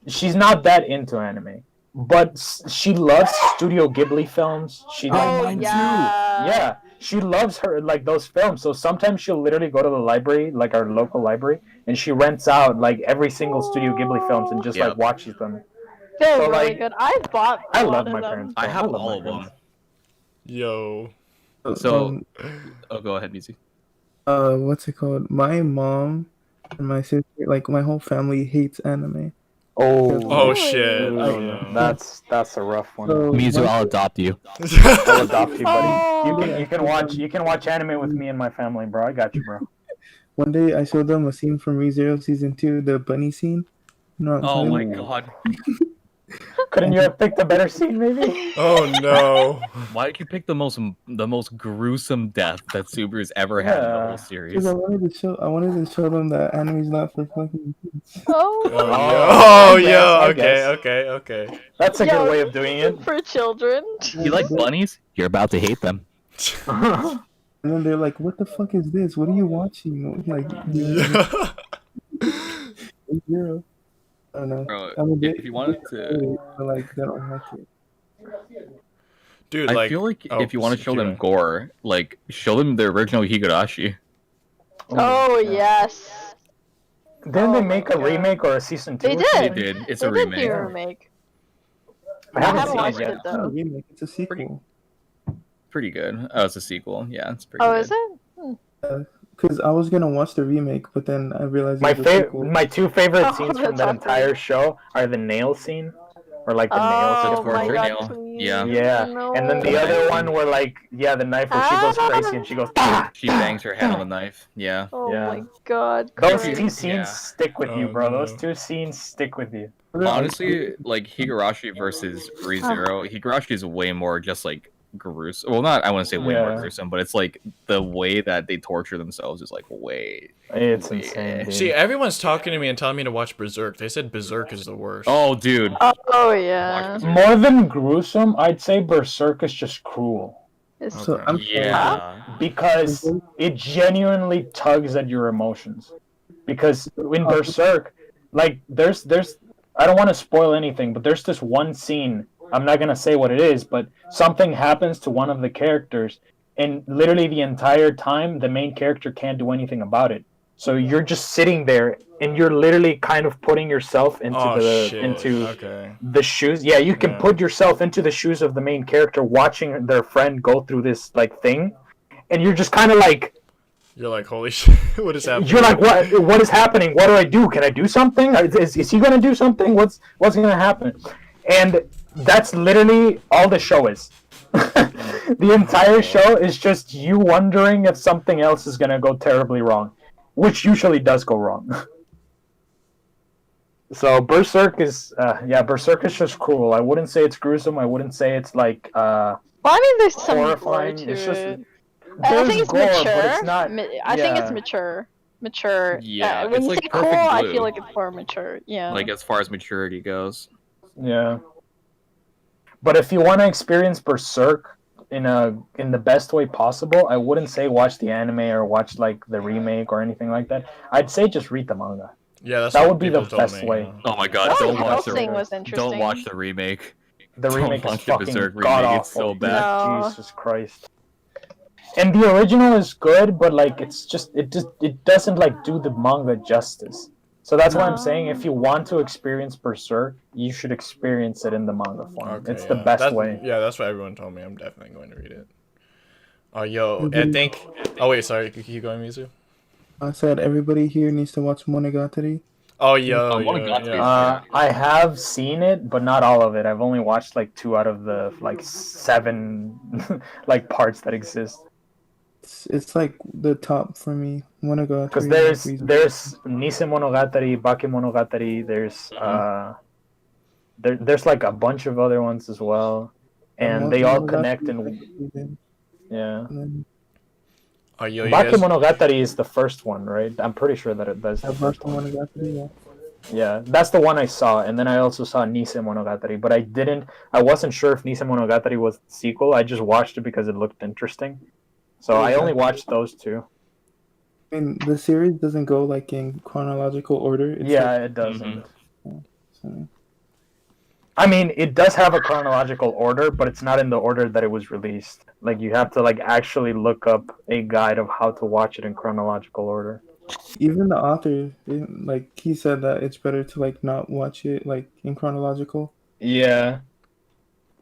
she's not that into anime. But she loves Studio Ghibli films. Mine too. Yeah, she loves like those films. So sometimes she'll literally go to the library, like our local library, and she rents out like every single Studio Ghibli films and just like watches them. They're really good. I love my parents. I have all of them. Yo. So, go ahead, Mizi. What's it called? My mom and my sister, like my whole family, hates anime. Oh shit! That's a rough one. So, Mizu, I'll adopt you. I'll adopt you, buddy. You can watch anime with me and my family, bro. I got you, bro. One day I showed them a scene from ReZero season 2, the bunny scene. Oh my god. Couldn't you have picked a better scene, maybe? Oh no! Why did you pick the most gruesome death that Subaru's ever had in the whole series? Because I wanted to show them that anime's not for fucking kids. Okay. That's a good way of doing it. For children. You like bunnies? You're about to hate them. And then they're like, "What the fuck is this? What are you watching?" Like, Zero. I don't know. Bro, I'm a bit, if you wanted to, but like, they don't like it. Dude, I feel like if you want to show them gore, like show them the original Higurashi. Oh yes. Didn't they make a remake or a season 2? They did. They did. It's a remake. Did do a remake. I haven't watched it It's not a though. remake, it's a sequel. Pretty good. Oh, it's a sequel. Yeah, it's pretty Oh, good. is it? Because I was gonna watch the remake, but then I realized My my two favorite scenes from that's that awesome. entire show are the nail scene, or like the nails. Oh my her god, nail. please. Yeah. Yeah, No. and then the other one where like the knife where she goes crazy and she goes. Ah! She bangs her head on the knife. Yeah. Oh Yeah. my god. Those cringe. two scenes stick with you, Oh, bro. no. Those two scenes stick with you. Honestly, like Higurashi versus ReZero, Higurashi is way more just like gruesome. Well, not I wouldn't say way more gruesome, but it's like the way that they torture themselves is like way. It's insane. Dude. See, everyone's talking to me and telling me to watch Berserk. They said Berserk is the worst. Oh, dude. Oh yeah. Watch Berserk. More than gruesome, I'd say Berserk is just cruel. It's So I'm Yeah. Because it genuinely tugs at your emotions. Because in Berserk, like there's I don't want to spoil anything, but there's this one scene, I'm not gonna say what it is, but something happens to one of the characters, and literally the entire time the main character can't do anything about it. So you're just sitting there, and you're literally kind of putting yourself into Okay. the shoes. Yeah, you can put yourself into the shoes of the main character, watching their friend go through this like thing, and you're just kind of like, you're like, holy shit, what is happening? You're like, what is happening? What do I do? Can I do something? Is he gonna do something? What's gonna happen? And that's literally all the show is. The entire show is just you wondering if something else is gonna go terribly wrong, which usually does go wrong. So Berserk is just cruel. I wouldn't say it's gruesome. I wouldn't say it's like Well, I mean, there's some gore horrifying. to It's just it. I think it's gore, but mature. it's not. I think it's mature. Mature. Yeah, when it's you like say cool, Perfect I Blue. feel like it's more mature. Yeah. Like as far as maturity goes. Yeah. But if you want to experience Berserk in the best way possible, I wouldn't say watch the anime or watch like the remake or anything like that. I'd say just read the manga. Yeah, that's That what would be the people told best me, way. yeah. Oh my god, That don't watch thing was the interesting. don't watch the remake. The Don't remake is watch the fucking Berserk remake, god awful. it's so bad. No. Jesus Christ. And the original is good, but like it doesn't like do the manga justice. So that's why I'm saying if you want to experience Berserk, you should experience it in the manga form. Okay, It's the yeah. best way. Yeah, that's what everyone told me. I'm definitely going to read it. Oh, yo, I think... Oh, wait, sorry. Keep going, Mizu. I said everybody here needs to watch Monogatari. Oh, yo, Oh, yo, Monogatari. yeah. I have seen it, but not all of it. I've only watched like 2 out of the like 7 like parts that exist. It's like the top for me. Monogatari. Because there's Nise Monogatari, Bake Monogatari. There's like a bunch of other ones as well, and they all connect and yeah. Oh, yo, you Bake guys... Monogatari is the first one, right? I'm pretty sure that that's the first one. Monogatari, yeah. Yeah, that's the one I saw, and then I also saw Nise Monogatari, but I wasn't sure if Nise Monogatari was the sequel. I just watched it because it looked interesting. So I only watched those 2. I mean, the series doesn't go like in chronological order. It's Yeah, like, it doesn't. so- I mean, it does have a chronological order, but it's not in the order that it was released. Like, you have to like actually look up a guide of how to watch it in chronological order. even the author, like he said that it's better to like not watch it like in chronological. Yeah.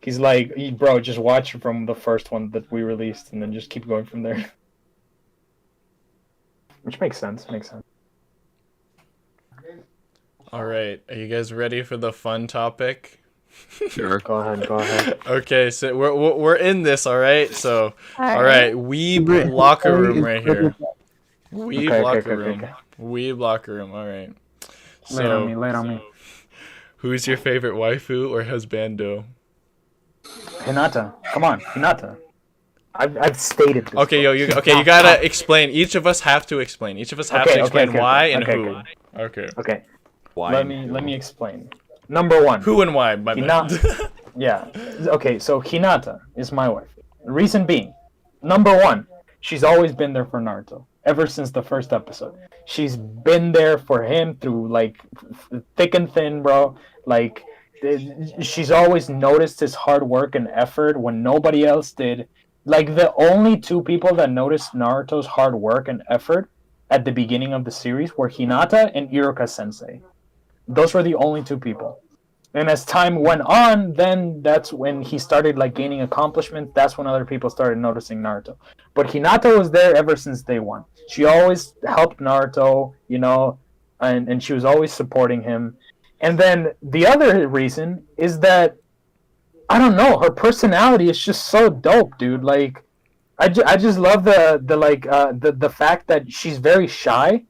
He's like, bro, just watch from the first one that we released, and then just keep going from there. Which makes sense. All right. Are you guys ready for the fun topic? Sure. Go ahead. Okay, so we're in this, all right? So, Alright. all right, Weeb locker room right here. Weeb Okay, locker okay. room. Weeb locker room, all right. Lay it on me. Who's your favorite waifu or husbando? Hinata. Come on, Hinata. I've stated this. Okay, yo, you gotta explain. Each of us have to explain. Each of us have to explain why and who. Okay. Okay. Why? Let me explain. Number 1. Who and why, my bad. Hinata. Yeah. Okay, so Hinata is my wife. Reason being, number 1, she's always been there for Naruto. Ever since the first episode. She's been there for him through, like, thick and thin, bro. Like, she's always noticed his hard work and effort when nobody else did. Like, the only 2 people that noticed Naruto's hard work and effort at the beginning of the series were Hinata and Iruka Sensei. Those were the only 2 people. And as time went on, then that's when he started like gaining accomplishments. That's when other people started noticing Naruto. But Hinata was there ever since day 1. She always helped Naruto, you know, and she was always supporting him. And then the other reason is that, I don't know, her personality is just so dope, dude. Like, I just love the fact that she's very shy,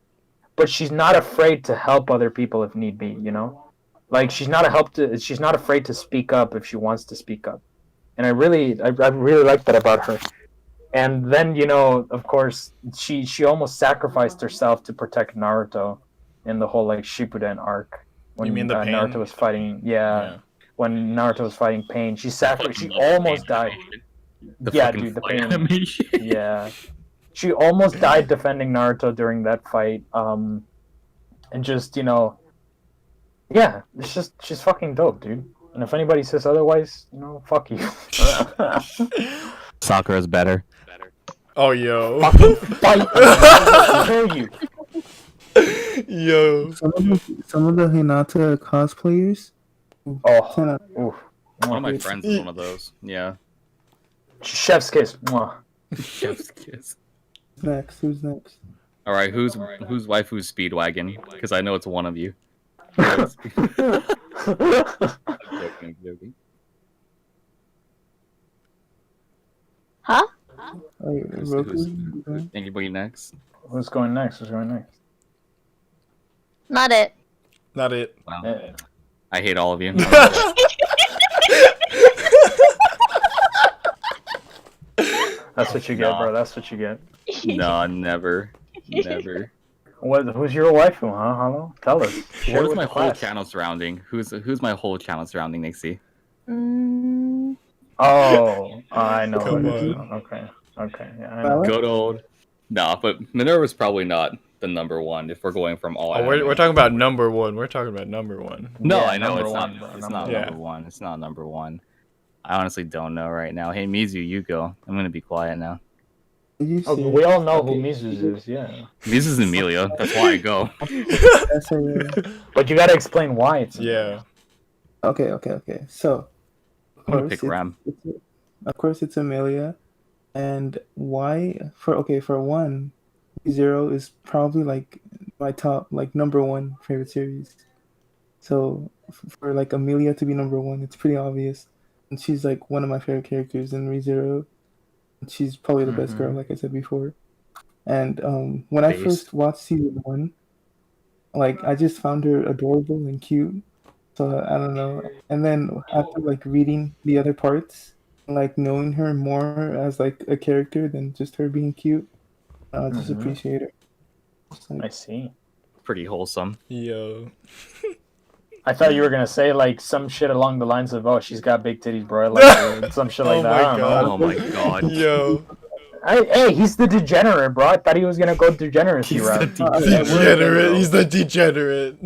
but she's not afraid to help other people if need be, you know? Like, she's not afraid to speak up if she wants to speak up. And I really like that about her. And then, you know, of course, she almost sacrificed herself to protect Naruto in the whole like Shippuden arc when You mean the Pain? Naruto was fighting. Yeah, when Naruto was fighting Pain, she almost died. Yeah, dude, the Pain animation. Yeah, she almost died defending Naruto during that fight. And just, you know, yeah, she's fucking dope, dude. And if anybody says otherwise, you know, fuck you. Sakura's better. Oh, yo. Fucking fight! I'll kill you. Yo. Some of the Hinata cosplayers. Oh, oof. One of my friends is one of those. Yeah. Chef's kiss. Mwah. Chef's kiss. Who's next? All right, who's waifu's Speedwagon? Because I know it's one of you. I'm joking. Huh? Anybody next? Who's going next? Not it. Not it. Wow. Eh. I hate all of you. That's what you get, bro. That's what you get. No, never. Who's your waifu, huh? Hello? Tell us. Share What is with my the whole class. channel surrounding? Who's my whole channel surrounding, Nixie? Mm, Oh, I know. Come what it is. on. Okay. Yeah, I know. Good old. Nah, but Minerva's probably not the number one if we're going from all. Oh, we're anime. talking about number one. We're talking about number one. No, Yeah, I know number it's one, not. bro, It's number not one. number one. It's not number one. I honestly don't know right now. Hey, Mizu, you go. I'm gonna be quiet now. Oh, we all know who Mizu's is, yeah. Mizu's Amelia. That's why I go. But you gotta explain why it's. Yeah. Okay. So, I'm gonna pick Ram. of course, it's Amelia, and why? For one, Zero is probably like my top, like number one favorite series. So for like Amelia to be number one, it's pretty obvious, and she's like one of my favorite characters in ReZero. She's probably the best girl, like I said before. And when I first watched season 1, like I just found her adorable and cute. So I don't know. And then after like reading the other parts, like knowing her more as like a character than just her being cute, I just appreciate her. I see. Pretty wholesome. Yo. I thought you were gonna say like some shit along the lines of, "Oh, she's got big titties, bro." Like some shit like Oh that. my I don't God. know. Oh my god. Yo. Hey, he's the degenerate, bro. I thought he was gonna go degeneracy route. Degenerate. He's the degenerate.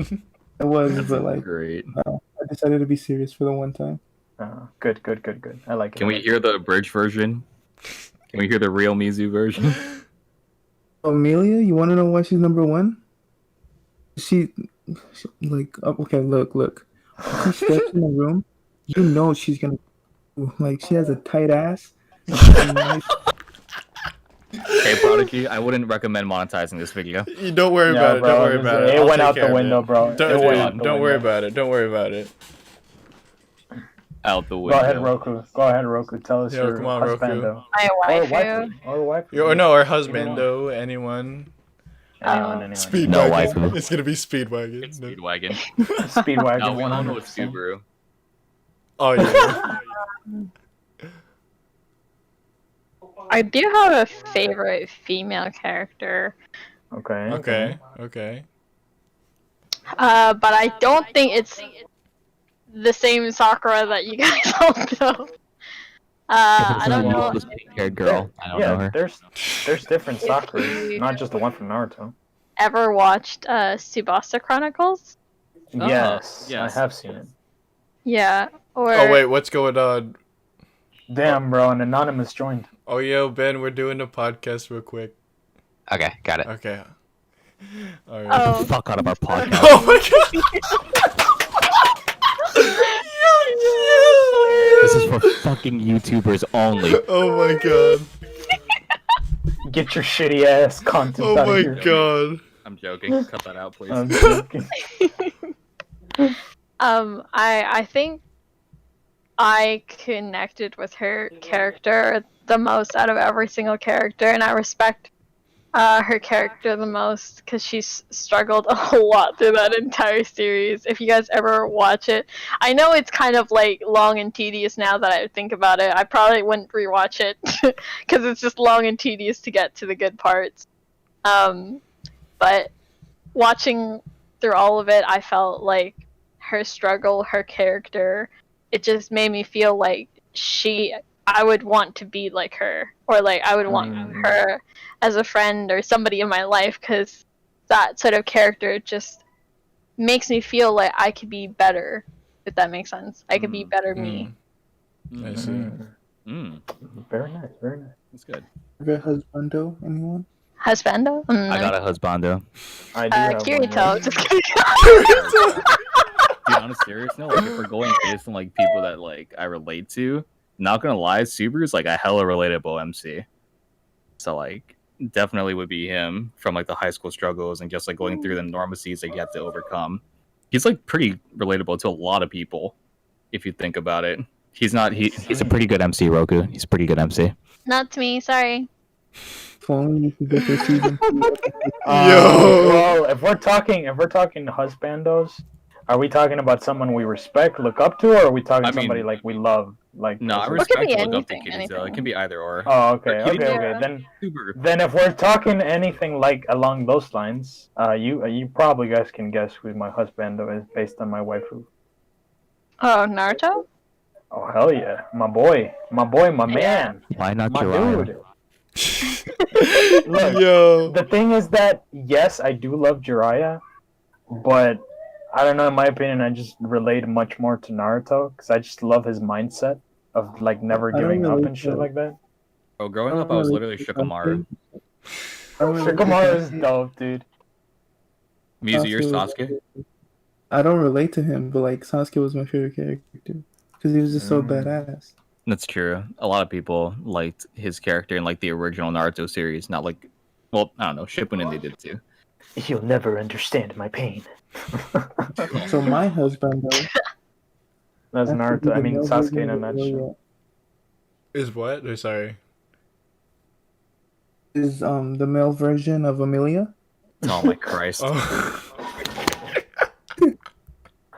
It was, but like Great. I decided to be serious for the one time. Good. I like it. Can we hear the abridged version? Can we hear the real Mizu version? Amelia, you want to know why she's number one? She like okay, look. She steps in the room, you know she's gonna like she has a tight ass. Hey, Prodigy, I wouldn't recommend monetizing this video. You don't worry about it. bro, Don't worry about it. it I'll went take out care the of window, it. bro. Don't, It went out the don't worry window. about it. Don't worry about it. Out the Go window. ahead, Roku. Tell us Yo, your come on, Roku. husbando. my Or waifu. waifu. Or no, our husband though. Anyone? Anyone. Speedwagon. No waifu. It's gonna be Speedwagon. It's Speedwagon. Speedwagon. No, we all know 100%. it's Subaru. Oh yeah. I do have a favorite female character, Okay. Okay. but I don't think it's the same Sakura that you guys all know. I don't know. This pink-haired girl. I don't know her. There's different Sakuras, not just the one from Naruto. Ever watched Tsubasa Chronicles? Yes, yes. I have seen it. Yeah. Or Oh wait, what's going on? Damn, bro, an anonymous joined. Oh yo, Ben, we're doing a podcast real quick. Okay, got it. Okay. All right. Oh. Fuck out of our podcast. Oh my god. This is for fucking YouTubers only. Oh my god. Get your shitty ass content Oh out my of here. god. I'm joking. Cut that out, please. I'm joking. I think I connected with her character the most out of every single character, and I respect her character the most because she's struggled a lot through that entire series. If you guys ever watch it, I know it's kind of like long and tedious now that I think about it. I probably wouldn't rewatch it because it's just long and tedious to get to the good parts. But watching through all of it, I felt like her struggle, her character, it just made me feel like I would want to be like her, or like I would want her as a friend or somebody in my life, because that sort of character just makes me feel like I could be better, if that makes sense. I could be better me. I see. Mm, Very nice. that's good. Favorite husbando, anyone? Husbando? I got a husbando. I do have one, Kirito. yeah. Just kidding. Dude, on a serious note, like if we're going based on like people that like I relate to, not gonna lie, Subaru's like a hella relatable MC. So like definitely would be him from like the high school struggles and just like going through the normacies that you have to overcome. He's like pretty relatable to a lot of people if you think about it. He's a pretty good MC, Roku. He's a pretty good MC. Not to me, sorry. If only you could get their season 2. Well, if we're talking husbandos, are we talking about someone we respect, look up to, or are we talking somebody like we love? Like No, I this- respect be and look up to anything, Kirito. It anything. can be either or. Oh, okay, But okay, Kirito- okay. Subaru. Then if we're talking anything like along those lines, you probably guys can guess who my husbando is based on my waifu. Oh, Naruto? Oh hell yeah, my boy, my man, Why not my Jiraiya? dude. Look, Yo. the thing is that yes, I do love Jiraiya, but I don't know. In my opinion, I just relate much more to Naruto because I just love his mindset of like never I don't giving up relate and shit to- like that. Oh, growing up, I was literally Shikamaru. Shikamaru is dope, dude. Mizu, you're Sasuke Sasuke. I don't relate to him, but like Sasuke was my favorite character because he was just so Mm. badass. That's true. A lot of people liked his character in like the original Naruto series, not like, well, I don't know, Shippuden they did too. You'll never understand my pain. So my husband though, That's Naruto. I mean Sasuke in a nutshell. Is what? Oh, sorry. Is the male version of Amelia. Oh my Christ. Oh. I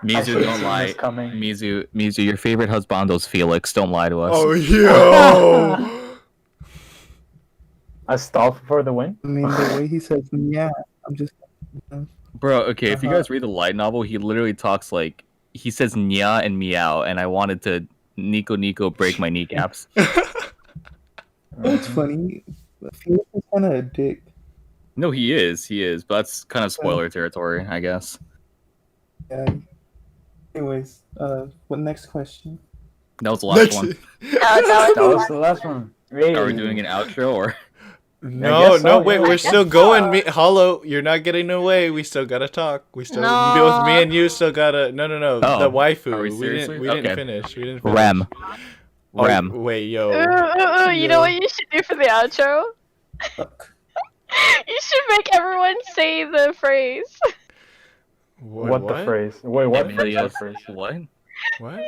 Mizu, should've don't seen lie. this coming. Mizu, your favorite husbando's Felix. Don't lie to us. Oh, yo. A stall for the win. I mean the way he says yeah, I'm just Bro, okay, if you Uh-huh. guys read the light novel, he literally talks like, he says nya and meow, and I wanted to Nico break my kneecaps. It's funny. Felix is kind of a dick. No, he is, but that's kind of spoiler territory, I guess. Yeah. Anyways, what next question? That was the last Next- one. That was the last one. Are we doing an outro or? No, guess no, so, wait, yeah. we're I still guess going. so. Me, Hollow, you're not getting away. We still gotta talk. We still, No. both me and you still gotta. No. Oh, The waifu. are we We seriously? didn't Okay. finish. We didn't finish. Rem. Oh, Rem. wait, Ooh, yo. ooh, ooh, you know what you should do for the outro? Fuck. You should make everyone say the phrase. What the phrase? Wait, what Emilia's phrase? what? What?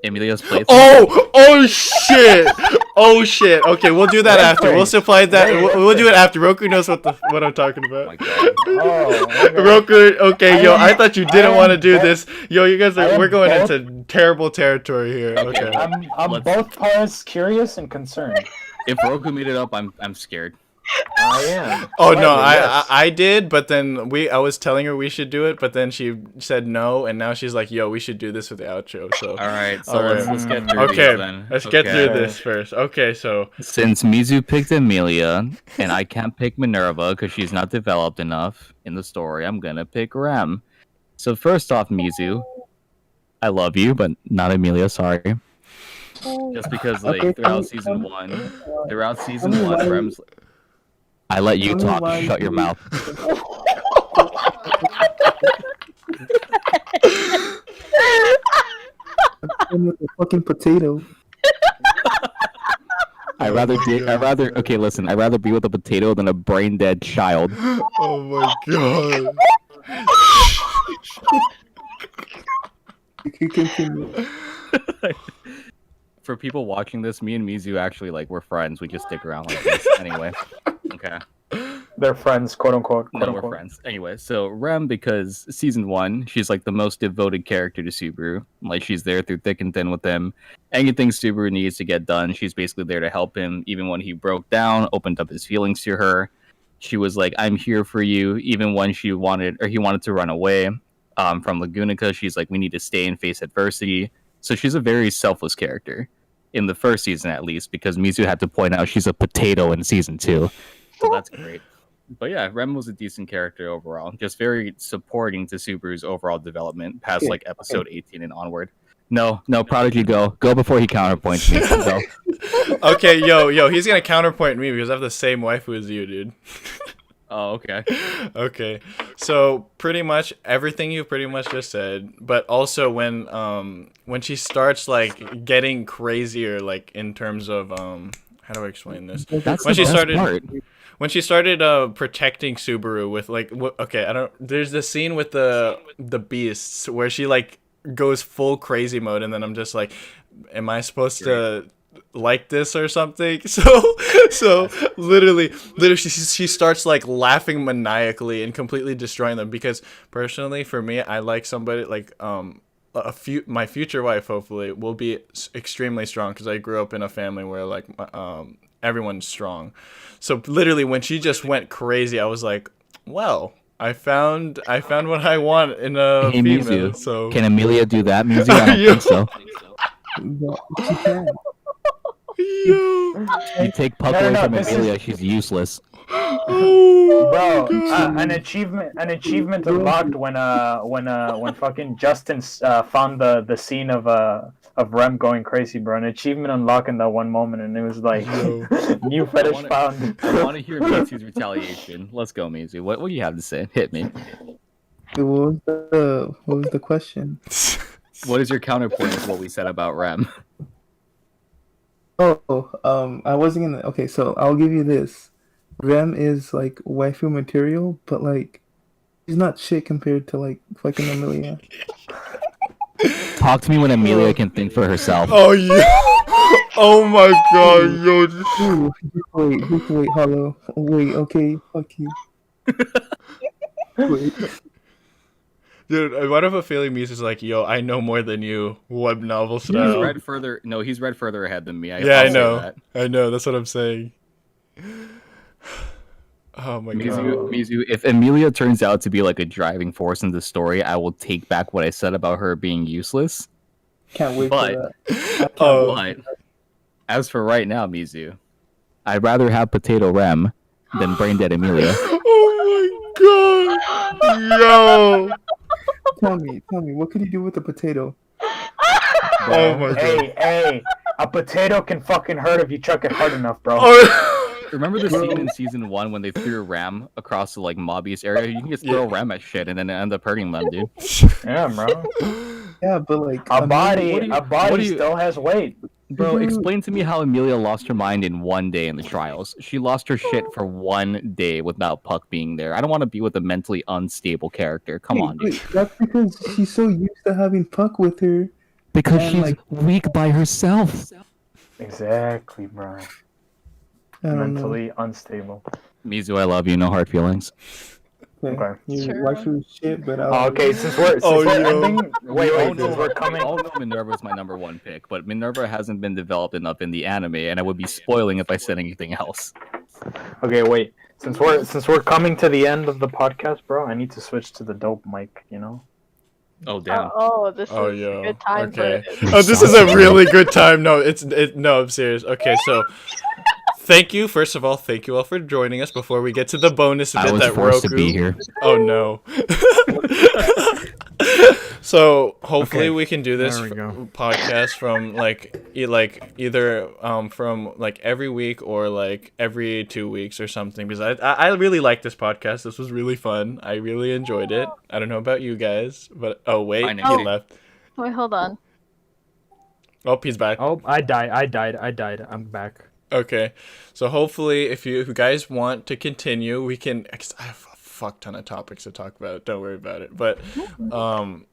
Emilia's plate. Oh shit! Oh shit! Okay, we'll do that after. We'll supply that. We'll do it after. Roku knows what I'm talking Oh about. my god. Oh, okay. Roku, okay, yo, I thought you didn't I want to am do both- this. Yo, you guys I are, am we're going both- into terrible territory here. Okay. Okay. I'm Let's- both parts curious and concerned. If Roku made it up, I'm scared. I am. Oh no, Slightly, yes. I did, but then I was telling her we should do it, but then she said no, and now she's like, yo, we should do this with the outro. So All right, so All right. let's get through okay, these then. let's get Okay. through this first. Okay, so Since Mizu picked Emilia, and I can't pick Minerva because she's not developed enough in the story, I'm gonna pick Rem. So first off, Mizu, I love you, but not Emilia. Sorry. Just because, like, Okay, throughout tell season me- one, Rem's. I let you tell me talk. why Shut your you- mouth. I'm with a fucking potato. I'd rather. Okay, listen. I'd rather be with a potato than a brain dead child. oh my god. You can continue. For people watching this, me and Mizu actually we're friends. We just stick around like this anyway. Okay. They're friends, quote unquote. No, we're friends. Anyway, so Rem, because season 1, she's like the most devoted character to Subaru. Like, she's there through thick and thin with him. Anything Subaru needs to get done, she's basically there to help him. Even when he broke down, opened up his feelings to her, she was like, "I'm here for you." Even when he wanted to run away from Lagunica, she's like, "We need to stay and face adversity." So she's a very selfless character in the first season, at least, because Mizu had to point out she's a potato in season 2. So that's great. But yeah, Rem was a decent character overall. Just very supporting to Subaru's overall development past Okay, like episode 18 and onward. No, Prodigy, go before he counterpoints me. Go. Okay, yo, he's gonna counterpoint me because I have the same waifu as you, dude. Oh, okay. Okay, so pretty much everything you pretty much just said, but also when she starts like getting crazier, like in terms of how do I explain this? That's When the she best started part. when she started protecting Subaru with like okay, I don't, there's the scene with the beasts where she like goes full crazy mode, and then I'm just like, am I supposed to like this or something? So literally she starts like laughing maniacally and completely destroying them, because personally for me, I like somebody like my future wife hopefully will be extremely strong, because I grew up in a family where like everyone's strong. So literally when she just went crazy, I was like, well, I found what I want in a Hey, female. Mizu, So can Amelia do that? Mizu, I don't think so. Yeah, she can. yo. You take Puck No, away no, from this is- Amelia, she's useless. Oh, Bro, God. an achievement unlocked when fucking Justin found the scene of Rem going crazy, bro. An achievement unlocked in that one moment, and it was like Yo. new fetish found. I want to hear Mizu's retaliation. Let's go, Mizu. What do you have to say? Hit me. What was the question? What is your counterpoint to what we said about Rem? I wasn't gonna. Okay, so I'll give you this. Rem is like waifu material, but like she's not shit compared to like fucking Amelia. Talk to me when Amelia can think for herself. Oh yeah. Oh my god, yo. Ooh, just wait, hello. Wait, okay, fuck you. Wait. Dude, what if a feeling Mises is like, yo, I know more than you, web novel He's style. read further. No, he's read further ahead than me. Yeah, I'll I say know. that. I know, that's what I'm saying. Oh my god. Mizu, if Amelia turns out to be like a driving force in the story, I will take back what I said about her being useless. Can't wait But- for that. Oh, But as for right now, Mizu, I'd rather have Potato Rem than Brain Dead Amelia. oh my god. Yo. Tell me, what could you do with a potato? Oh my god. Hey, a potato can fucking hurt if you chuck it hard enough, bro. Oh. Remember the scene in season 1 when they threw Ram across the like mobbiest area? You can just throw Ram at shit and then it ends up hurting them, dude. Yeah, bro. Yeah, but like A Amelia- body still has weight. Bro, explain to me how Amelia lost her mind in one day in the trials. She lost her shit for one day without Puck being there. I don't want to be with a mentally unstable character. Come on, dude. That's because she's so used to having Puck with her. Because And, she's like- weak by herself. Exactly, bro. I don't know. Mentally unstable. Mizu, I love you. No hard feelings. Okay. You Sure. waifu shit, but Oh, okay, since we're Oh, yo. ending, wait, since we're I coming. all know Minerva is my number one pick, but Minerva hasn't been developed enough in the anime, and I would be spoiling if I said anything else. Okay, wait. Since we're coming to the end of the podcast, bro, I need to switch to the dope mic. You know. Oh damn! This Oh, is yo. a good time Okay. for it. Oh, this is a really good time. No, no, I'm serious. Okay, so thank you. First of all, thank you all for joining us before we get to the bonus bit I was that forced Roku. to be here. Oh no. So hopefully Okay, we can do this there we go. podcast from either from like every week or like every 2 weeks or something, because I really like this podcast. This was really fun. I really enjoyed it. I don't know about you guys, but oh wait, Fine, he Andy. left. Wait, hold on. Oh, he's back. Oh, I died. I'm back. Okay, so hopefully, if you guys want to continue, we can. 'Cause I have a fuck ton of topics to talk about. Don't worry about it. But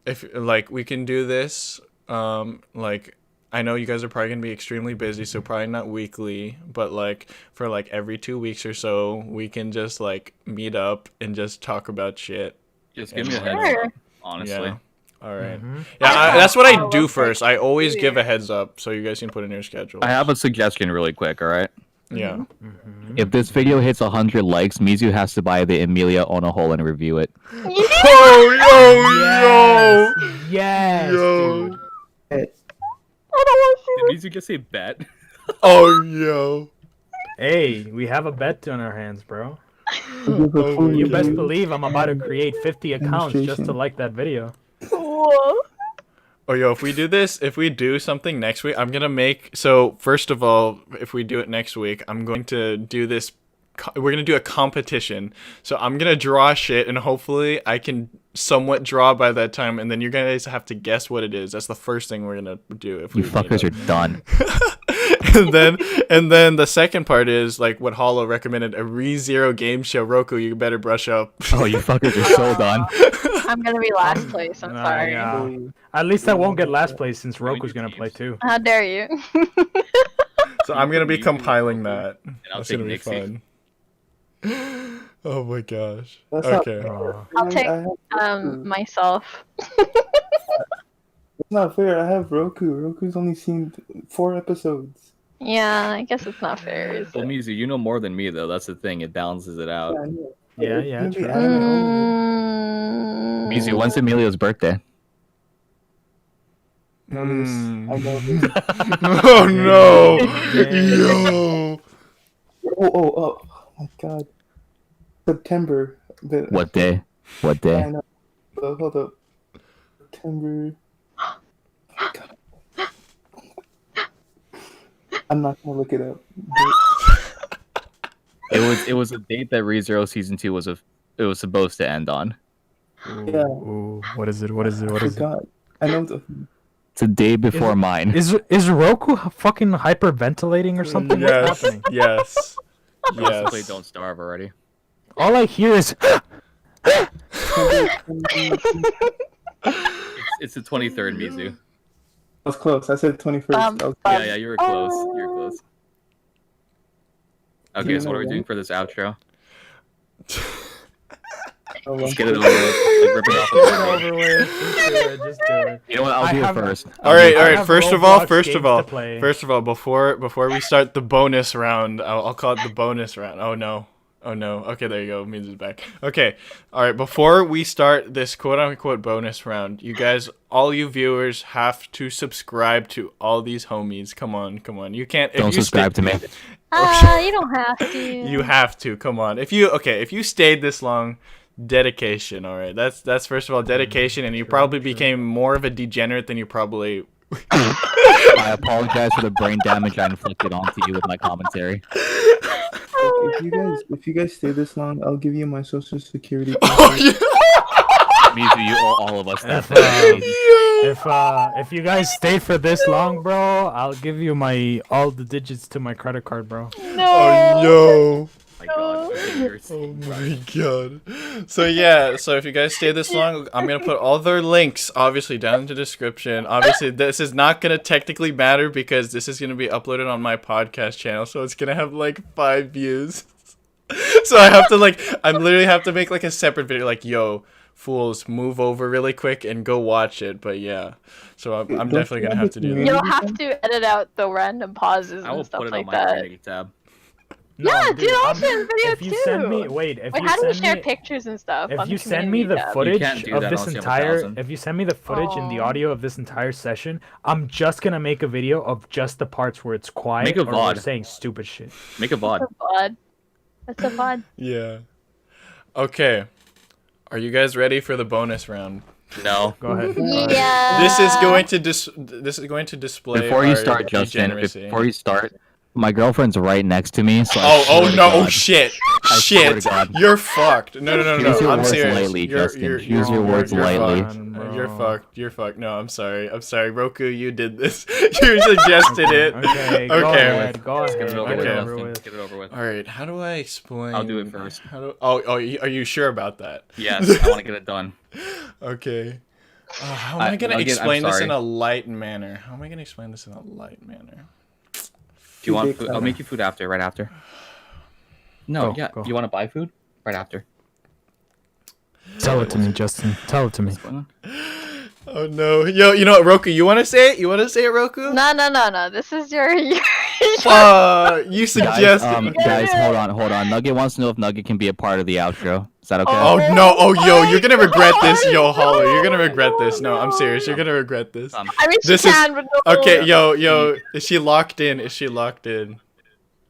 if like we can do this, like I know you guys are probably gonna be extremely busy, so probably not weekly, but like for like every 2 weeks or so, we can just like meet up and just talk about shit. Just give me a heads Sure. up, honestly. Yeah. All right. Mhm. Yeah, that's what I do love first. I always give a weird. heads up so you guys can put in your schedule. I have a suggestion really quick, alright? Yeah. Mhm. If this video hits 100 likes, Mizu has to buy the Amelia on a hole and review it. Oh Yes, Yo. dude. I don't want to see Did Mizu just say bet? Oh yo. Hey, we have a bet on our hands, bro. Give a full You best review. believe I'm about to create 50 accounts just to like that video. Whoa. Oh, yo, if we do something next week, I'm gonna make. So first of all, if we do it next week, I'm going to do this. We're gonna do a competition. So I'm gonna draw shit, and hopefully I can somewhat draw by that time. And then you guys have to guess what it is. That's the first thing we're gonna do. If You we fuckers are done. and then the second part is like what Hollow recommended, a ReZero game show. Roku, you better brush up. Oh, you fuckers are so done. I'm gonna be last place. I'm sorry. At least I won't get last place since Roku's gonna play too. How dare you? So I'm gonna be compiling that. I'll That's take gonna be Nixie. fun. Oh my gosh. That's Okay. I'll take I have Roku. myself. It's not fair. I have Roku. Roku's only seen 4 episodes. Yeah, I guess it's not fair. Is Well, it? Mizu, you know more than me though. That's the thing. It balances it out. I know. Yeah, It's yeah, gonna be true. anime only. Mizu, when's Emilio's birthday? I know this. Oh no. Yeah. Yo. Oh my god. September. What day? What I day? know. Hold up. September. Oh my god. I'm not gonna look it up. It was a date that ReZero season 2 was supposed to end on. Yeah. Ooh, what is it? What is it? I What is it? forgot. I know the. It's a day before mine. Is Roku fucking hyperventilating or something? What's Yes. happening? Yes. Let's play Yes. Don't Starve already. All I hear is. It's the 23rd, Mizu. I was close. I said 21st. I was Yeah, you were close. You were close. Okay, so what are we doing for this outro? Let's get it over with. Like, rip it off the board. Over with. Just do it. You know what? I'll I do it have- first. All right. have First Roblox games to play. Before we start the bonus round, I'll call it the bonus round. Oh no. Okay, there you go. Means it's back. Okay. All right. Before we start this quote unquote bonus round, you guys, all you viewers, have to subscribe to all these homies. Come on. You can't. Don't subscribe to me. You don't have to. You have to. Come on. If you stayed this long. Dedication, all right. That's first of all dedication, and you probably became more of a degenerate than you probably. I apologize for the brain damage I inflicted onto you with my commentary. If you guys stay this long, I'll give you my social security. Oh yeah. Mizu, you owe all of us that. If you guys stayed for this long, bro, I'll give you all the digits to my credit card, bro. No. Oh yo. My God, Oh my god. So if you guys stay this long, I'm gonna put all their links obviously down in the description. Obviously this is not gonna technically matter because this is gonna be uploaded on my podcast channel, so it's gonna have like 5 views. So I literally have to make like a separate video like, yo, fools, move over really quick and go watch it. But yeah. So I'm definitely gonna have to do that. You'll have to edit out the random pauses I will and stuff put it like on my that. Trinity tab. Yeah, do that shit in video if you send me, too. wait, if Wait, you how do we send share me, pictures and stuff? if on you send me the community tab? footage can't do of that this unless you have entire, 1,000. if you send me the footage and the audio of this entire session, I'm just gonna make a video of just the parts where it's quiet Make a or we're VOD. saying stupid shit. Make a VOD. That's a VOD. That's a VOD. Yeah. Okay. Are you guys ready for the bonus round? No. Go ahead. Yeah. This is going to display Before you our start, Justin, degeneracy. before you start, my girlfriend's right next to me, so I Oh swear to no! Oh God, shit! I swear to Shit! God. You're fucked! No! Use your I'm words serious. lightly, Justin. Use your you're- words you're lightly. fucked. You're fucked. No, I'm sorry. Roku, you did this. You suggested it. Okay, go Okay. ahead. Go ahead. Get it over Okay. with, Get it Justin. over with. Get it over with. All right. How do I explain? I'll do it first. Are you sure about that? Yes, I want to get it done. Okay. How am I gonna Nugget, I'm explain this sorry. in a light manner? How am I gonna explain this in a light manner? Do you want food? I'll make you food after, right after. No, Go, go. You want to buy food? Right after. Tell it to me, Justin. Tell it to me. What's going on? Oh no! Yo, you know what, Roku? You want to say it? You want to say it, Roku? No. This is your. You Guys, suggested. guys, hold on. Nugget wants to know if Nugget can be a part of the outro. Is that okay? Oh no! Oh yo, you're gonna regret this, yo, Hollow. You're gonna regret this. No, I'm serious. You're gonna regret this. I mean, she This is- can, but no. Okay, yo. Is she locked in?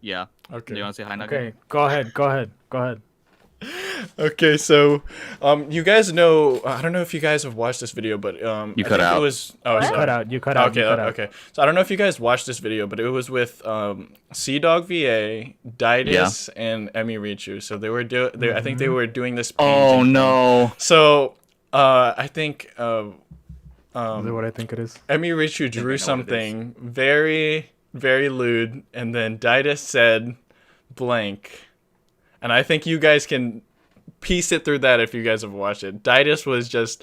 Yeah. Okay. Do you want to say hi, Nugget? Okay, go ahead. Okay, so you guys know, I don't know if you guys have watched this video, but You I cut think out. it was You cut out. You cut out. Okay, you cut out. okay. So I don't know if you guys watched this video, but it was with Sea Dog VA, Didus, and Emi Richu. So they were I think they were doing this painting Oh thing. no. So I think Is it what I think it is? Emi Richu I drew know what it something very, very lewd, and then Didus said blank. And I think you guys can piece it through that if you guys have watched it. Didus was just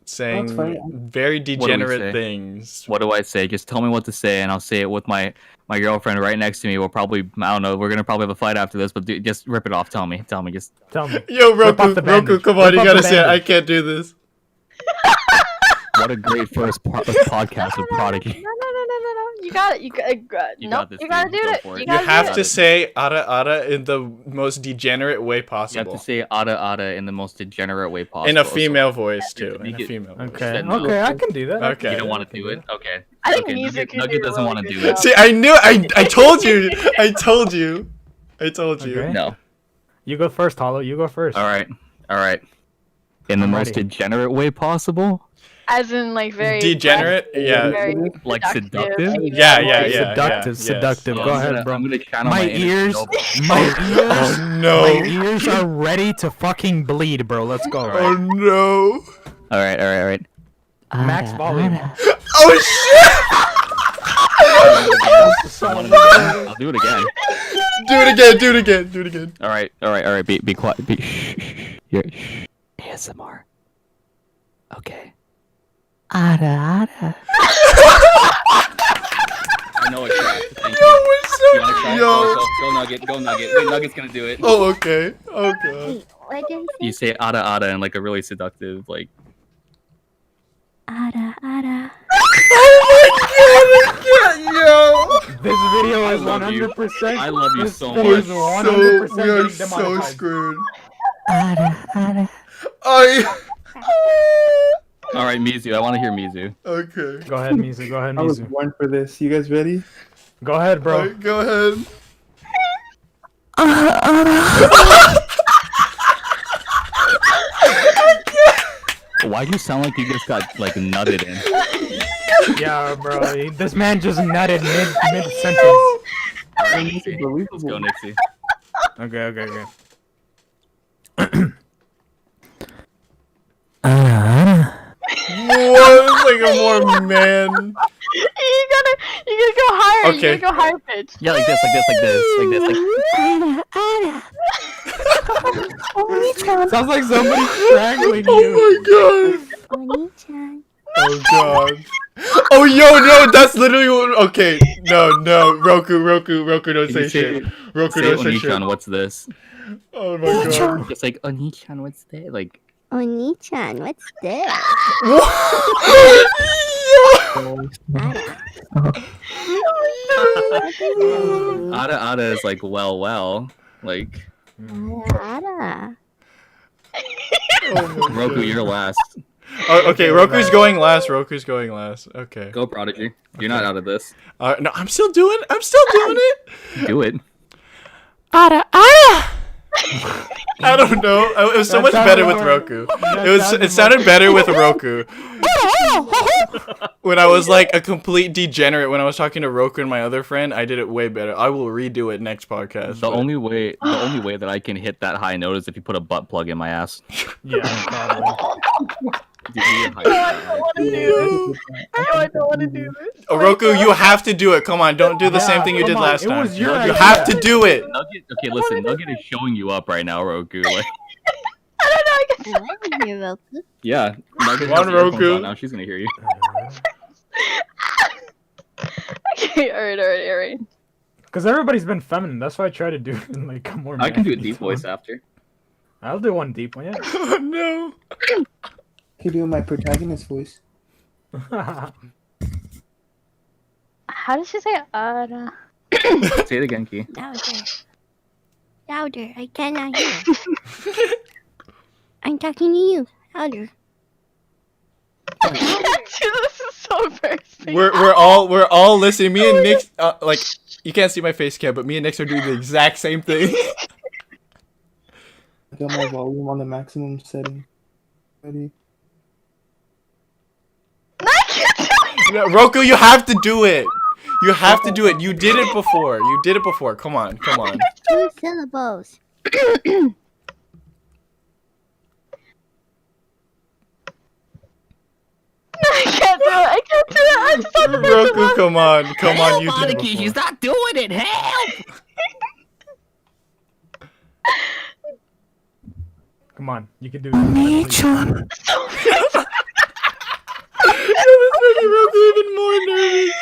saying very degenerate things. What do I say? Just tell me what to say, and I'll say it with my girlfriend right next to me. We'll probably, I don't know, we're gonna probably have a fight after this, but just rip it off. Tell me, just. Tell me. Yo, Rip off the Roku, bandage. come on, Rip you off gotta the say it. I bandage. can't do this. What a great first podcast with Prodigy. No. You got it. You got this, You gotta dude. do Go it. for it. You gotta do have it. to say Ara Ara in the most degenerate way You have possible. to say Ara Ara in the most degenerate way possible. In a female voice, too. You In a get- female voice. Okay. Said no. Okay. I can do that. Okay. You don't want to do it? Okay. I think Okay, music Nugget doesn't want to do it. See, I knew. I told you. I told you. Okay. No. You go first, Hollow. You go first. All right. In the I'm most ready. degenerate way possible? As in, like, very Degenerate? Yeah. very Like seductive? Yeah. Seductive. Yes. Seductive. So Go I'm ahead, gonna- bro. I'm gonna channel My inner ears. Noble. My ears. Oh no. My ears are ready to fucking bleed, bro. Let's go. Oh no. All right. Max volume. Oh shit! I'll do it again. Do it again. All right. Be quiet. Shh. You're ASMR. Okay. Ara Ara. I know it's trash. Thank you. We're so You wanna try? Go Nugget. Go Nugget. Wait, Nugget's gonna do it. Oh, okay. Oh god. What did You say Ara Ara in like a really seductive, like. Ara Ara. Yo. This video is love you. 100%. I love you this so video much. is We 100% are getting so demonetized. screwed. Ara Ara. All right, Mizu. I want to hear Mizu. Okay. Go ahead, Mizu. Go ahead, I was Mizu. born for this. You guys ready? Go ahead, bro. Alright, go ahead. Why do you sound like you just got like nutted in? Yeah, bro. This man just nutted mid sentence. Let's go, Nixie. Okay. What? Like a more man. You gotta go higher. Okay. You gotta go higher pitch. Yeah, like this. Ara Ara. Oni-chan. Sounds like somebody strangling Oh you. my god. Oni-chan. Oh god. Oh yo, no, that's literally what. Okay, no, Roku, don't Can say you shit. Roku, Say don't say Oni-chan, shit. what's this? Oh my god. Just like Oni-chan, what's that? Like. Oni-chan, what's that? Ara. Ara Ara is like well. Like Ara Ara. Oh my Roku, God. you're last. Oh, okay, Roku's going last. Okay. Go Prodigy. You're not out of this. No, I'm still doing it. Do it. Ara Ara. I don't know. It was so That much sounded better with more- Roku. that It sounded better with Roku. When I was like a complete degenerate, when I was talking to Roku and my other friend, I did it way better. I will redo it next podcast. The but- only way that I can hit that high note is if you put a butt plug in my ass. Yeah, probably. I don't want to do this. Oh, Roku, you have to do it. Come on, don't do the same Yeah, thing you come did on, last it time. was your You idea. have to do it. Nugget, okay, listen. Nugget is showing you up right now, Roku. Like, I don't know. I guess. I can hear Roku. yeah, Nugget Come has on, earphones Roku. on now. She's gonna hear you. Okay, alright. Because everybody's been feminine. That's why I try to do it in like a more. I can do a manly deep tone. voice after. I'll do one deep one. Yeah. Oh no. Could do my protagonist voice. How did she say Ara? Say it again, Key. Louder. Louder. I cannot hear. I'm talking to you. Louder. This is so embarrassing. We're all listening. Me and Nick, like, you can't see my face cam, but me and Nick are doing the exact same thing. I got my volume on the maximum setting. Ready? I can't do it. No, Roku, you have to do it. You have to do it. You did it before. You did it before. Come on. Come on. 2 syllables. I can't do it. I can't do it. I'm stuck in Roku, the come on. Come on. You did it Prodigy, she's before. not doing it. Help! Come on, you can do This this. making Roku even more nervous.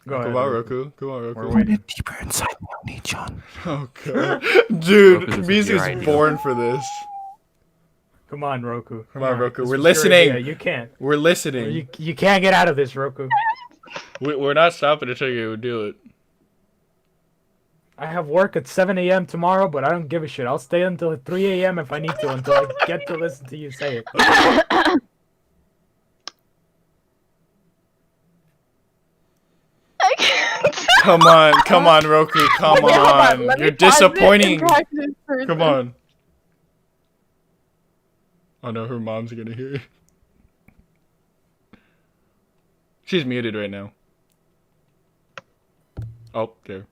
Go ahead. Come on, Roku. Come on, We're Roku. waiting. Deeper inside me, John. Oh god, dude, Roku's Mizu's your idea. born for this. Come on, Roku. Come on, Roku. This We're was your listening. idea. You can't. We're listening. You can't get out of this, Roku. We're not stopping until you do it. I have work at 7 a.m. tomorrow, but I don't give a shit. I'll stay until 3 a.m. if I need to, until I get to listen to you say it. I can't. Come on, Roku. Come Okay, hold on. let me You're pause it and disappointing. practice first. Come on. Oh no, her mom's gonna hear it. She's muted right now. Oh, there.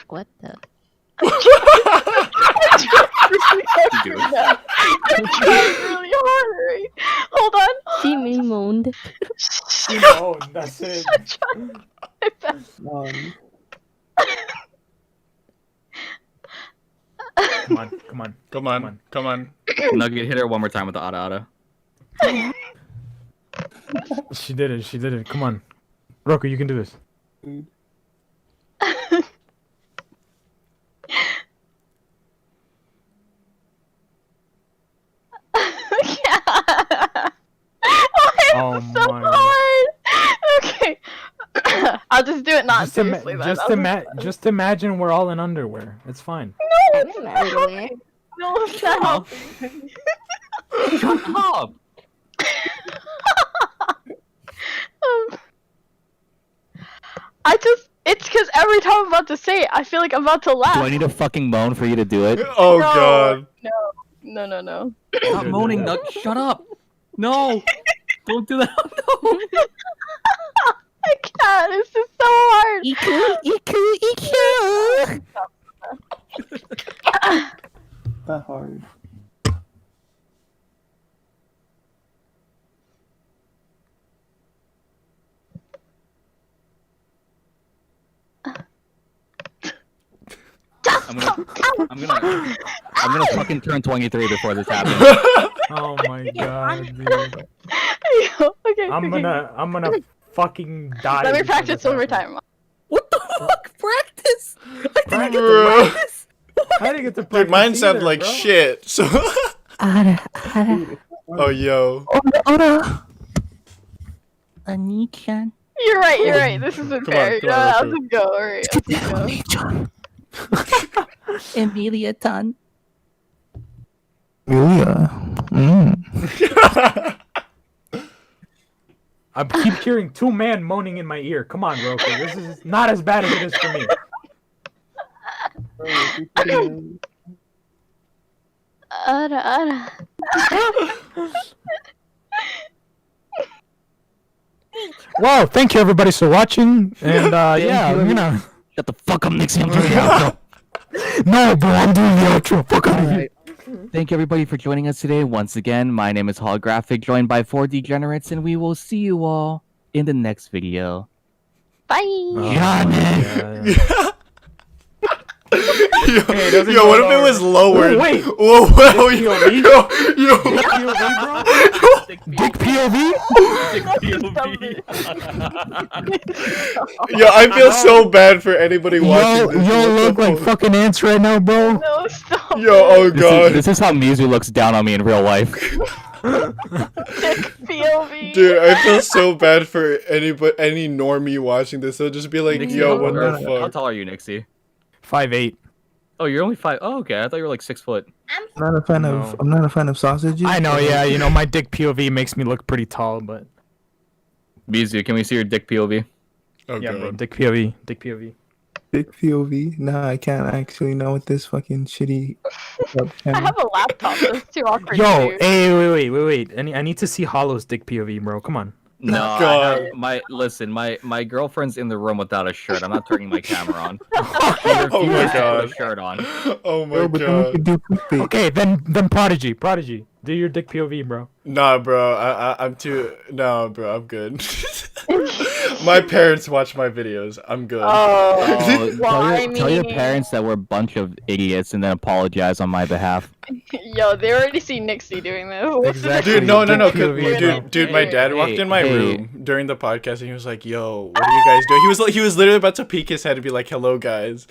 What the? Do it. I'm trying really hard. Right? Hold on. She me moaned. You know, that's it. I'm trying my best. Come on, come on. Come on. Come on. Nugget, hit her one more time with the Ara Ara. She did it. She did it. Come on, Roku, you can do this. Oh, Oh so my. hard. Okay. I'll just do it not seriously then. Just imagine we're all in underwear. It's fine. No, I'm it's in not underwear. helping. No, it's not Up. helping. Shut up! It's because every time I'm about to say it, I feel like I'm about to laugh. Do I need a fucking moan for you to do it? Oh No. god. No. Stop moaning, Nugget. Shut up! No! Don't do that. No! I can't. This is so hard. Iku. That hard. I'm gonna fucking turn 23 before this happens. Oh my god, dude. Okay. I'm gonna fucking die. Let me before practice this one more happens. time. What the fuck? Practice? I didn't get to Bro. practice. I didn't get to Dude, practice mine sound either, like bro. shit. So Ara Ara. Oh yo. Ani-chan. You're right. This isn't Come fair. on, come on, I'll Roku. just go. Alright, I'll just go. Emilia-tan. Julia. I keep hearing two men moaning in my ear. Come on, Roku. This is not as bad as it is for me. Ara. Well, thank you everybody for watching, and yeah, I'm gonna. Shut the fuck up, Nixie. I'm doing the outro. No, bro, I'm doing the outro. Fuck out of here. Thank you everybody for joining us today. Once again, my name is Holographic, joined by 4 Degenerates, and we will see you all in the next video. Bye. Yo, what if it was lower? Oh, wait. Whoa, whoa, yo, yo. Dick POV? Yo, I feel so bad for anybody watching this. Yo What the look like fuck? fucking ants right now, bro. No, stop. Yo, oh god. This is how Mizu looks down on me in real life. POV. Dude, I feel so bad for any normie watching this. They'll just be like, Nixie, yo, how- what the How fuck? tall are you, Nixie? 5'8". Oh, you're only 5. Oh, okay. I thought you were like 6 foot. I'm not a fan No. of. I'm not a fan of sausages. I know, yeah. You know, my dick POV makes me look pretty tall, but Mizu, can we see your dick POV? Oh yeah, god. bro. Dick POV. Dick POV. Big POV. Nah, I can't actually. Not with this fucking shitty. I have a laptop. That's too awkward. Yo, to do. hey, wait. I need to see Hollow's dick POV, bro. Come on. No, God. my girlfriend's in the room without a shirt. I'm not turning my camera on. She Oh my refuses to put god. a shirt on. Oh my Bro, but then we god. could do clickbait. Okay, then Prodigy. Do your dick POV, bro. Nah, bro. I'm too. No, bro. I'm good. My parents watch my videos. I'm good. Oh, Oh, well, tell your mean- parents that we're a bunch of idiots and then apologize on my behalf. Yo, they already see Nixie doing this. What's the Exactly. Dude, no. Dick 'cause- POV, bro. dude, my dad walked Hey, in my hey. room during the podcast and he was like, "Yo, what are you guys doing?" He was literally about to peek his head and be like, "Hello, guys,"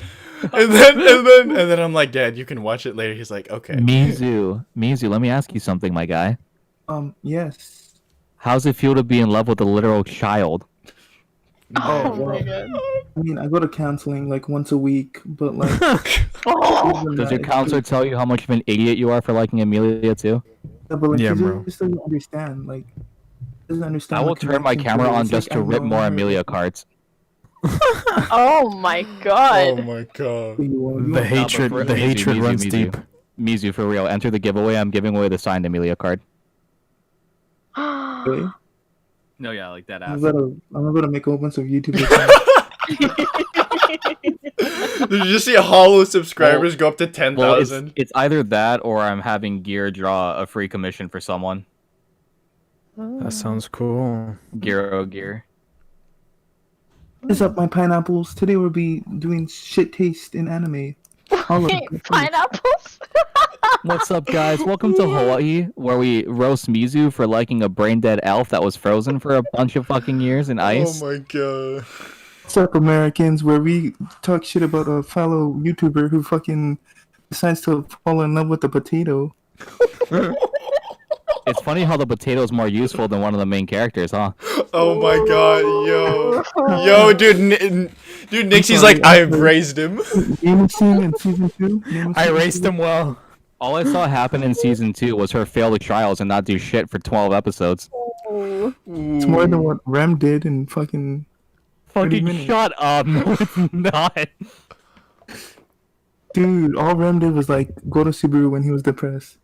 and then I'm like, "Dad, you can watch it later." He's like, "Okay." Mizu, let me ask you something, my guy. Yes. How's it feel to be in love with a literal child? Oh well, my god. I mean, I go to counseling like once a week, but like. Oh. other than Does that, your it's counselor just- tell you how much of an idiot you are for liking Amelia too? Yeah, but like, Yeah, he bro. just doesn't understand. Like, doesn't understand. I will what turn my connection camera to it. on It's just like, to I rip know more her. Amelia cards. Oh my Oh god. my god. You are- you The are- hatred, for- the Mizu, hatred Mizu, runs Mizu. deep. Mizu, for real, enter the giveaway. I'm giving away the signed Amelia card. Really? No, yeah, like that I'm about to make a whole bunch of YouTube accounts. Did you just see hollow subscribers go up to 10,000? It's either that or I'm having Gear draw a free commission for someone. That sounds cool. Gear. What's up, my pineapples? Today we'll be doing shit taste in anime. All of Wait, it. pineapples? What's up, guys? Welcome to Hawaii, where we roast Mizu for liking a brain dead elf that was frozen for a bunch of fucking years in ice. Oh my god. What's up, Americans? Where we talk shit about a fellow YouTuber who fucking decides to fall in love with a potato. It's funny how the potato is more useful than one of the main characters, huh? Oh my god, yo, dude, dude, Nixie's sorry, like, I've raised him. Name scene in season 2. I raced him well. All I saw happen in season 2 was her fail the trials and not do shit for 12 episodes. It's more than what Rem did in fucking 30 Fucking minutes. shut up! No, it's not. Dude, all Rem did was like go to Subaru when he was depressed.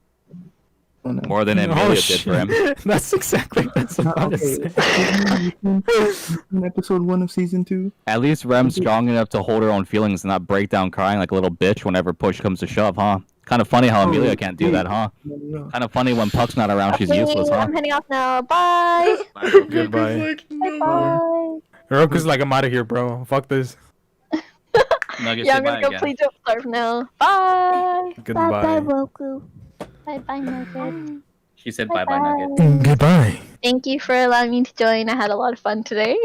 Oh, no. More than Amelia did for him. That's exactly what I was about to say. In episode 1 of season 2. At least Rem's strong enough to hold her own feelings and not break down crying like a little bitch whenever push comes to shove, huh? Kind of funny how Amelia can't do that, huh? No. Kind of funny when Puck's not around, she's useless, huh? I'm heading off now. Bye. Goodbye. Like, no. Bye. Roku's like, I'm out of here, bro. Fuck this. Nuggets, Yeah, say I'm gonna bye go again. play Don't Starve now. Bye. Bye Goodbye. Roku. Bye bye, Nugget. She said bye bye, Nugget. Goodbye. Thank you for allowing me to join. I had a lot of fun today.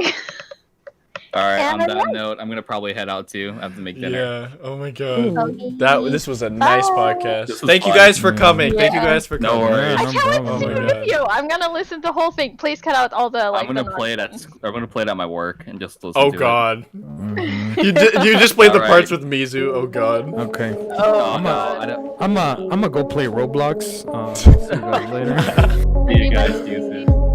Alright, And on then that note, I'm gonna probably head out too. I have to make dinner. Yeah, oh my god. Okay. This was a nice Bye. podcast. This was Thank you fun. guys for coming. Thank you Yeah. guys for No coming. worries. I No can't wait to problem. see Oh the my God. video. I'm gonna listen to the whole thing. Please cut out all the like. I'm gonna the play it nonsense. I'm gonna play it at my work and just listen Oh to god. You just played the Alright. parts with Mizu. Oh god. Okay. it. Oh, No, God. I don't. I'm gonna go play Roblox. See you guys later. See you guys. See you soon.